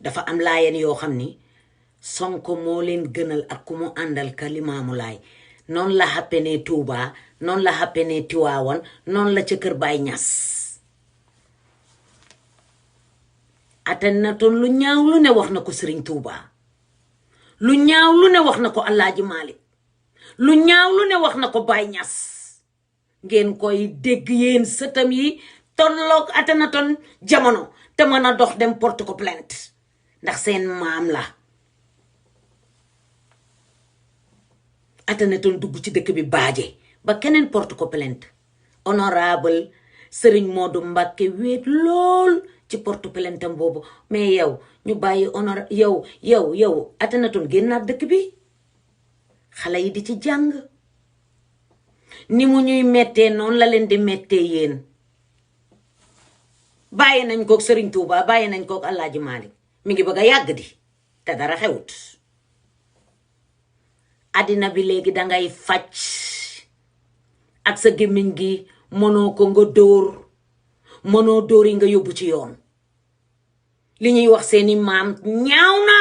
dafa am laayeen yoo xam ni Sonko moo leen gënal ak ku mu àndal ka Limaamu Laay noonu la xàppenee Touba noonu la xàppenee Tiwaawan noonu la ca kër Baay Ñas Akhenaton lu ñaaw lu ne wax na ko Sëriñ Touba lu ñaaw lu ne wax na ko Alaaji Maalik lu ñaaw lu ne wax na ko Baay Ñas ngeen koy dégg yéen sëtam yi tolloog Akhenaton jamono te mën a dox dem porte ko plainte ndax seen maam la Akhenaton dugg ci dëkk bi baaje ba keneen porte ko plainte honorable Serigne Modou Mbacké wéet lool ci porte plainte am boobu mais yow ñu bàyyi yow Akhenaton génnaat dëkk bi xale yi di ci jàng ni mu ñuy mettee noonu la leen di mettee yéen bàyyi nañ kook Serigne Touba bàyyi nañ kook Alaaji Maalik mi ngi bëgg a yàgg di te dara xewut àddina bi léegi dangay fàcc ak sa gémmiñ gi mënoo ko nga mënoo dóor yi nga yóbbu ci yoon li ñuy wax seeni maam ñaaw na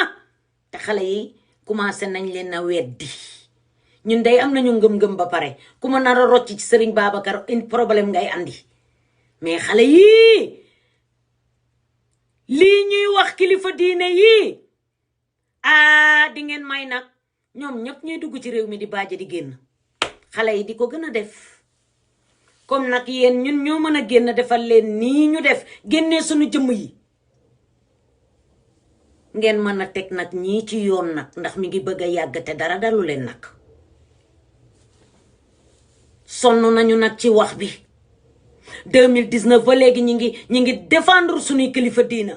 te xale yi commencé nañ leen a weddi ñun day am nañu ngëm-ngëm ba pare ku ma nar a rocc ci Serigne Babacar un problème ngay andi mais xale yii lii ñuy wax kilifa diine yii di ngeen may nag ñoom ñëpp ñuy dugg ci réew mi di baaje di génn xale yi di ko gën a def comme nag yéen ñun ñoo mën a génn defal leen nii ñu def génnee suñu jëmm yi ngeen mën a teg nag ñii ci yoon nag ndax mi ngi bëgg a yàgg te dara dalu leen nag sonn nañu nag ci wax bi 2019 ba léegi ñi ngi défendre suñuy kilifa diina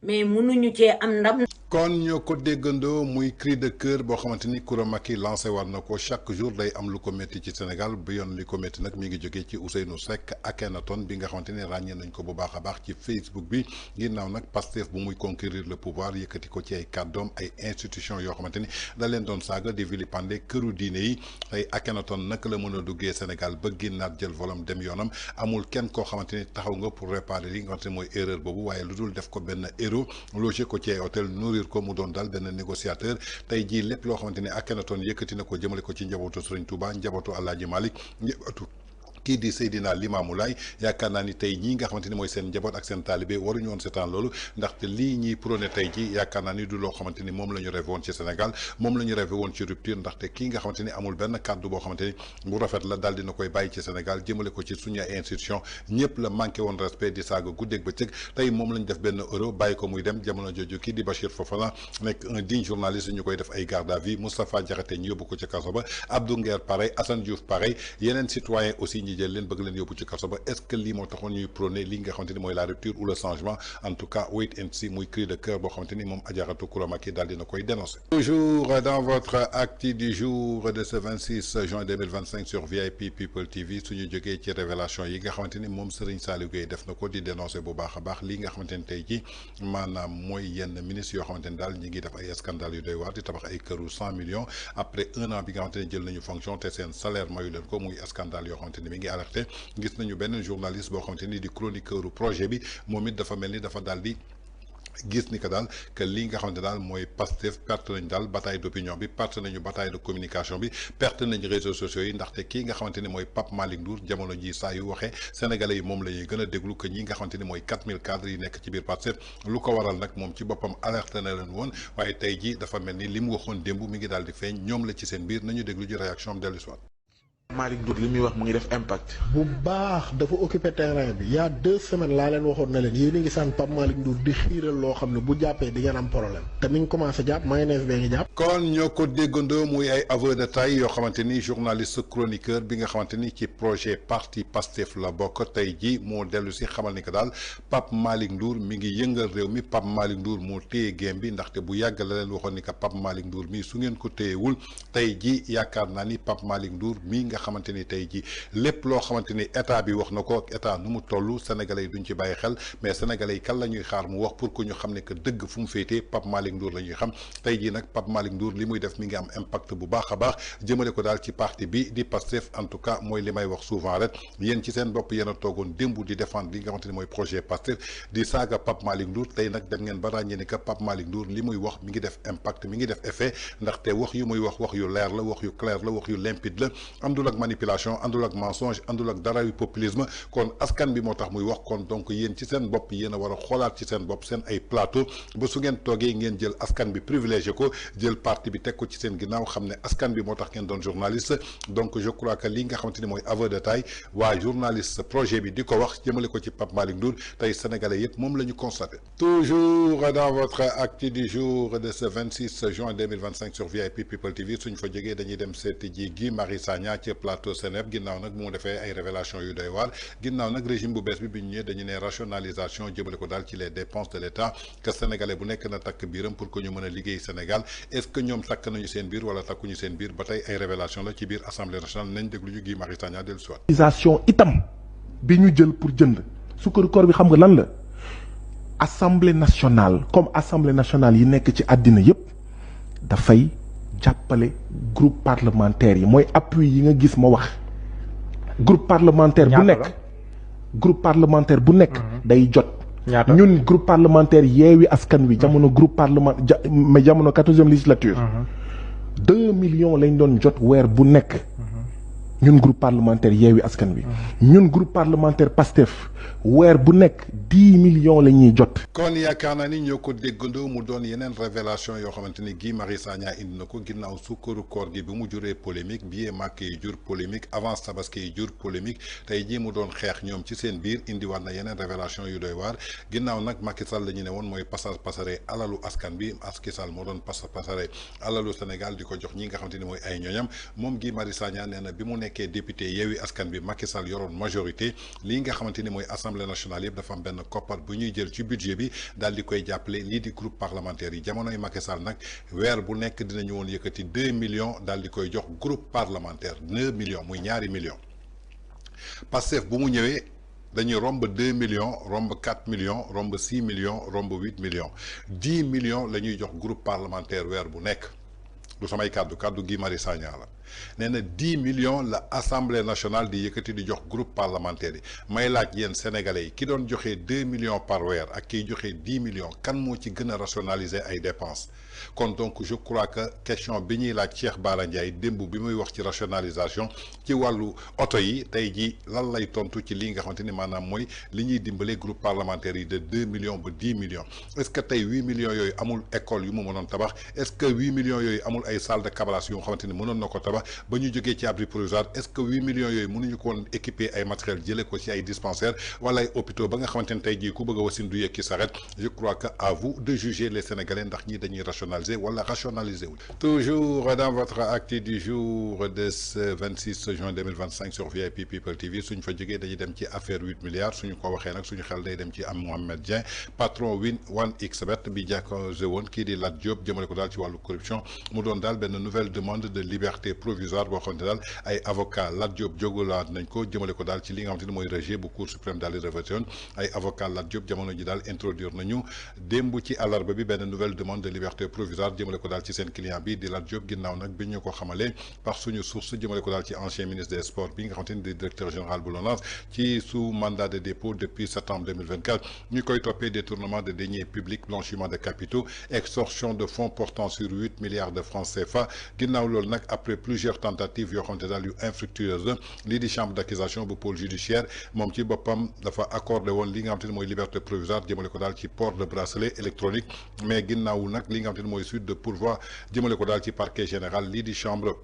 mais mënuñu cee am ndam. kon ñoo ko déggandoo muy cri de cœur boo xamante ni Coura Macky lancé war na ko chaque jour day am lu ko métti ci Sénégal bi yoon li ko métti nag mi ngi jógee ci Ousseynou Seck Akhenaton bi nga xamante ni ràññee nañ ko bu baax a baax ci Facebook bi ginnaaw nag Pastef bu muy conquérir le pouvoir yëkkati ko ci ay kàddoom ay institutions yoo xamante ni da leen doon saaga di vilipender këru diine yi ay Akhenaton naka la mën a duggee Sénégal ba génnaat jël volam dem yoonam amul kenn koo xamante ni taxaw nga pour réparer li nga xamante ni mooy erreur boobu waaye lu dul def ko benn héros logé ko ci ay hôtel ko mu doon daal benn négociateur tey jii lépp loo xamante ni Akhenaton yëkkati na ko jëmale ko ci njabootu Serigne Touba njabootu Alaaji Malick njabootu kii di Seydina Limamou Laye yaakaar naa ni tey ñii nga xamante ni mooy seen njaboot ak seen taalibe waruñu woon seetaan loolu ndaxte lii ñuy prôné tey ji yaakaar naa ni du loo xamante ni moom la ñu rêvé woon ci Sénégal moom la ñu rêvé woon ci rupture ndaxte kii nga xamante ni amul benn kàddu boo xamante ni bu rafet la daal dina koy bàyyi ci Sénégal jëmale ko ci suñu ay institution ñëpp la manqué woon respect di saaga guddeeg bëccëg tey moom lañ def benn euro bàyyi ko muy dem jamono jooju kii di Bachir Fofana nekk un digne journaliste ñu koy def ay garde à vue Moustapha Diakhaté ñu yóbbu ko ci kaso ba Abdou Nguer pareil Assane Diouf pareil yeneen citoyen aussi ñi jël leen bëgg leen yóbbu ci kaso ba est-ce que lii moo taxoon ñuy prôné li nga xamante ni mooy la rupture ou le changement en tout cas wait and see muy cri de cœur boo xamante ni moom Adjaratou Coura Macky daal dina koy dénoncer. Toujours dans votre actu du jour de ce 26 juin 2025 sur VIP People TV suñu jógee ci révélation yi nga xamante ni moom Serigne Saliou Gueye def na ko di dénoncer bu baax a baax lii nga xamante ni tey ji maanaam mooy yenn ministres yoo xamante ni daal ñi ngi def ay scandale yu doy waar di tabax ay këru 100 millions après un an bi nga xamante ni jël nañu fonction te seen salaire mayu leen ko muy scandale yoo xamante ni mi ngi alerté gis nañu benn journaliste boo xamante ni di chroniqueur projet bi moom it dafa mel ni dafa daal di gis ni que daal que lii nga xamante daal mooy Pastef perte nañ daal bataille d'opinion bi perte nañu bataille de communication bi perte nañu réseaux sociaux yi ndaxte kii nga xamante ni mooy Pape Malick Ndour jamono ji saa yu waxee sénégalais yi moom la ñuy gën a déglu que ñi nga xamante ni mooy 4000 cadres yi nekk ci biir Pastef lu ko waral nag moom ci boppam alerté na leen woon waaye tey ji dafa mel ni li mu waxoon démb mi ngi daal di feeñ ñoom la ci seen biir nañu déglu ji réaction am dellu si waat Malick Ndour li muy wax mu ngi def impact. bu baax dafa occupé terrain bi y a 2 semaines laa leen waxoon na leen yéen a ngi sant Pape Malick Ndour di xiiral loo xam ne bu jàppee di ngeen am problème te mi ngi commencé jàpp mayonnaise bee ngi jàpp. kon ñoo ko déggandoo muy ay aveu de taille yoo xamante ni journaliste chroniqueur bi nga xamante ni ci projet parti Pastef la bokk tey ji moo dellu si xamal ni que daal Pape Malick Ndour mi ngi yëngal réew mi Pape Malick Ndour moo téye game bi ndaxte bu yàgg la leen waxoon ni que Pape Malick Ndour mii su ngeen ko téyewul tey ji yaakaar naa ni Pape Malick Ndour mii nga xamante ni tey jii lépp loo xamante ni état bi wax na ko ak état nu mu toll sénégalais yi duñ ci bàyyi xel mais sénégalais yi kan la ñuy xaar mu wax pour que ñu xam ne que dëgg fu mu féetee Pape Malick Ndour la ñuy xam tey jii nag Pape Malick Ndour li muy def mi ngi am impact bu baax a baax jëmale ko daal ci parti bi di Pastef en tout cas mooy li may wax souvent rek yéen ci seen bopp yéen a toogoon démb di défendre li nga xamante ni mooy projet Pastef di saaga Pape Malick Ndour tey nag dem ngeen ba ràññee ni que Pape Malick Ndour li muy wax mi ngi def impact mi ngi def effet ndaxte wax yu muy wax yu leer la wax yu clair la wax yu limpide la àndul ak manipulation àndul ak mensonge àndul ak dara yu populisme kon askan bi moo tax muy wax kon donc yéen ci seen bopp yéen a war a xoolaat ci seen bopp seen ay plateau ba su ngeen toogee ngeen jël askan bi privilégié ko jël parti bi teg ko ci seen ginnaaw xam ne askan bi moo tax ngeen doon journaliste donc je crois que li nga xamante ni mooy aveu de taille waa journaliste projet bi di ko wax jëmale ko ci Pape Malick Ndour tey sénégalais yëpp moom la ñu constaté. Toujours dans votre actu du jour de ce 26 juin 2025 sur VIP People TV suñ fa jógee dañuy dem seeti ji Guy Marius Sagna ci plateau Seneweb ginnaaw nag bu mu defee ay révélation yu doy waar ginnaaw nag régime bu bees bi ñu ñëwee dañu ne rationalisation jëmale ko daal ci les dépenses de l'État que sénégalais bu nekk na takk biiram pour que ñu mën a liggéey Sénégal est-ce que ñoom takk nañu seen biir wala takkuñu seen biir ba tey ay révélation la ci biir assemblée nationale nañ déglu ñu Guy Marius Sagna dellu si waat. itam bi ñu jël pour jënd sukkaru koor bi xam nga lan la assemblée nationale comme assemblée nationale yi nekk ci àddina yépp dafay jàppale groupe parlementaire yi mooy appui yi nga gis ma wax groupe parlementaire bu nekk day jot ñun groupe parlementaire Yewwi Askan Wi jamono groupe parlement mais jamono 14e législature 2 millions lañ doon jot weer bu nekk ñun groupe parlementaire Yewwi Askan Wi ñun groupe parlementaire Pastef weer bu nekk 10 millions la ñuy jot. kon yaakaar naa ni ñoo ko déggandoo mu doon yeneen révélation yoo xamante ni Guy Marius Sagna indi na ko ginnaaw sukkaru koor gi bi mu juree polémique billet Makka yi jur polémique avance tabaski yi jur polémique tey jii mu doon xeex ñoom ci seen biir indiwaat na yeneen révélation yu doy waar ginnaaw nag Macky Sall la ñu ne woon mooy passage pasare alalu askan bi Macky Sall moo doon passage pasare alalu Sénégal di ko jox ñi nga xamante ni mooy ay ñooñam moom Guy Marius Sagna nee na bi mu nekkee député Yewwi Askan bi Macky Sall yoroon majorité lii nga xamante ni mooy assemblée nationale yëpp dafa am benn koppar bu ñuy jël ci budget bi daal di koy jàppale lii di groupe parlementaire yi jamonoy Macky Sall nag weer bu nekk dinañu woon yëkkati 2 millions daal di koy jox groupe parlementaire 2 millions muy ñaari millions Pastef bu mu ñëwee dañuy romb 2 millions romb 4 millions romb 6 millions romb 8 millions 10 millions la ñuy jox groupe parlementaire weer bu nekk du samay kàddu Guy Marius Sagna la nee na 10 millions la assemblée nationale di yëkkati di jox groupe parlementaire yi may laaj yéen sénégalais yi ki doon joxe 2 millions par weer ak kiy joxe 10 millions kan moo ci gën a rationaliser ay dépenses kon donc je crois que question bi ñuy laaj Cheikh Bara Ndiaye démb bi muy wax ci rationalisation ci wàllu oto yi tey jii lan lay tontu ci li nga xamante ni maanaam mooy li ñuy dimbale groupe parlementaire yi de 2 millions ba 10 millions est-ce que tey 8 millions yooyu amul école yu mu mënoon tabax est-ce que 8 millions yooyu amul ay salle de cablage yu nga xamante ni mënoon na ko tabax ba ñu jógee ci abri provisoire est-ce que 8 millions yooyu mënuñu ko woon équiper ay matériel jëlee ko ci ay dispensaires wala ay hôpitaux ba nga xamante ni tey jii ku bëgg a wasin du yëkki saret je crois que à vous de juger les Sénégalais ndax ñi dañuy rationaliser wala rationaliser wu. Toujours dans votre actu du jour de ce 26 juin 2025 sur VIP People TV suñ fa jógee dañuy dem ci affaire 8 milliards suñu ko waxee nag suñu xel day dem ci am Mohamed Dieng patron Win 1xBet bi jàkkaarloo woon kii di Lat Diop jëmale ko daal ci wàllu corruption mu doon daal benn nouvelle demande de liberté provisoire boo xamante daal ay avocat Lat Diop jógalaat nañ ko jëmale ko daal ci li nga xamante ni mooy rejet bu cour suprême daal di révoqué ay avocat Lat Diop jamono ji daal introduire nañu démb ci àllarba bi benn nouvelle demande de liberté provisoire jëmale ko daal ci seen client bi di Lat Diop ginnaaw nag bi ñu ko xamalee par suñu source jëmale ko daal ci ancien ministre des sports bi nga xamante ni di directeur général bu LONASE ci sous mandat de dépôt depuis septembre 2024 ñu koy toppee détournement de deniers publics blanchiment de capitaux extorsion de fonds portant sur 8 milliards de francs CFA ginnaaw loolu nag après plusieurs tentatives yoo xamante daal yu infructueuse lii di chambre d'accusation bu pôle judiciaire moom ci boppam dafa accordé woon li nga xamante ni mooy liberté provisoire jëmale ko daal ci port de bracelet électronique mais ginnaaw nag li nga xamante ni mooy suite de pourvoi jëmale ko daal ci parquet général lii di chambre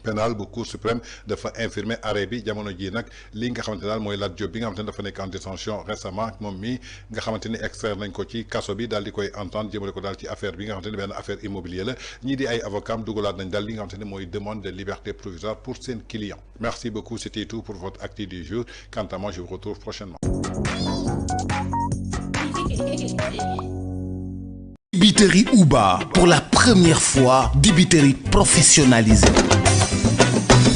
pénal bu cour suprême dafa infirmer arrêt bi jamono ji nag li nga xamante daal mooy Lat Diop bi nga xamante ne dafa nekk en détention récemment moom mi nga xamante ni extraire nañ ko ci kaso bi daal di koy entendre jëmale ko daal ci affaire bi nga xamante ni benn affaire immobilier la ñii di ay avocats am dugalaat nañ daal li nga xamante ne mooy demande de liberté provisoire pour seen client. Merci beaucoup, c'était tout pour votre actu du jour. Quant à moi, je vous retrouve prochainement. Dibiterie Uba, pour la première fois, dibiterie professionnalisée.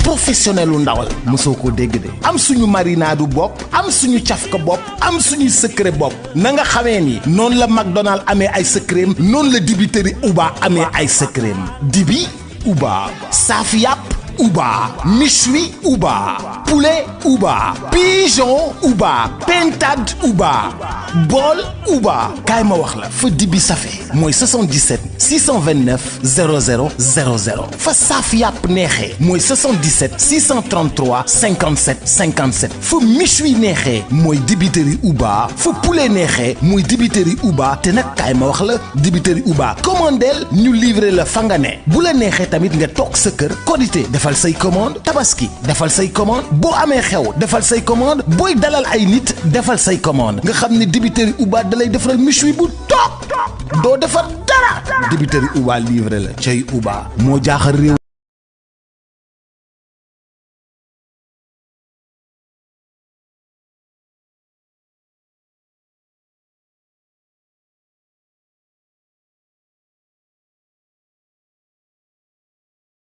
professionnel u ndawal mosoo ko dégg de am suñu marinadu bopp am suñu cafka bopp am suñu secret bopp na nga xamee ni noonu la McDonald amee ay secret noonu la dibiteri Uba amee ay secret dibi Uba saaf yàpp Uba méchoui Uba poulet Uba pigeon Uba pintade Uba bool Uba kaay ma wax la fa dibi safe mooy 77 629 00 00 fa saaf yàpp neexee mooy 77 633 57 57 fa méchoui neexee mooy dibiteri Uba fa poulet neexee mooy dibiteri Uba te nag kaay ma wax la dibiteri Uba commandeel ñu livrer la fa nga ne bu la neexee tamit nga toog sa kër Korité defal say commande Tabaski defal say commande boo amee xew defal say commande booy dalal ay nit defal say commande nga xam ne dibiteri Uba dalay defaral méchoui bu toog doo defar dara dibiteri Uba livré la cay Uba moo jaaxal réew